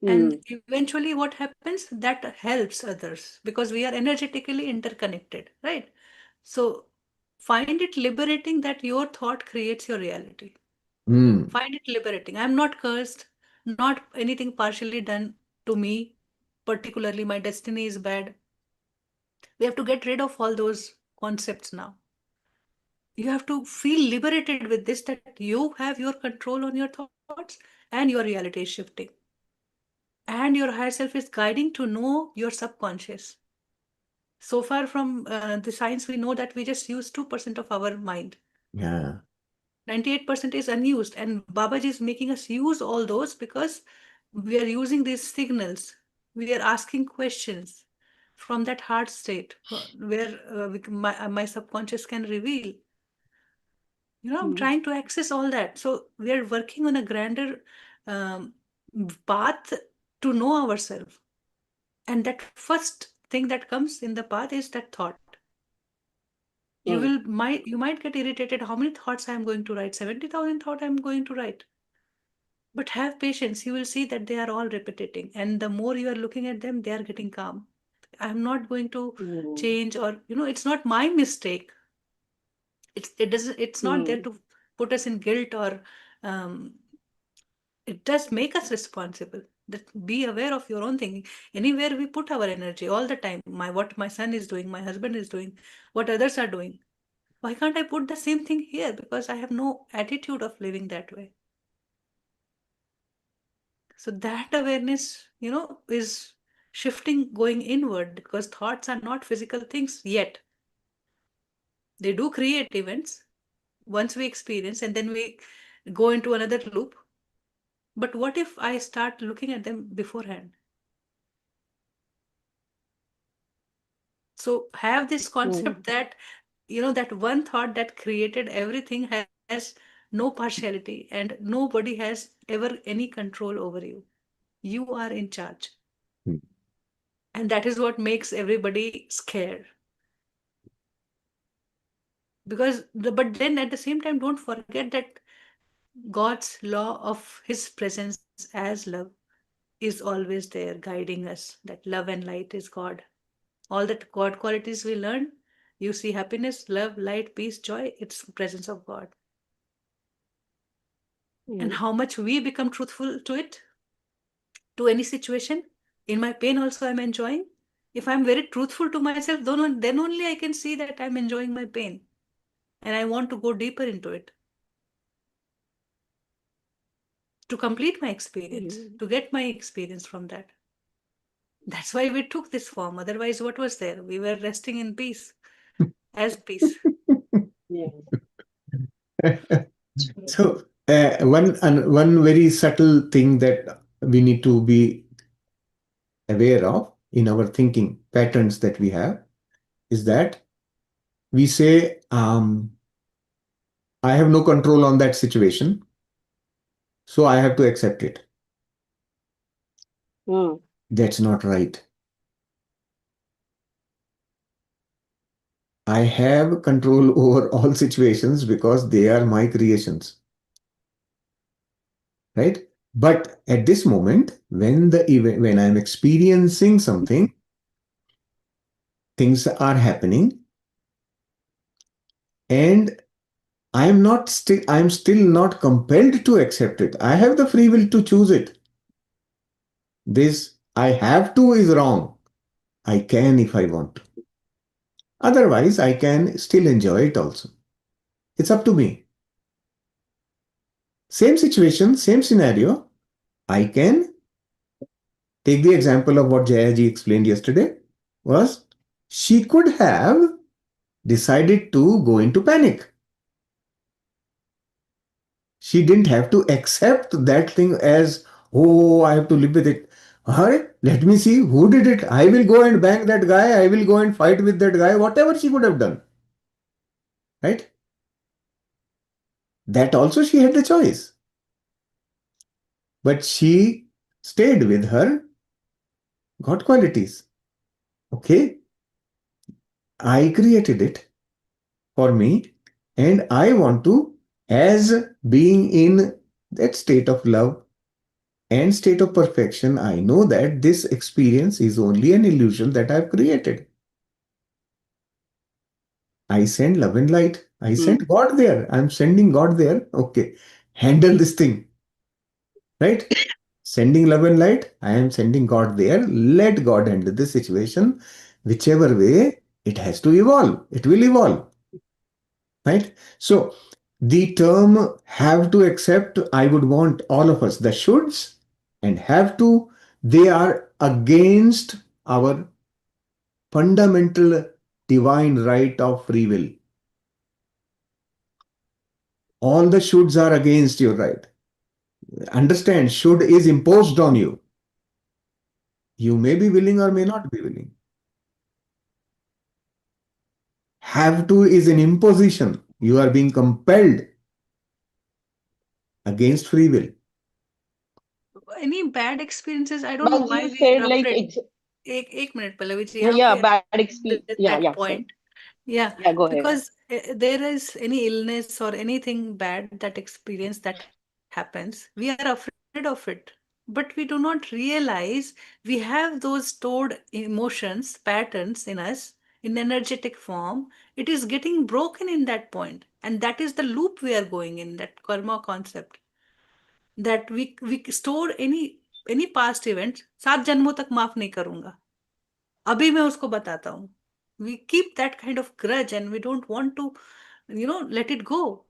Hmm. And eventually, what happens? That helps others because we are energetically interconnected, right? So find it liberating that your thought creates your reality. Hmm. Find it liberating. I'm not cursed, not anything partially done to me, particularly my destiny is bad. We have to get rid of all those concepts now. You have to feel liberated with this that you have your control on your thoughts and your reality is shifting. And your higher self is guiding to know your subconscious. So far from the science, we know that we just use 2% of our mind. Yeah. 98% is unused. And Babaji is making us use all those because we are using these signals. We are asking questions from that heart state where my subconscious can reveal. I'm Hmm. trying to access all that. So we are working on a grander um, path to know ourselves. And that first thing that comes in the path is that thought. Hmm. You might get irritated. How many thoughts I am going to write? 70,000 thought I am going to write. But have patience. You will see that they are all repetiting. And the more you are looking at them, they are getting calm. I'm not going to Hmm. change or, it's not my mistake. It's not there Hmm. to put us in guilt or um, it does make us responsible. That be aware of your own thinking. Anywhere we put our energy all the time, what my son is doing, my husband is doing, what others are doing. Why can't I put the same thing here? Because I have no attitude of living that way. So that awareness, is shifting going inward because thoughts are not physical things yet. They do create events once we experience and then we go into another loop. But what if I start looking at them beforehand? So have this Hmm. concept that, that one thought that created everything has no partiality and nobody has ever any control over you. You are in charge. Hmm. And that is what makes everybody scared. But then at the same time, don't forget that God's law of his presence as love is always there guiding us. That love and light is God. All the God qualities we learn, you see happiness, love, light, peace, joy, it's the presence of God. and how much we become truthful to it, to any situation. In my pain also I'm enjoying. If I'm very truthful to myself, then only I can see that I'm enjoying my pain and I want to go deeper into it to complete my experience, to get my experience from that. That's why we took this form. Otherwise, what was there? We were resting in peace, as peace. Yeah. So, one very subtle thing that we need to be aware of in our thinking patterns that we have is that we say, I have no control on that situation, so I have to accept it. Mm. That's not right. I have control over all situations because they are my creations, right? But at this moment, when I'm experiencing something, things are happening, and I'm still not compelled to accept it. I have the free will to choose it. This I have to is wrong. I can if I want to. Otherwise, I can still enjoy it also. It's up to me. Same situation, same scenario. I can take the example of what Jayaji explained yesterday was she could have decided to go into panic. She didn't have to accept that thing as, oh, I have to live with it. Alright, let me see who did it. I will go and bang that guy. I will go and fight with that guy. Whatever she could have done. Right? That also she had the choice. But she stayed with her God qualities. Okay, I created it for me, and I want to, as being in that state of love and state of perfection, I know that this experience is only an illusion that I've created. I send love and light. I send God there. I'm sending God there. Okay, handle this thing, right? Sending love and light. I am sending God there. Let God handle the situation. Whichever way it has to evolve, it will evolve, right? So the term have to accept, I would want all of us, the shoulds and have to, they are against our fundamental divine right of free will. All the shoulds are against your right. Understand, should is imposed on you. You may be willing or may not be willing. Have to is an imposition. You are being compelled against free will. Any bad experiences, I don't know But why you we said are like, afraid. एक minute Pallavi ji यहाँ yeah, पे bad experience. that Yeah, yeah, point. sorry. Yeah, Yeah, go ahead. because there is any illness or anything bad that experience that happens, we are afraid of it. But we do not realize we have those stored emotions, patterns in us in energetic form. It is getting broken in that point. And that is the loop we are going in, that karma concept. That we store any past event, 7 जन्मों तक माफ नहीं करूंगा, अभी मैं उसको बताता हूँ. We keep that kind of grudge and we don't want to, let it go.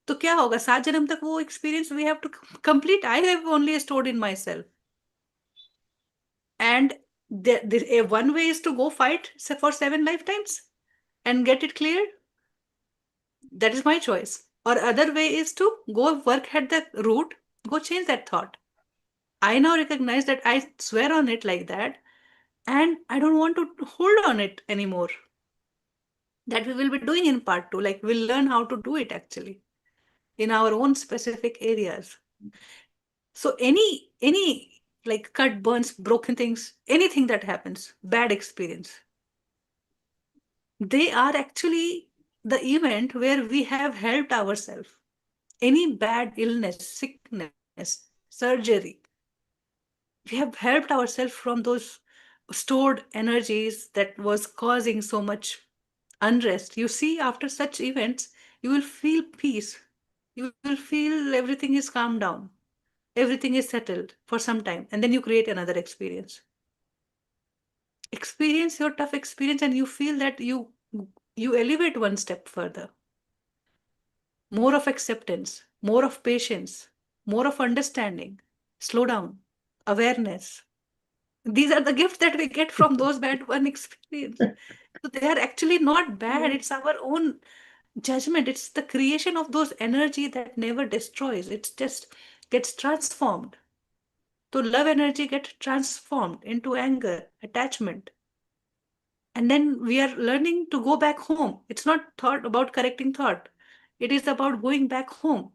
तो क्या होगा, 7 जन्म तक वो experience we have to complete. I have only stored in myself. And one way is to go fight for 7 lifetimes and get it cleared. That is my choice. Or other way is to go work at the root, go change that thought. I now recognize that I swear on it like that, and I don't want to hold on it anymore. That we will be doing in part 2. Like we'll learn how to do it actually in our own specific areas. So any like cut, burns, broken things, anything that happens, bad experience, they are actually the event where we have helped ourselves. Any bad illness, sickness, surgery, we have helped ourselves from those stored energies that was causing so much unrest. You see, after such events, you will feel peace. You will feel everything is calmed down, everything is settled for some time, and then you create another experience. Experience your tough experience, and you feel that you elevate one step further. More of acceptance, more of patience, more of understanding, slow down, awareness. These are the gifts that we get from those bad one experience. So they are actually not bad. It's our own judgment. It's the creation of those energy that never destroys. It just gets transformed. So love energy gets transformed into anger, attachment. And then we are learning to go back home. It's not thought about correcting thought. It is about going back home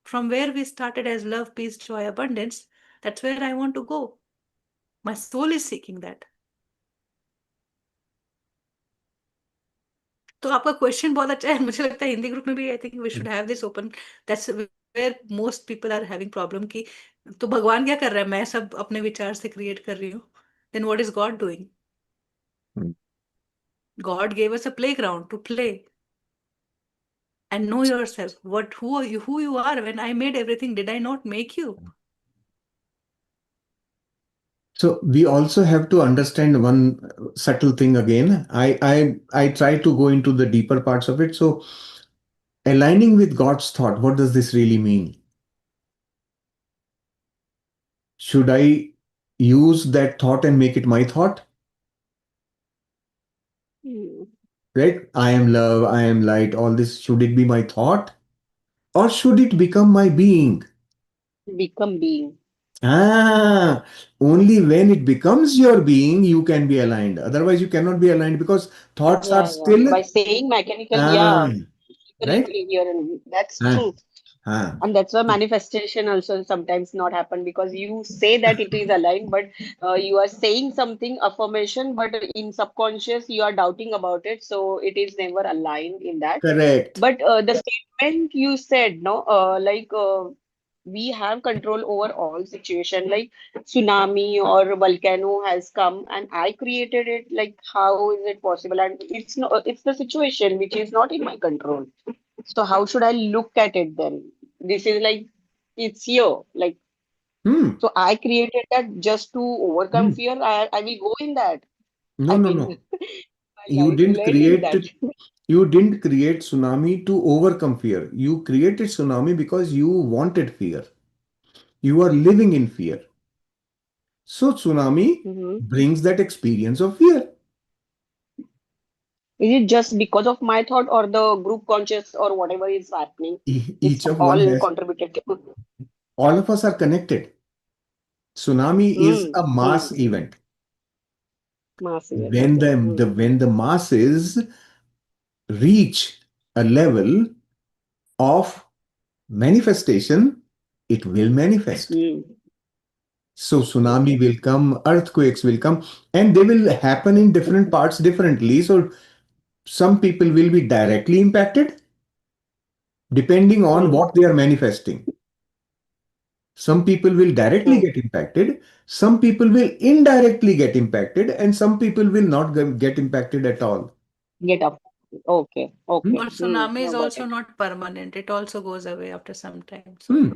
from where we started as love, peace, joy, abundance. That's where I want to go. My soul is seeking that. तो आपका question बहुत अच्छा है मुझे लगता है Hindi group में भी I think we should have this open that's where most people are having problem कि तो भगवान क्या कर रहा है मैं सब अपने विचार से क्रिएट कर रही हूँ then what is God doing God gave us a playground to play and know yourself who you are when I made everything did I not make you. So we also have to understand one subtle thing again. I try to go into the deeper parts of it. So aligning with God's thought, what does this really mean? Should I use that thought and make it my thought? Hmm. Right? I am love, I am light, all this. Should it be my thought? Or should it become my being? Become being. Ah, only when it becomes your being, you can be aligned. Otherwise, you cannot be aligned because thoughts are Yeah, yeah. still, By saying mechanical, ah, yeah, right? here and that's Ah, true. ah. And that's why manifestation also sometimes not happen because you say that it is aligned, but you are saying something affirmation, but in subconscious you are doubting about it, so it is never aligned in that. Correct. But the statement you said, no, we have control over all situation. Like tsunami or volcano has come, and I created it. Like how is it possible? And it's no, it's the situation which is not in my control. So how should I look at it then? This is like it's here. Like Hmm. so I created that just to overcome Hmm. fear. I will go in that. No, I no, mean no. my You life will didn't end in create that. you didn't create tsunami to overcome fear. You created tsunami because you wanted fear. You are living in fear. So tsunami Mhm. brings that experience of fear. Is it just because of my thought or the group conscious or whatever is happening? It's Each of one all has, contributed to. all of us are connected. Tsunami is Hmm. a Hmm. mass event. Mass event. When Okay. when the masses reach a level of manifestation, it will manifest. Hmm. So tsunami Okay. will come, earthquakes will come, and they will happen in different parts differently. So some people will be directly impacted depending on Hmm. what they are manifesting. Some people will directly Oh, get impacted, some people will indirectly get impacted, and some people will not get impacted at all. get up. Okay. Hmm? Okay. Or Hmm. tsunami is No, got also it. not permanent. It also goes away after some time. So Hmm.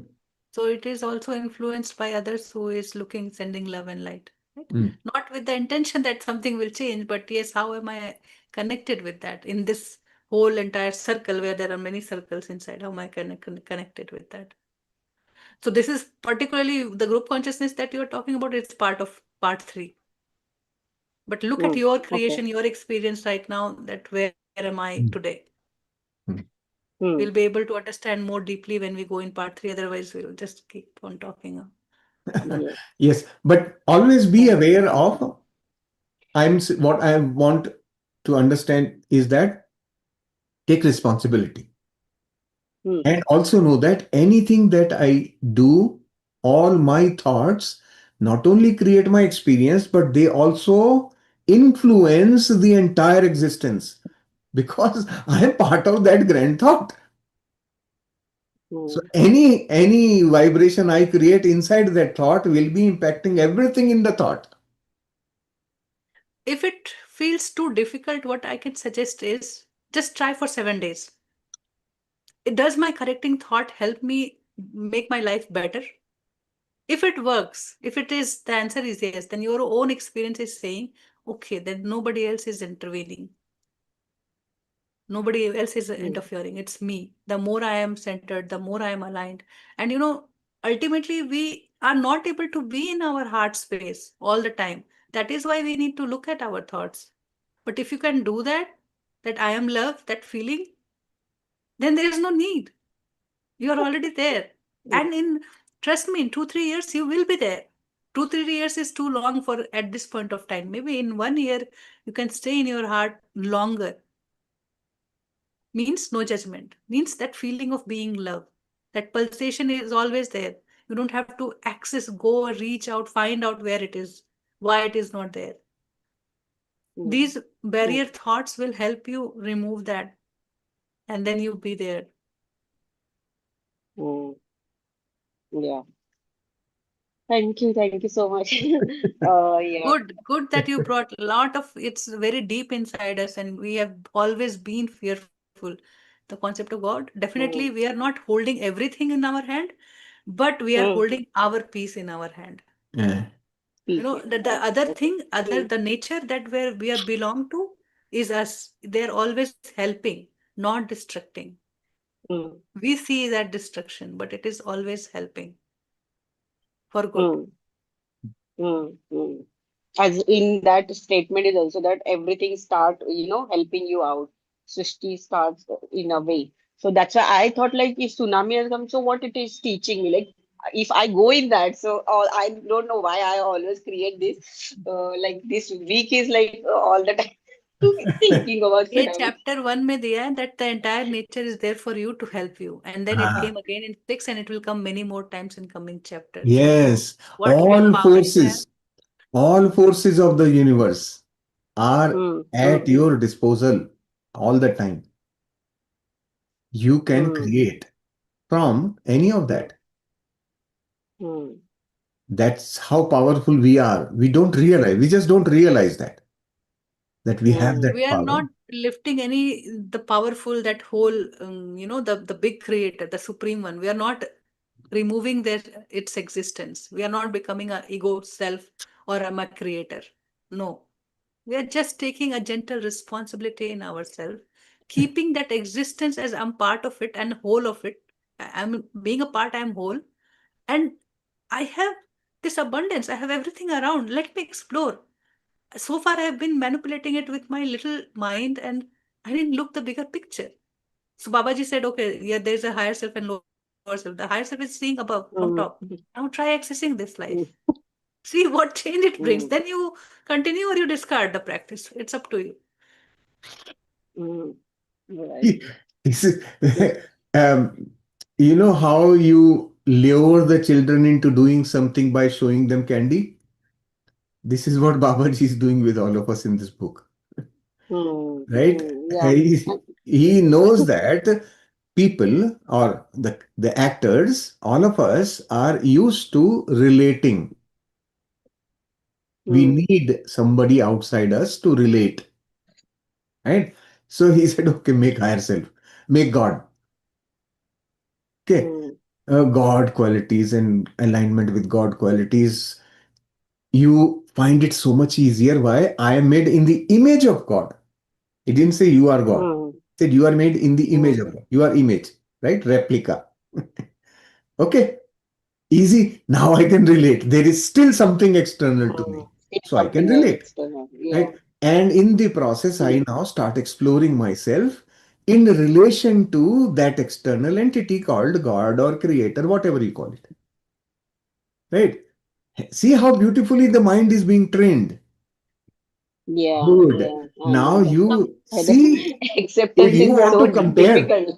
so it is also influenced by others who is looking, sending love and light. Right? Hmm. Not with the intention that something will change, but yes, how am I connected with that in this whole entire circle where there are many circles inside? How am I connected with that? So this is particularly the group consciousness that you're talking about. It's part of part three. But look at Hmm. your Okay. creation, your experience right now. That where am I Hmm. today? Hmm. Hmm. We'll be able to understand more deeply when we go in part three. Otherwise, we'll just keep on talking. Yes. Yes, but always be Correct. aware of what I want to understand is that take responsibility. Hmm. And also know that anything that I do, all my thoughts not only create my experience, but they also influence the entire existence because I am part of that grand thought. So Hmm. any vibration I create inside that thought will be impacting everything in the thought. If it feels too difficult, what I can suggest is just try for 7 days. Does my correcting thought help me make my life better? If it works, if it is, the answer is yes, then your own experience is saying, okay, then nobody else is intervening. Nobody else is mm, interfering. It's me. The more I am centered, the more I am aligned. And ultimately, we are not able to be in our heart space all the time. That is why we need to look at our thoughts. But if you can do that, that I am love, that feeling, then there is no need. You are already there. mm, And trust me, in 2 3 years you will be there. 2 3 years is too long for at this point of time. Maybe in 1 year you can stay in your heart longer. Means no judgment, means that feeling of being love, that pulsation is always there. You don't have to access, go, reach out, find out where it is, why it is not there. mm, These barrier thoughts will help you remove that, and then you be there. mm. Yeah. Thank you so much. Yeah. Good that you brought a lot of, it's very deep inside us, and we have always been fearful. The concept of God, definitely we Mm, are not holding everything in our hand, but we are mm. holding our peace in our hand. Yeah. Peace. The other Okay. thing, other the nature that where we are belong to is us. They're always helping, not destructing. Mm, We see that destruction, but it is always helping for good. mm, mm. As in that statement is also that everything start, helping you out. Srishti starts in a way. So that's why I thought like if tsunami has come, so what it is teaching me, like if I go in that, so I don't know why I always create this. Like this week is like all the time thinking about ये tsunami. chapter 1 में दिया है that the entire nature is there for you to help you, and then it Ah, came again in 6, and it will come many more times in coming chapters. yes, What willpower you have. all forces of the universe are Hmm. at Hmm. your disposal all the time. You can Hmm. create from any of that. Hmm. That's how powerful we are. We don't realize, we just don't realize that we have Hmm. We that are power. not lifting any, the powerful, that whole, the big creator, the supreme one. We are not removing their its existence. We are not becoming a ego self, or I'm a creator. No, we are just taking a gentle responsibility in ourselves, keeping that existence as I'm part of it and whole of it. I'm being a part, I'm whole, and I have this abundance. I have everything around. Let me explore. So far I've been manipulating it with my little mind, and I didn't look the bigger picture. So Babaji said, okay, yeah, there's a higher self and lower self. The higher self is seeing above from top. Hmm. Now try accessing this life. Hmm. See what change it brings. Then Hmm. you continue or you discard the practice. It's up to you. Hmm. Right. This is, um, you know how you lure the children into doing something by showing them candy? This is what Babaji is doing with all of us in this book, Hmm. right? Hmm. Yeah. He knows that people or the actors, all of us are used to relating. We Hmm. need somebody outside us to relate, right? So he said, okay, make higher self, make God. Okay. Hmm. God qualities and alignment with God qualities, you find it so much easier. Why? I am made in the image of God. He didn't say you are God. Hmm. He said you are made in the image Hmm. of God. You are image, right? Replica. Okay. Easy. Now I can relate. There is still something external to Hmm. me. It's So I can something else relate, external. Yeah. right? And in the process, Hmm. I now start exploring myself in relation to that external entity called God or creator, whatever you call it, right? See how beautifully the mind is being trained. Yeah. Good. Yeah. I Now know that. you And see, if acceptance you is want so to compare, difficult.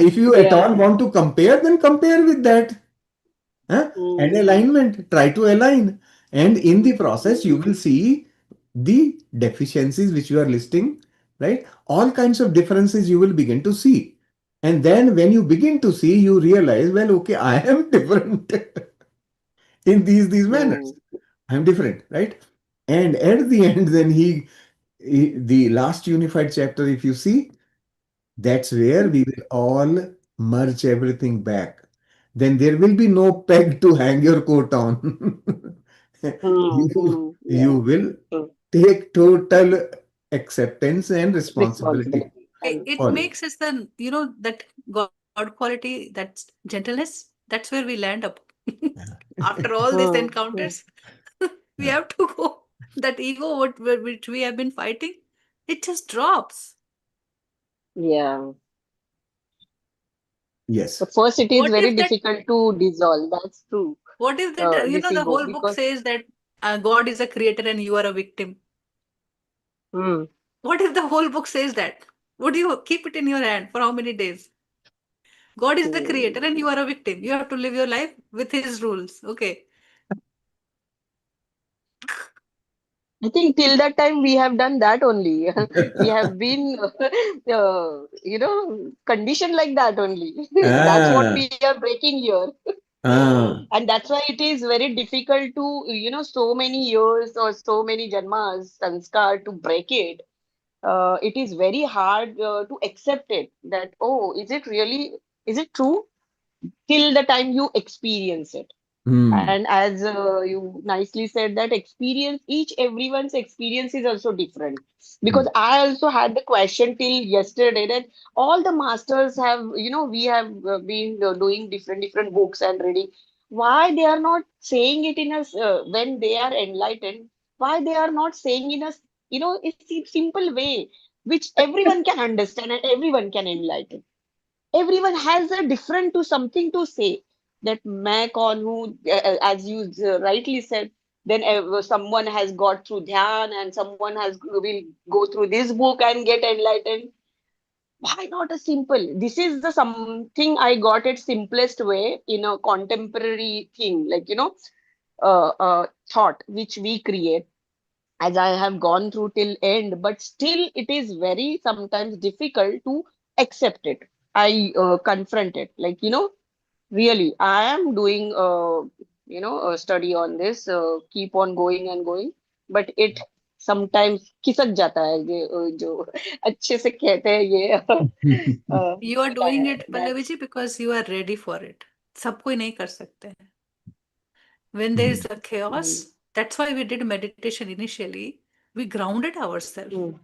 if you at Yeah. all want to compare, then compare with that. And Hmm. alignment, try to align. And in the process, you Hmm. will see the deficiencies which you are listing, right? All kinds of differences you will begin to see. And then when you begin to see, you realize, well, okay, I am different in these Hmm. manners. I'm different, right? And at the end, then the last unified chapter, if you see, That's where we will all merge everything back. Then there will be no peg to hang your coat on. You Yeah, will true. take total acceptance and responsibility Responsibility It, and it for it. makes us then, that God quality, that's gentleness. That's where we land up. After all these hmm. encounters, we have to go. That ego, which we have been fighting, it just drops. Yeah. Yes. But first, it is What very if that? difficult to dissolve. That's true. What if that? This The ego, whole book because says that God is a creator and you are a victim. hmm, What if the whole book says that? Would you keep it in your hand for how many days? God is the creator hmm. and you are a victim. You have to live your life with his rules. Okay. I think till that time we have done that only. We have been, conditioned like that only. That's what Ah, we are breaking here. ah. And that's why it is very difficult to, so many years or so many janmas, sanskar to break it. It is very hard to accept it that, oh, is it true? Till the time you experience it. Hmm. And as you nicely said, that experience, each everyone's experience is also different. Hmm. Because I also had the question till yesterday that all the masters have, we have been doing different books and reading. Why they are not saying it in us when they are enlightened? Why they are not saying in us, a simple way, which everyone can understand and everyone can enlighten. Everyone has a different to something to say. That मैं कौन हूँ, as you rightly said, then someone has got through dhyan and someone has will go through this book and get enlightened. Why not a simple? This is the something I got it simplest way in a contemporary thing, like thought which we create, as I have gone through till end, but still it is very sometimes difficult to accept it. I confront it, like, really, I am doing a study on this, keep on going and going, but it sometimes खिसक जाता है ये जो अच्छे से कहते हैं ये You are doing it, that's Pallavi, because you are ready for it. सब कोई नहीं कर सकते हैं. When there is Hmm. a mm, chaos, that's why we did meditation initially. We grounded ourselves. mm,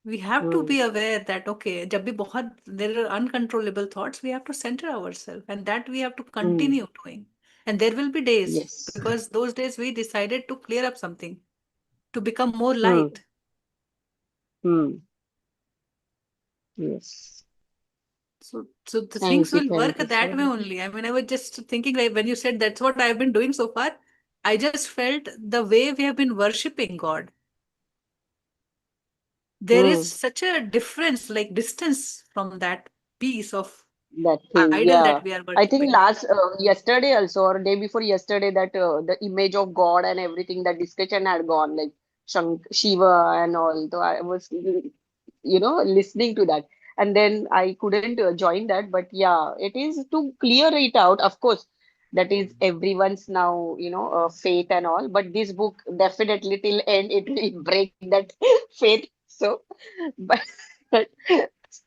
We have to mm, be aware that, okay, जब भी बहुत there are uncontrollable thoughts, we have to center ourselves, and that we have to mm, continue doing. And there will be days, yes, because those days we decided to clear up something, to become more mm, light. mm, yes. So the things will Thank work you that so way much. only. I mean, I was just thinking, like, when you said that's what I've been doing so far, I just felt the way we have been worshiping God. There is Mm. such a difference, like distance from that piece of That thing, idol that yeah. we are I think worshiping. last yesterday also or day before yesterday that the image of God and everything that discussion had gone like Shiva and all. So I was listening to that, and then I couldn't join that. But yeah, it is to clear it out. Of course, that is everyone's now faith and all. But this book definitely till end it will break that faith. So, but.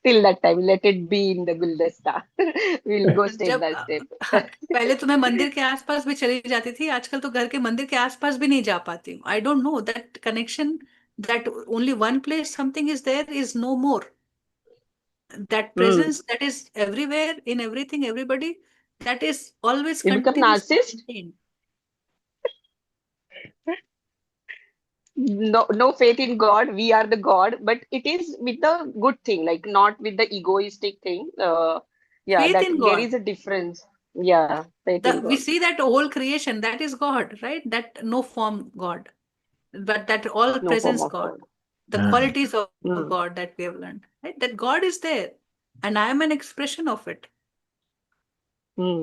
Till that time, let it be in the Guldasta. We'll go step जब by step. पहले तो मैं मंदिर के आसपास भी चली जाती थी, आजकल तो घर के मंदिर के आसपास भी नहीं जा पाती हूँ. I don't know that connection, that only one place something is there is no more. That Hmm. presence that is everywhere in everything, everybody, that is always You become continuously narcissist? maintained. No, no faith in God. We are the God, but it is with the good thing, like not with the egoistic thing. Yeah, Faith that in there God. is a difference. Yeah, faith in We God. see that whole creation, that is God, right? That no form God, but that all No form presence of God, God. the Ah. qualities of Hmm. God that we have learned, right? That God is there, and I am an expression of it. Hmm.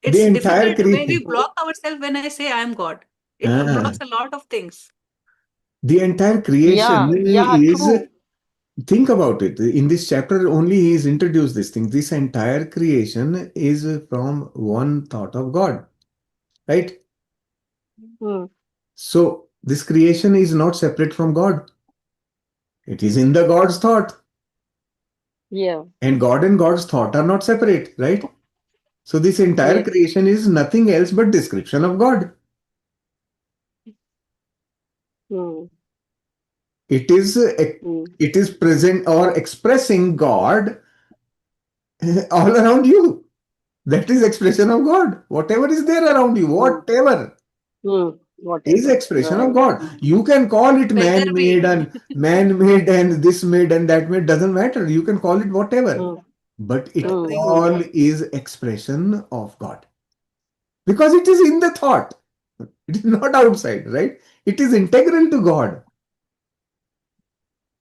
The It's entire difficult when we creation. block ourselves. When I say I am God, it Ah. blocks a lot of things. The entire creation Yeah, yeah, is, true. think about it. In this chapter, only he is introduced this thing. This entire creation is from one thought of God, right? Hmm. So this creation is not separate from God. It is in the God's thought. Yeah. And God's thought are not separate, right? So this entire Yes. creation is nothing else but description of God. Hmm. It is Hmm. it is present or expressing God all around you. That is expression of God. Whatever is there around you, Hmm. whatever Hmm. is Whatever. expression of Right. God. You can call it Weather man-made be. and man-made and this made and that made, doesn't matter. You can call it whatever. Hmm. But it Hmm. Supreme Hmm. all God. is expression of God. Because it is in the thought. It is not outside, right? It is integral to God.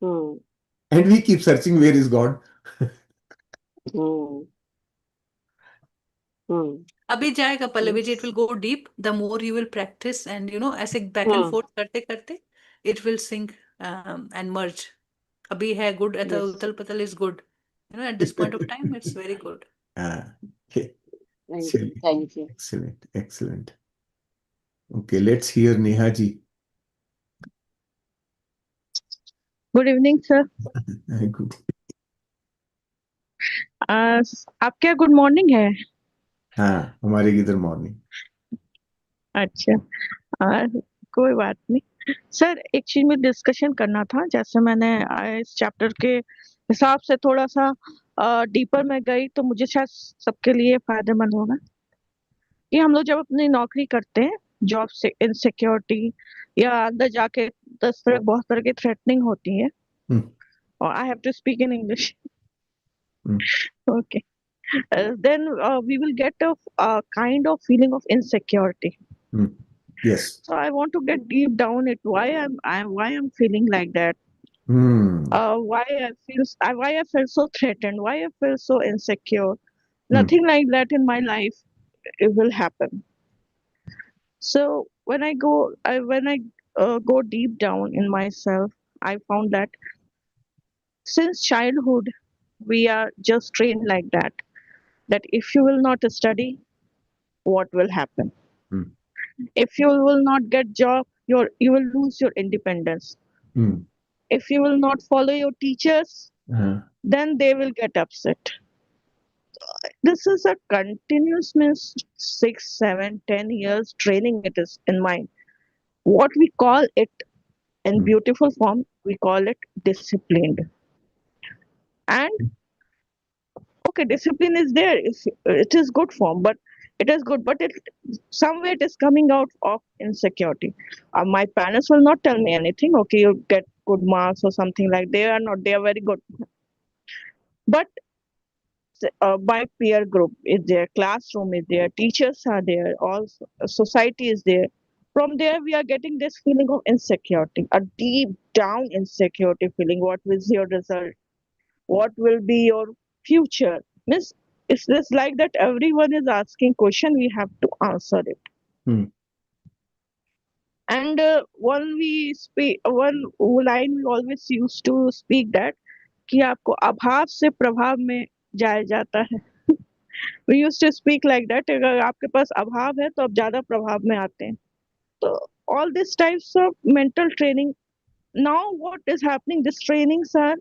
Hmm. And we keep searching where is God. Hmm. Hmm. अभी जाएगा Pallavi ji, it will Yes. go deep the more you will practice, and ऐसे back and Hmm. forth करते करते it will sink and merge. अभी है good, Yes. उथल पथल is good, at this point of time it's very good. Ah, okay. Thank you. Chaliए. Thank you. Excellent. Excellent. Okay, let's hear Neha ji. Good evening sir. Good. आपके यहाँ good morning है? हाँ, हमारे इधर morning. अच्छा। आ, कोई बात नहीं सर, एक चीज में डिस्कशन करना था। जैसे मैंने इस चैप्टर के हिसाब से थोड़ा सा डीपर में गई तो मुझे शायद सबके लिए फायदेमंद होगा कि हम लोग जब अपनी नौकरी करते हैं, जॉब से इनसिक्योरिटी या अंदर जाके 10 तरह बहुत तरह की थ्रेटनिंग होती है। Hmm. और I have to speak in English. Hmm. Okay. then we will get a kind of feeling of insecurity. Hmm. Yes. So I want to get deep down it why I'm feeling like that. Hmm. Why I feel so threatened, why I feel so insecure. Hmm. Nothing like that in my life it will happen. So when I go deep down in myself, I found that since childhood we are just trained like that, that if you will not study, what will happen? Hmm. If you will not get job, you will lose your independence. Hmm. If you will not follow your teachers, Uh, then they will get upset. This is a continuous means 6, 7, 10 years training it is in mind. What we call it in hmm. beautiful form, we call it disciplined. And okay, discipline is there. It is good form, but it is good, but it somewhere it is coming out of insecurity. My parents will not tell me anything. Okay, you get good marks or something like. They are not. They are very good, but my peer group is there, classroom is there, teachers are there, all society is there. From there, we are getting this feeling of insecurity, a deep down insecurity feeling. What is your result? What will be your future? Miss, it's just like that everyone is asking question, we have to answer it. Hmm. And one line we always used to speak that कि आपको अभाव से प्रभाव में जाया जाता है। We used to speak like that, अगर आपके पास अभाव है तो आप ज्यादा प्रभाव में आते हैं। तो all these types of mental training, now what is happening, these trainings are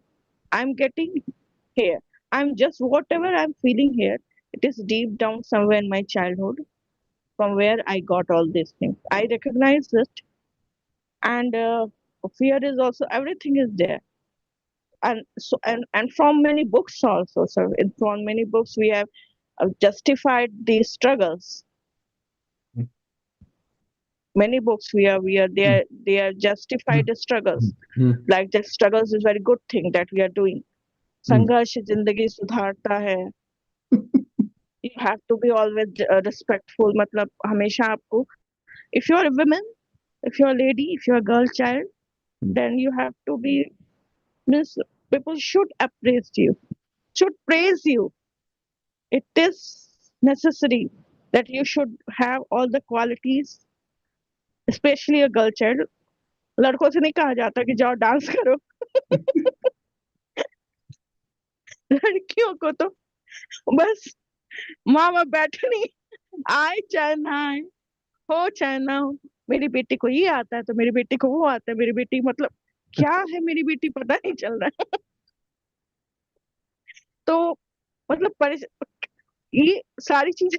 I'm getting here. I'm just whatever I'm feeling here. It is deep down somewhere in my childhood, from where I got all these things. I recognize it, and fear is also everything is there. And so and from many books also. So from many books we have justified these struggles. Many books we are Hmm. they are justified the Hmm. struggles. Hmm. Like that struggles is very good thing that we are doing. Hmm. संघर्ष जिंदगी सुधारता है। You have to be always respectful, मतलब हमेशा आपको, if you are a woman, if you are a lady, if you are a girl child, Hmm. then you have to be, means people should appraise you, should praise you. It is necessary that you should have all the qualities, especially a girl child. लड़कों से नहीं कहा जाता कि जाओ dance करो। लड़कियों को तो बस माँ बाप बैठे नहीं, आए चाहे ना आए, हो चाहे ना हो, मेरी बेटी को ये आता है तो मेरी बेटी को वो आता है, मेरी बेटी मतलब क्या है मेरी बेटी पता नहीं चल रहा है। तो मतलब ये सारी चीजें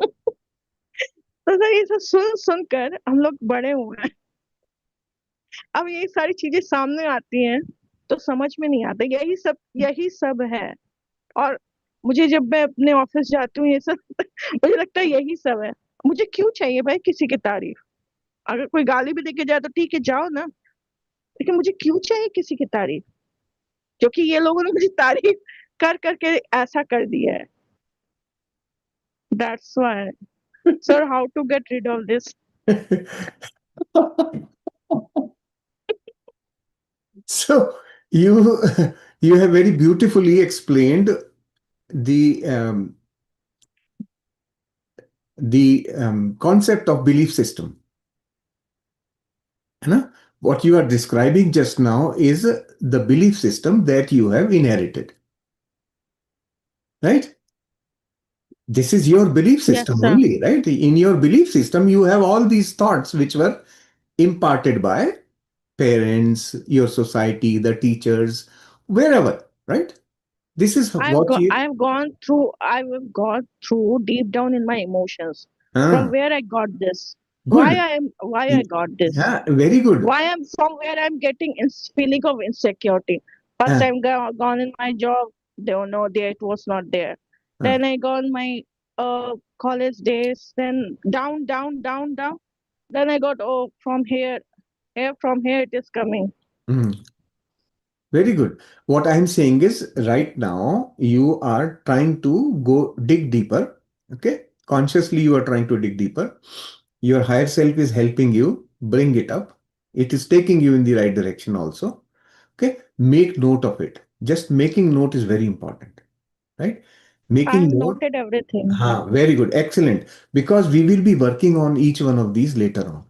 तो सर ये सब सुन सुनकर हम लोग बड़े हुए हैं। अब ये सारी चीजें सामने आती हैं तो समझ में नहीं आता, यही सब है। और मुझे जब मैं अपने ऑफिस जाती हूँ ये सब मुझे लगता है यही सब है। मुझे क्यों चाहिए भाई किसी की तारीफ? अगर कोई गाली भी देके जाए तो ठीक है, जाओ ना, लेकिन मुझे क्यों चाहिए किसी की तारीफ? क्योंकि ये लोगों ने मुझे तारीफ कर करके ऐसा कर दिया है। That's why sir, how to get rid of this? So you you have very beautifully explained the concept of belief system. है ना? What you are describing just now is the belief system that you have inherited, right? This is your belief Yes, system sir. only, right? In your belief system, you have all these thoughts which were imparted by parents, your society, the teachers, wherever, right? This is what you. I have gone through deep down in my emotions. From Ah, where I got this, good. why I got this, Yeah, very good. why I'm from where I'm getting feeling of insecurity. First, Ah, gone in my job, they don't know there it was not there. ah, Then I gone my college days. Then down, down, down, down. Then I got from from here it is coming. mm. Very good. What I'm saying is right now you are trying to go dig deeper. Okay. Consciously, you are trying to dig deeper. Your higher self is helping you bring it up. It is taking you in the right direction also. Okay. Make note of it. Just making note is very important, right? I Making have note. noted everything. Very good. Excellent. Because we will be working on each one of these later on.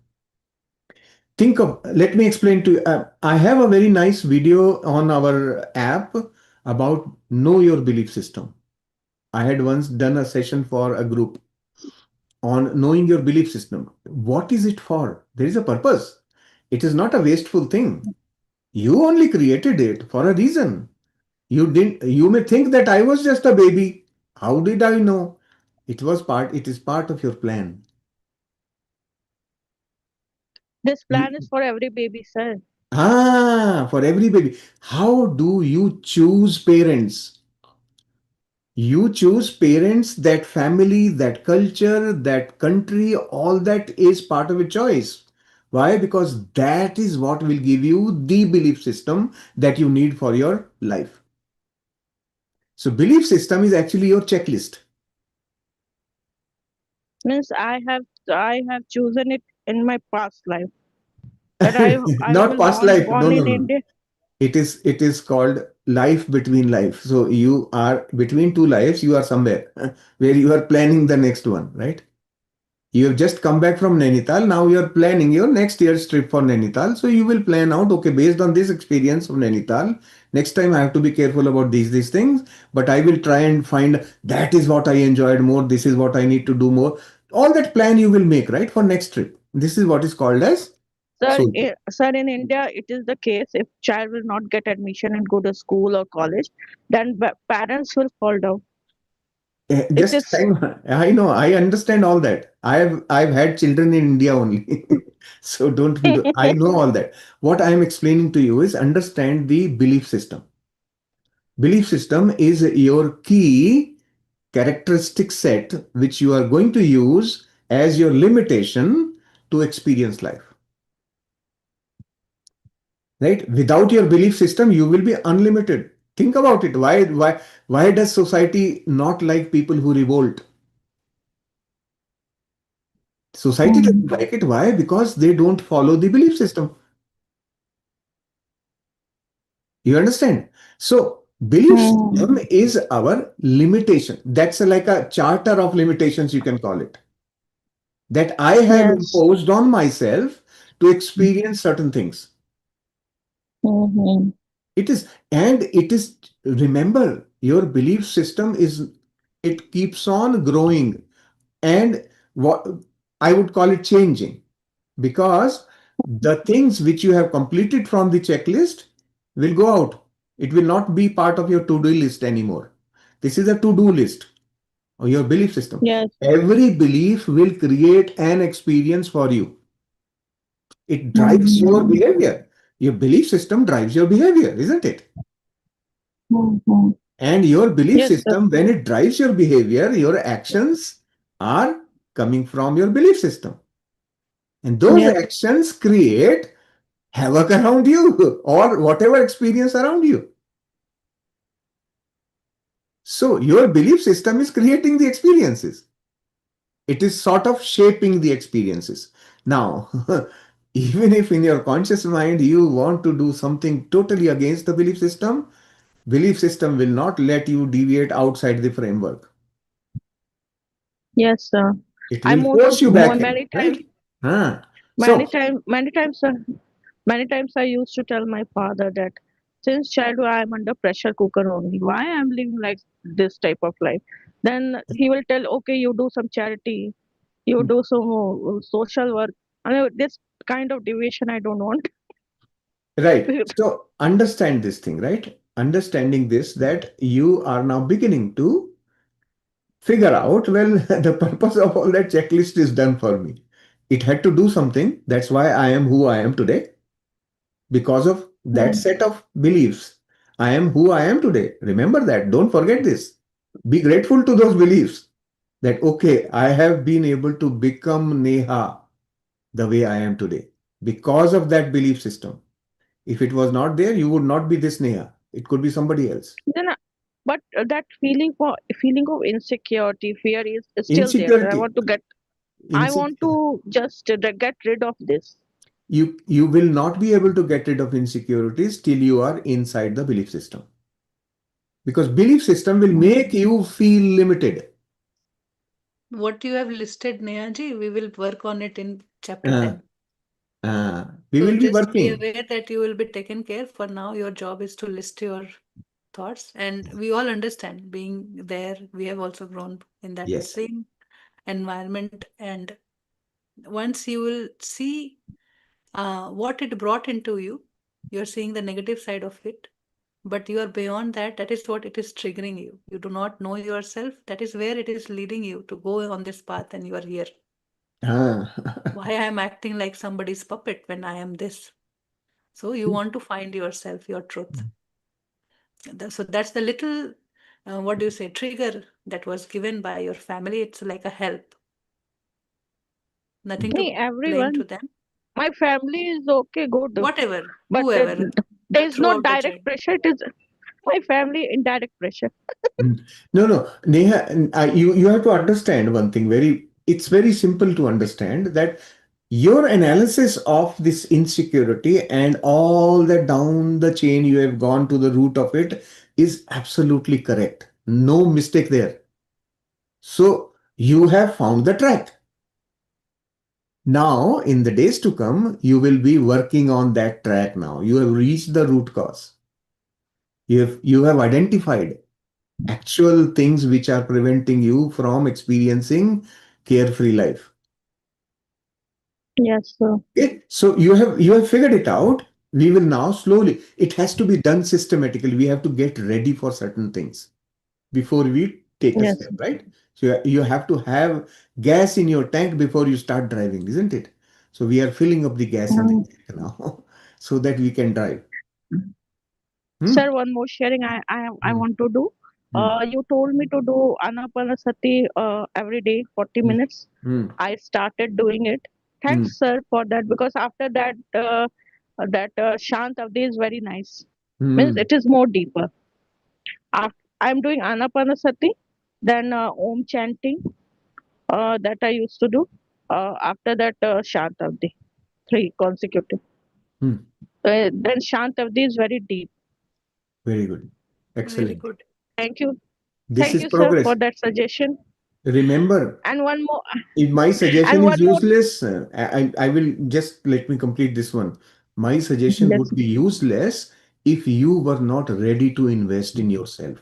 Let me explain to you. I have a very nice video on our app about know your belief system. I had once done a session for a group on knowing your belief system. What is it for? There is a purpose. It is not a wasteful thing. You only created it for a reason. You may think that I was just a baby. How did I know? It is part of your plan. This You, plan is for every baby, sir. for every baby. How do you choose parents? You choose parents, that family, that culture, that country, all that is part of a choice. Why? Because that is what will give you the belief system that you need for your life. So, belief system is actually your checklist. Means I have chosen it in my past life that I Not will past born life. No, born no, in no. India. It is called life between life. So, you are between two lives, you are somewhere where you are planning the next one, right? You have just come back from Nainital. Now you are planning your next year's trip for Nainital. So you will plan out, okay, based on this experience of Nainital, next time I have to be careful about these things, but I will try and find that is what I enjoyed more. This is what I need to do more. All that plan you will make, right, for next trip. This is what is called as so. Sir, in India, it is the case. If child will not get admission and go to school or college, then parents will fall down. It Just is hang on. I know, I understand all that. I've had children in India only. So don't I know all that. What I am explaining to you is understand the belief system. Belief system is your key characteristic set which you are going to use as your limitation to experience life. Right? Without your belief system, you will be unlimited. Think about it. Why does society not like people who revolt? Society Hmm. doesn't like it. Why? Because they don't follow the belief system. You understand? So, belief Hmm. system is our limitation. That's like a charter of limitations, you can call it. That I have Yes. imposed on myself to experience certain things. Hmm. Remember, your belief system it keeps on growing and what I would call it changing, because the things which you have completed from the checklist will go out. It will not be part of your to-do list anymore. This is a to-do list or your belief system. Yes. Every belief will create an experience for you. It drives your Mm-hmm. behavior. Your belief system drives your behavior, isn't it? Mm-hmm. And your belief Yes, sir. system, when it drives your behavior, your actions are coming from your belief system. And those Yes. actions create havoc around you or whatever experience around you. So your belief system is creating the experiences. It is sort of shaping the experiences. Now, even if in your conscious mind you want to do something totally against the belief system will not let you deviate outside the framework. Yes, sir. It I will moved to force you back in, many times, right? So, many times, sir. Many times I used to tell my father that since childhood I am under pressure cooker only. Why I am living like this type of life? Then he will tell, okay, you do some charity, you do some social work. I mean, this kind of deviation I don't want. right. So understand this thing, right? Understanding this, that you are now beginning to figure out, well, the purpose of all that checklist is done for me. It had to do something. That's why I am who I am today, because of that Mm. set of beliefs. I am who I am today. Remember that. Don't forget this. Be grateful to those beliefs that, okay, I have been able to become Neha the way I am today because of that belief system. If it was not there, you would not be this Neha. It could be somebody else. Then, but that feeling of insecurity, fear is still there. So I Insecurity. want to get. I want Insecurity. to just get rid of this. You will not be able to get rid of insecurities till you are inside the belief system, because belief system will make you feel limited. What you have listed, Nehaji, we will work on it in chapter Uh, 10. we So will be just be working. aware that you will be taken care. For now, your job is to list your thoughts. And we all understand being there. We have also grown in that Yes. same environment. And once you will see what it brought into you, you're seeing the negative side of it. But you are beyond that. That is what it is triggering you. You do not know yourself. That is where it is leading you to go on this path, and you are here. Ah. Why I am acting like somebody's puppet when I am this? So you want to find yourself, your truth. So that's the little, what do you say, trigger that was given by your family. It's like a help, nothing to Me, blame to everyone, them. my family is okay, good, Whatever, but whoever, there is no throughout the direct journey. pressure. It is my family indirect pressure. Mm. No, no, Neha, you have to understand one thing. It's very simple to understand that your analysis of this insecurity and all that down the chain you have gone to the root of it is absolutely correct. No mistake there. So you have found the track. Now, in the days to come, you will be working on that track now. You have reached the root cause. You have identified actual things which are preventing you from experiencing carefree life. Yes, sir. Okay? So you have figured it out. We will now slowly, it has to be done systematically. We have to get ready for certain things before we take a Yes. step, right? So you have to have gas in your tank before you start driving, isn't it? So we are filling up the gas in the Mm. tank now so that we can drive. Hmm? Sir, one more sharing I Hmm. want to do. Hmm. You told me to do Anapanasati every day, 40 Hmm. minutes. Hmm. I started doing it. Hmm. Thanks, sir, for that. Because after that, Shant Avdi is very nice. Means Hmm. it is more deeper. I'm doing Anapanasati, then Om chanting that I used to do. After that, Shant Avdi, three consecutive. Hmm. Then Shant Avdi is very deep. Very good. Very Excellent. good. Thank you. This Thank is you, sir, for progress. that suggestion. Remember, And one more, if my suggestion and is one more. useless, I will just let me complete this one. My suggestion Yes, would be useless if you were not ready to invest in yourself.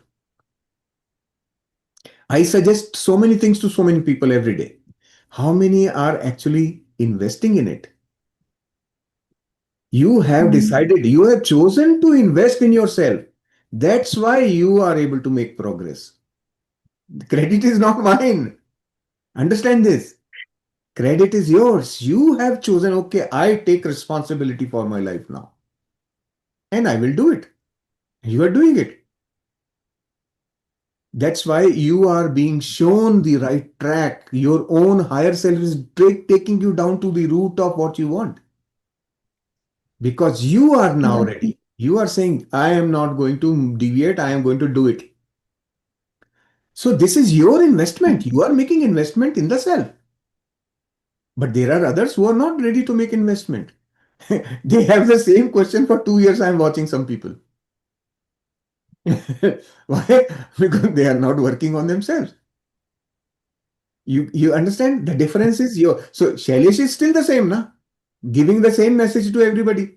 I suggest so many things to so many people every day. How many are actually investing in it? You have mm, decided, you have chosen to invest in yourself. That's why you are able to make progress. The credit is not mine. Understand this. Credit is yours. You have chosen, okay, I take responsibility for my life now. And I will do it. You are doing it. That's why you are being shown the right track. Your own higher self is taking you down to the root of what you want. Because you are now Yeah. ready. You are saying, I am not going to deviate, I am going to do it. So this is your investment. You are making investment in the self. But there are others who are not ready to make investment. They have the same question for 2 years. I am watching some people. Why? Because they are not working on themselves. You understand? The difference is your. So Shailesh is still the same, na? Giving the same message to everybody.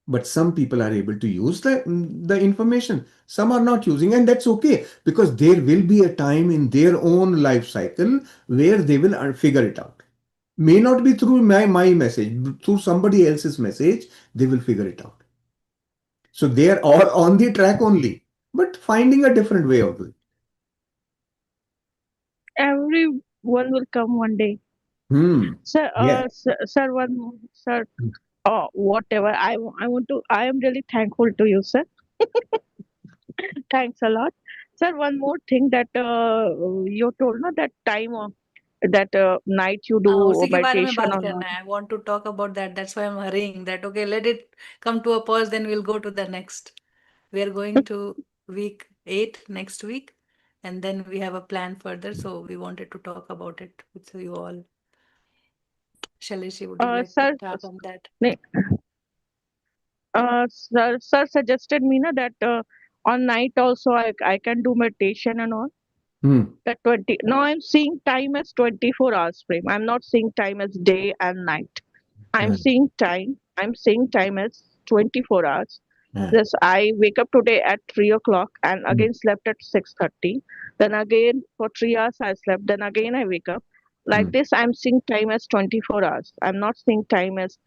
But some people are able to use the information. Some are not using, and that's okay because there will be a time in their own life cycle where they will figure it out. May not be through my message, through somebody else's message, they will figure it out. So they are all on the track only, but finding a different way of doing. Everyone will come one day. Hmm. Sir, Yeah. sir, sir, whatever. I want to. I am really thankful to you, sir. Thanks a lot, sir. One more thing that you told na that time that night you do हाँ, उसी के बारे में meditation बात or करना not. है. I want to talk about that. That's why I'm hurrying. That okay, let it come to a pause, then we'll go to the next. We are going to week 8 next week, and then we have a plan further. So we wanted to talk about it with you all. Shalishi, would you like to Sir, start on that? ne- sir suggested me na that on night also I can do meditation and all. Hmm. That 20. Now I'm seeing time as 24 hours frame. I'm not seeing time as day and night. I'm Uh, seeing time. I'm seeing time as 24 hours. uh, Yes, I wake up today at 3 o'clock and hmm, again slept at 6:30. Then again for 3 hours I slept. Then again I wake up. hmm. Like this, I'm seeing time as 24 hours. I'm not seeing time as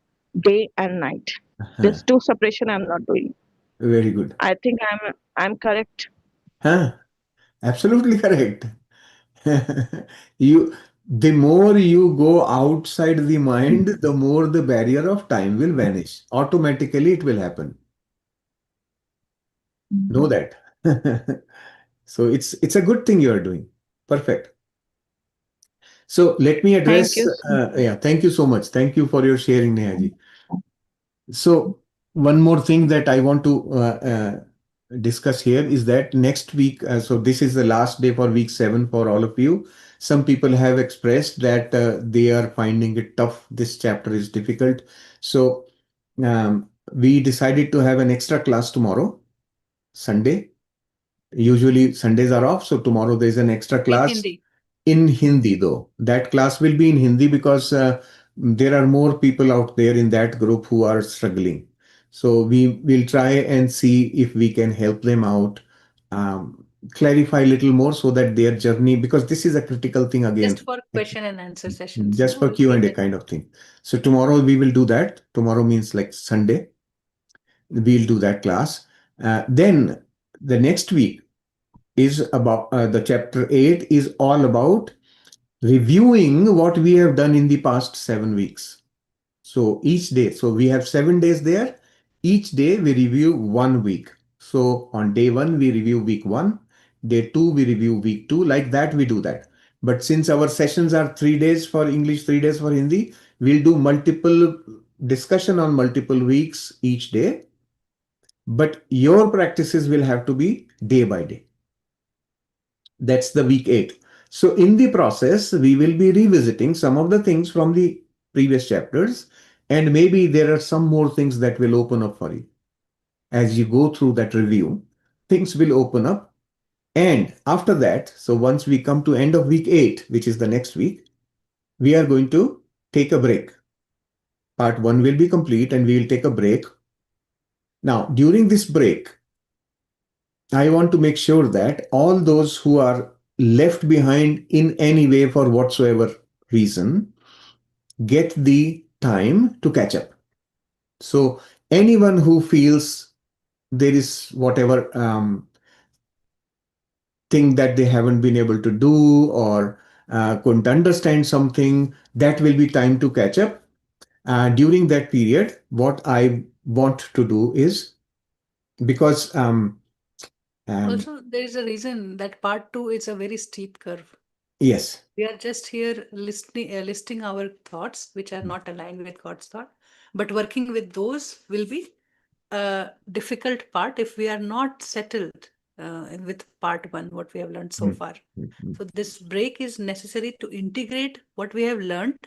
day and night. Uh, This two separation I'm not doing. very good. I think I'm correct. Huh? Absolutely correct. You, the more you go outside the mind, the more the barrier of time will vanish. Automatically, it will happen. Know that. So it's a good thing you are doing. Perfect. So let me Thank address. you. Sir. Yeah, thank you so much. Thank you for your sharing, Nehaji. So one more thing that I want to discuss here is that next week, so this is the last day for week 7 for all of you. Some people have expressed that they are finding it tough. This chapter is difficult. So we decided to have an extra class tomorrow, Sunday. Usually Sundays are off, so tomorrow there's an extra In class Hindi. in Hindi though. That class will be in Hindi because there are more people out there in that group who are struggling. So we will try and see if we can help them out, clarify a little more so that their journey, because this is a critical thing Just again, for question and answer sessions, just no? for We'll keep Q&A it. kind of thing. So tomorrow we will do that. Tomorrow means like Sunday. We'll do that class. Then the next week is about the chapter 8 is all about reviewing what we have done in the past 7 weeks. So each day, so we have 7 days there. Each day we review 1 week. So on day 1, we review week 1. Day 2, we review week 2. Like that, we do that. But since our sessions are 3 days for English, 3 days for Hindi, we'll do multiple discussion on multiple weeks each day. But your practices will have to be day by day. That's the week 8. So in the process, we will be revisiting some of the things from the previous chapters, and maybe there are some more things that will open up for you. As you go through that review, things will open up. And after that, so once we come to end of week 8, which is the next week, we are going to take a break. Part 1 will be complete and we will take a break. Now, during this break, I want to make sure that all those who are left behind in any way for whatsoever reason get the time to catch up. So, anyone who feels there is whatever thing that they haven't been able to do, or couldn't understand something, that will be time to catch up. During that period, what I want to do is, because um, Also, there is a reason that part two is a very steep curve. yes. We are just here listing our thoughts, which are not aligned with God's thought. But working with those will be a difficult part if we are not settled with part one, what we have learned so Mm, far. mm, mm, So this break is necessary to integrate what we have learned,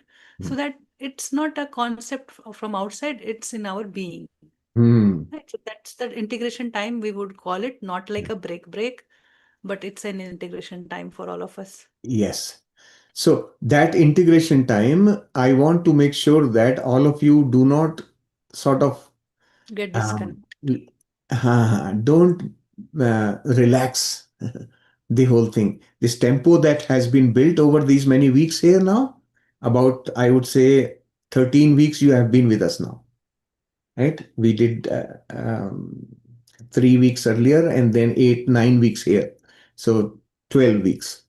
so mm. that it's not a concept from outside, it's in our being. Hmm. Right? So that's the integration time we would call it, not like a break, but it's an integration time for all of us. Yes. So that integration time, I want to make sure that all of you do not sort of Get um, disconnect. don't relax the whole thing. This tempo that has been built over these many weeks here now, about, I would say, 13 weeks you have been with us now, right? We did 3 weeks earlier and then 8, 9 weeks here. So 12 weeks.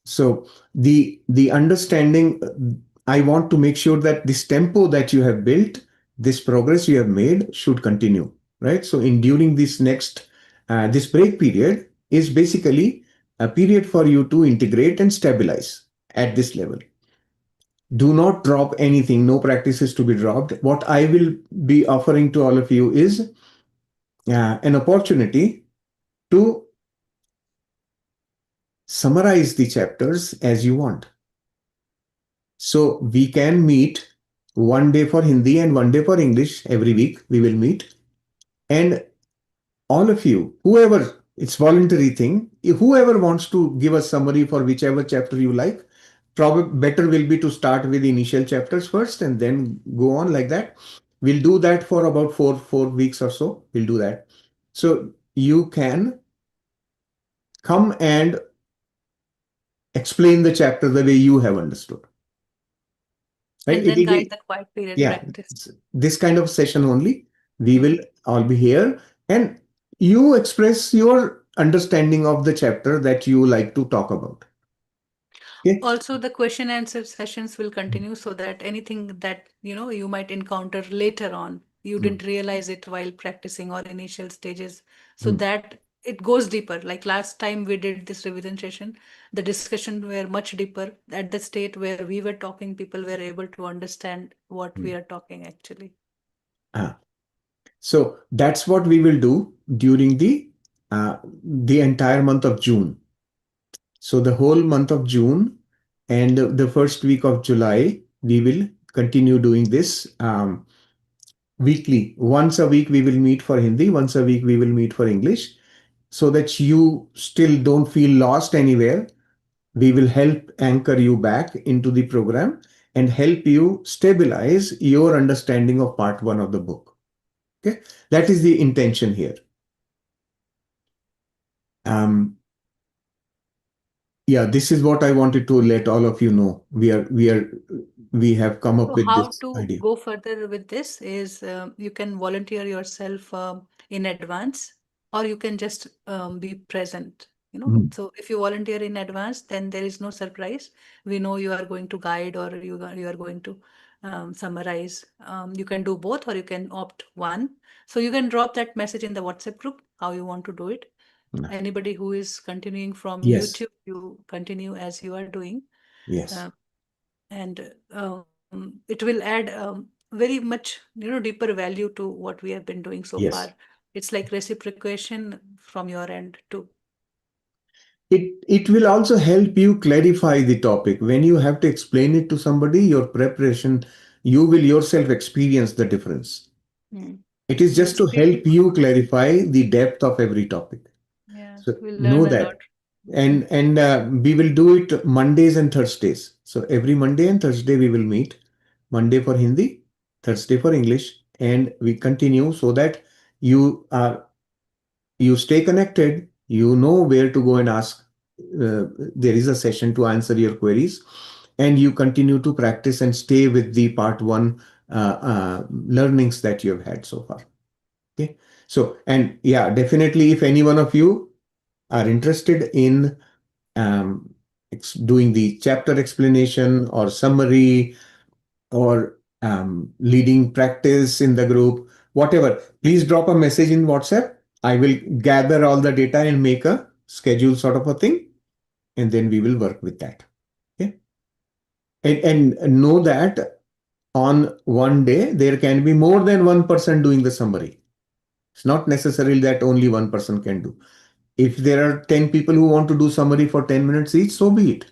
So the understanding, I want to make sure that this tempo that you have built, this progress you have made should continue, right? So in during this next this break period is basically a period for you to integrate and stabilize at this level. Do not drop anything, no practices to be dropped. What I will be offering to all of you is an opportunity to summarize the chapters as you want. So we can meet one day for Hindi and one day for English every week. We will meet. And all of you, whoever, it's voluntary thing, whoever wants to give a summary for whichever chapter you like, probably better will be to start with the initial chapters first and then go on like that. We'll do that for about four weeks or so. We'll do that. So you can come and explain the chapter the way you have understood. Right? And It then will guide be, the quiet period yeah, practice. this kind of session only. We will Mhm. all be here, and you express your understanding of the chapter that you like to talk about. Okay. Also, the question answer sessions will continue, so that anything that you might encounter later on, you Mm, didn't realize it while practicing or initial stages, so mm, that it goes deeper. Like last time we did this revision session, the discussion were much deeper. At the state where we were talking, people were able to understand what we mm. are talking actually. Ah, so that's what we will do during the entire month of June. So the whole month of June and the first week of July, we will continue doing this weekly. Once a week we will meet for Hindi, once a week we will meet for English, so that you still don't feel lost anywhere. We will help anchor you back into the program and help you stabilize your understanding of part one of the book. Okay, that is the intention here. Um, yeah, this is what I wanted to let all of you know. We have come up So with how this to idea. go further with this is, you can volunteer yourself in advance, or you can just be present. Mm, So if you volunteer in advance, then there is no surprise. We know you are going to guide, or you are going to summarize. You can do both, or you can opt one. So you can drop that message in the WhatsApp group how you want to do it. mm. Anybody who is continuing from Yes, YouTube, you continue as you are doing. yes, Uh, and it will add very much deeper value to what we have been doing so far. yes. It's like reciprocation from your end too. It will also help you clarify the topic. When you have to explain it to somebody, your preparation, you will yourself experience the difference. Mm. It is We'll just to speak. help you clarify the depth of every topic. Yeah, So we'll know learn a lot. that. And we will do it Mondays and Thursdays. So every Monday and Thursday we will meet. Monday for Hindi, Thursday for English, and we continue so that you are you stay connected. You know where to go and ask. There is a session to answer your queries, and you continue to practice and stay with the part one learnings that you have had so far. Okay. So, and yeah, definitely, if any one of you are interested in doing the chapter explanation or summary or leading practice in the group, whatever, please drop a message in WhatsApp. I will gather all the data and make a schedule sort of a thing, and then we will work with that. Okay. And know that on one day, there can be more than one person doing the summary. It's not necessarily that only one person can do. If there are 10 people who want to do summary for 10 minutes each, so be it.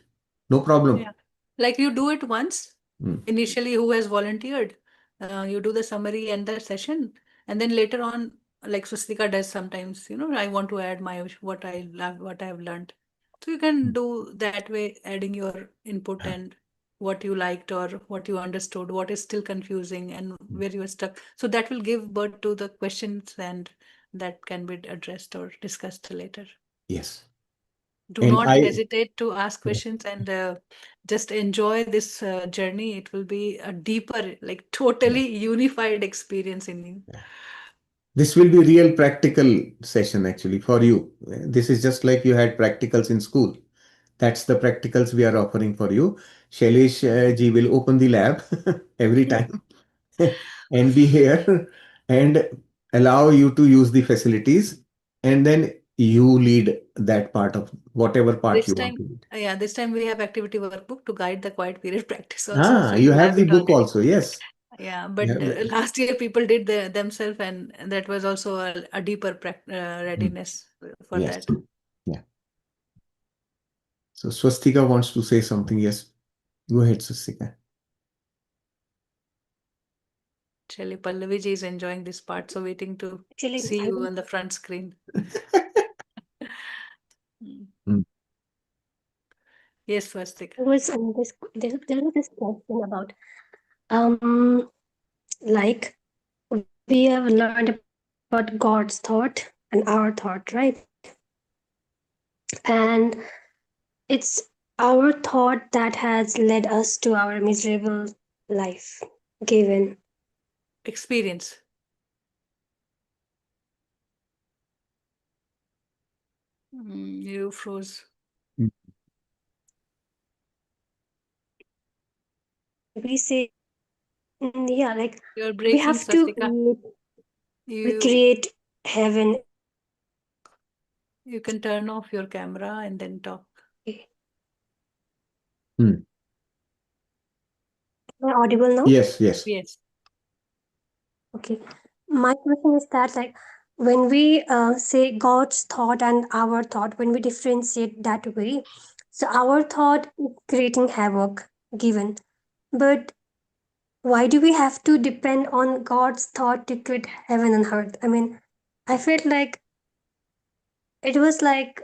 No problem. Yeah. Like you do it once, Mm. initially who has volunteered. You do the summary and the session, and then later on, like Swastika does sometimes, I want to add my what I love, what I have learned. So you can do that way, adding your input and what you liked or what you understood, what is still confusing and where you are stuck. So that will give birth to the questions and that can be addressed or discussed later. Yes. Do And not I, hesitate to ask questions and just enjoy this journey. It will be a deeper, like totally unified experience in you. this will be real practical session actually for you. This is just like you had practicals in school. That's the practicals we are offering for you. Shailesh ji will open the lab every time and be here and allow you to use the facilities, and then you lead that part of whatever part This you want time, to lead. yeah, this time we have activity workbook to guide the quiet period practice also. So You you have have the it book already. also. Yes. Yeah, You but have the, last year people did themselves, and that was also a deeper Mm. readiness for Yes. that. Yeah. So Swastika wants to say something. Yes. Go ahead, Swastika. Actually, Pallavi ji is enjoying this part, so waiting to Actually, see I you was, on the front screen. Mm. Mm. Yes, Swastika. I was there was this question about like we have learned about God's thought and our thought, right? And it's our thought that has led us to our miserable life given. Experience. You froze. Mm. We say, yeah, like You're we breaking, have to Swastika. You recreate heaven. you can turn off your camera and then talk. Mm. Am I audible now? Yes, yes. Yes. Okay. My question is that, like, when we say God's thought and our thought, when we differentiate that way, so our thought is creating havoc given. But why do we have to depend on God's thought to create heaven and earth? I mean, I felt like it was like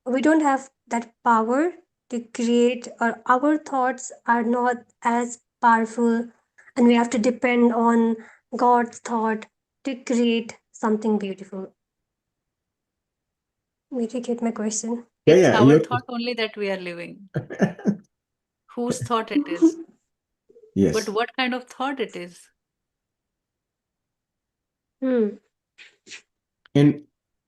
we don't have that power to create, or our thoughts are not as powerful, and we have to depend on God's thought to create something beautiful. Did you get my question? Yeah, It's yeah. our You're thought only that we are living. Whose thought it is. But yes. what kind of thought it is? Hmm. And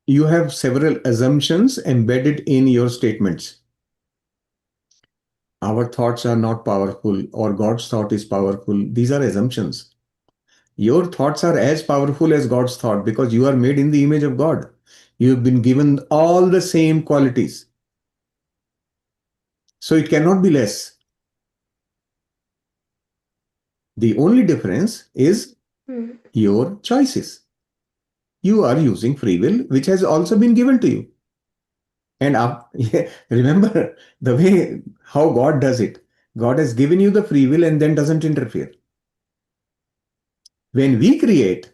you have several assumptions embedded in your statements. Our thoughts are not powerful, or God's thought is powerful. These are assumptions. Your thoughts are as powerful as God's thought because you are made in the image of God. You've been given all the same qualities. So it cannot be less. The only difference is Hmm. your choices. You are using free will, which has also been given to you. And remember the way how God does it. God has given you the free will and then doesn't interfere. When we create,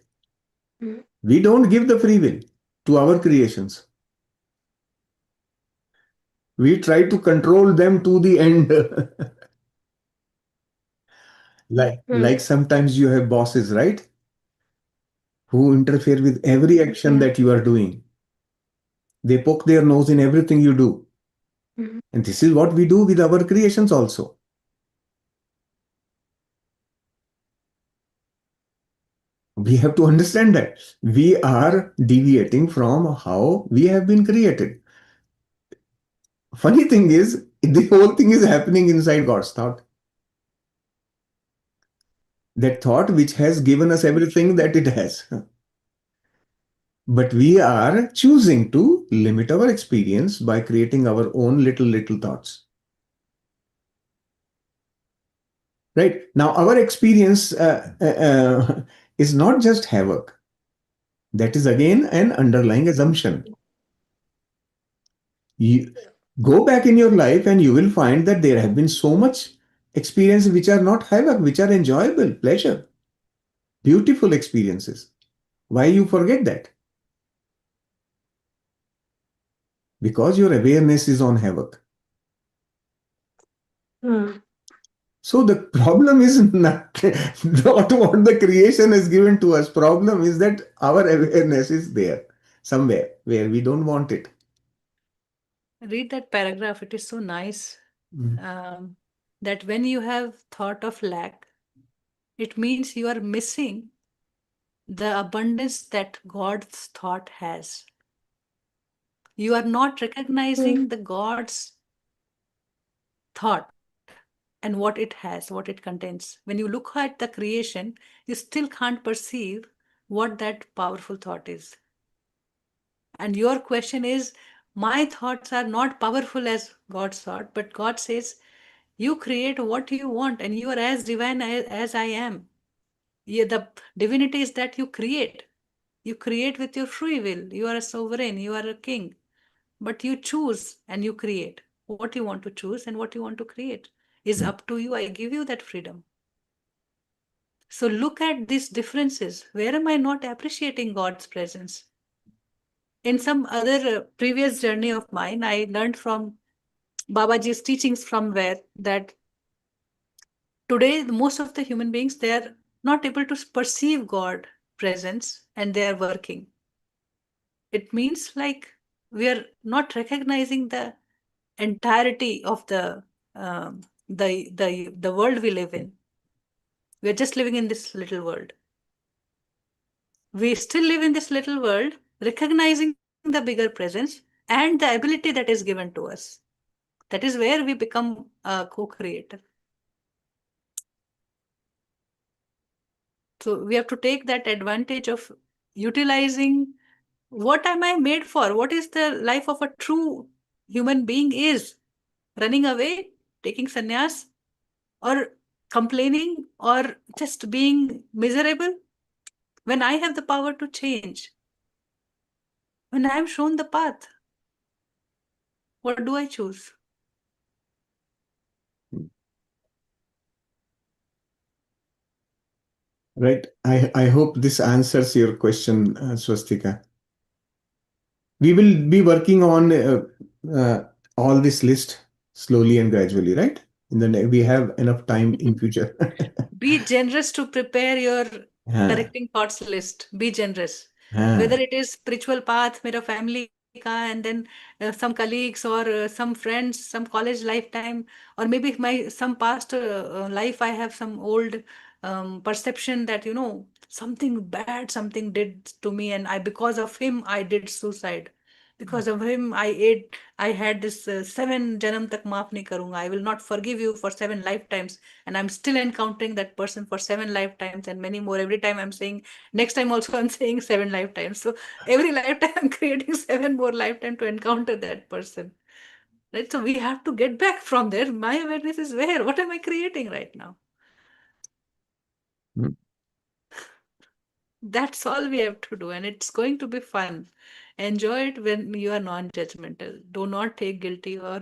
Hmm. we don't give the free will to our creations. We try to control them to the end. Like Hmm. sometimes you have bosses, right? Who interfere with every action Yeah. that you are doing. They poke their nose in everything you do. Hmm. And this is what we do with our creations also. We have to understand that we are deviating from how we have been created. Funny thing is, the whole thing is happening inside God's thought. That thought which has given us everything that it has. But we are choosing to limit our experience by creating our own little thoughts. Right? Now, our experience is not just havoc. That is again an underlying assumption. You go back in your life and you will find that there have been so much experience which are not havoc, which are enjoyable, pleasure, beautiful experiences. Why you forget that? Because your awareness is on havoc. Hmm. So the problem is not what the creation has given to us. Problem is that our awareness is there somewhere where we don't want it. Read that paragraph. It is so nice. Mm. That when you have thought of lack, it means you are missing the abundance that God's thought has. You are not recognizing the God's thought and what it has, what it contains. When you look at the creation, you still can't perceive what that powerful thought is. And your question is, my thoughts are not powerful as God's thought, but God says, you create what you want and you are as divine as I am. The divinity is that you create. You create with your free will. You are a sovereign, you are a king. But you choose and you create. What you want to choose and what you want to create is up to you. I give you that freedom. So look at these differences. Where am I not appreciating God's presence? In some other previous journey of mine, I learned from Babaji's teachings from where that today most of the human beings, they are not able to perceive God presence and they are working. It means like we are not recognizing the entirety of the world we live in. We are just living in this little world. We still live in this little world, recognizing the bigger presence and the ability that is given to us. That is where we become a co-creator. So we have to take that advantage of utilizing what am I made for? What is the life of a true human being is? Running away, taking sannyas, or complaining, or just being miserable? When I have the power to change, when I am shown the path, what do I choose? Right. I hope this answers your question, Swastika. We will be working on all this list slowly and gradually, right? We have enough time in future. Be generous to prepare your हाँ, correcting thoughts list. Be generous. Whether हाँ, it is spiritual path, मेरा family का, and then some colleagues or some friends, some college lifetime, or maybe my some past life, I have some old perception that something bad, something did to me, and I because of him I did suicide. Because of him, I had this 7 janam tak maaf nahi karunga. I will not forgive you for 7 lifetimes, and I'm still encountering that person for 7 lifetimes and many more. Every time I'm saying, next time also I'm saying 7 lifetimes. So every lifetime I'm creating 7 more lifetime to encounter that person. Right? So we have to get back from there. My awareness is where? What am I creating right now? mm, That's all we have to do, and it's going to be fun. Enjoy it when you are non-judgmental. Do not take guilty or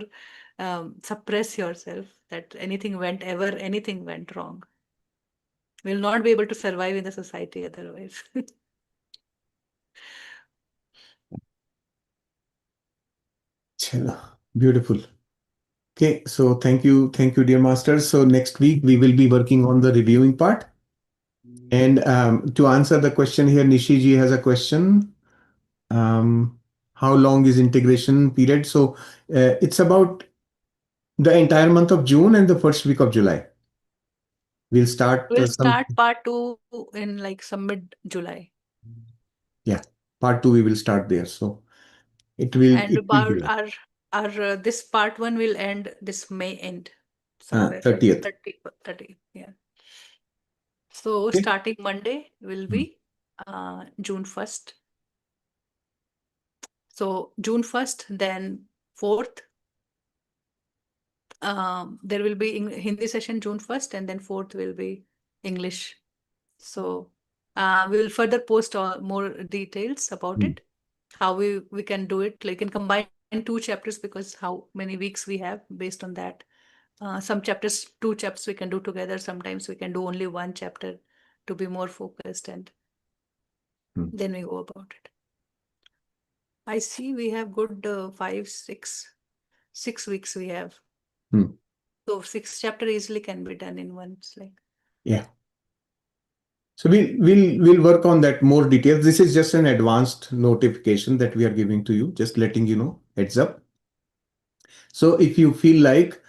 suppress yourself that anything went wrong. We'll not be able to survive in the society otherwise. चलो, beautiful. Okay, so thank you, dear masters. So next week we will be working on the reviewing part. And to answer the question here, Nishiji has a question. How long is integration period? So it's about the entire month of June and the first week of July. We'll start We'll some. start part 2 in like some mid-July. Yeah, part 2 we will start there. So it will And be about like our this part 1 will end this May end somewhere. 30th. 30, yeah. So Okay. starting Monday will Hmm. be June 1st. So June 1st, then 4th. There will be Hindi session June 1st, and then 4th will be English. So we will further post more details about Hmm. it, how we can do it. Like, can combine 2 chapters because how many weeks we have based on that. Some chapters, 2 chapters we can do together. Sometimes we can do only 1 chapter to be more focused, and Hmm. then we go about it. I see we have good 6 weeks we have. Hmm. So 6 chapter easily can be done in one slide. Yeah. So we'll work on that more details. This is just an advanced notification that we are giving to you, just letting you know, heads up. So if you feel like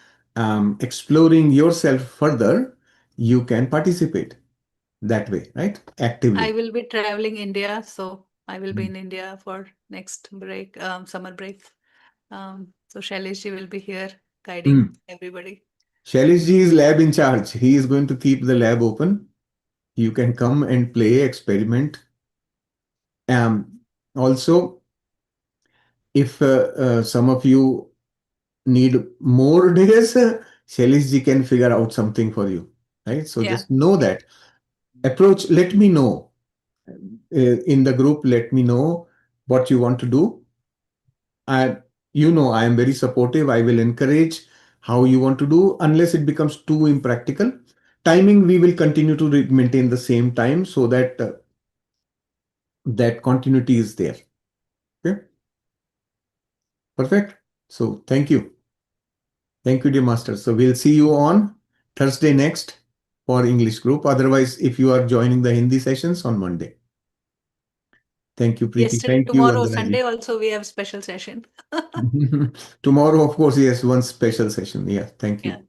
exploring yourself further, you can participate that way, right? I Actively. will be traveling India, so I will be Hmm. in India for next break, summer break. So Shailesh ji will be here guiding Hmm. everybody. Shailesh ji is lab in charge. He is going to keep the lab open. You can come and play, experiment. Also, if some of you need more days, Shailesh ji can figure out something for you, right? So Yeah. just know that. Approach, let me know in the group, let me know what you want to do. I, I am very supportive. I will encourage how you want to do, unless it becomes too impractical. Timing, we will continue to maintain the same time so that that continuity is there. Okay, perfect. So thank you. Thank you, dear master. So we'll see you on Thursday next for English group. Otherwise, if you are joining the Hindi sessions on Monday. Thank you, Preeti. Yesterday, Thank you, tomorrow, Vandana Sunday ji. also we have special session. Tomorrow, of course, yes, one special session. Yeah, thank Yeah. you.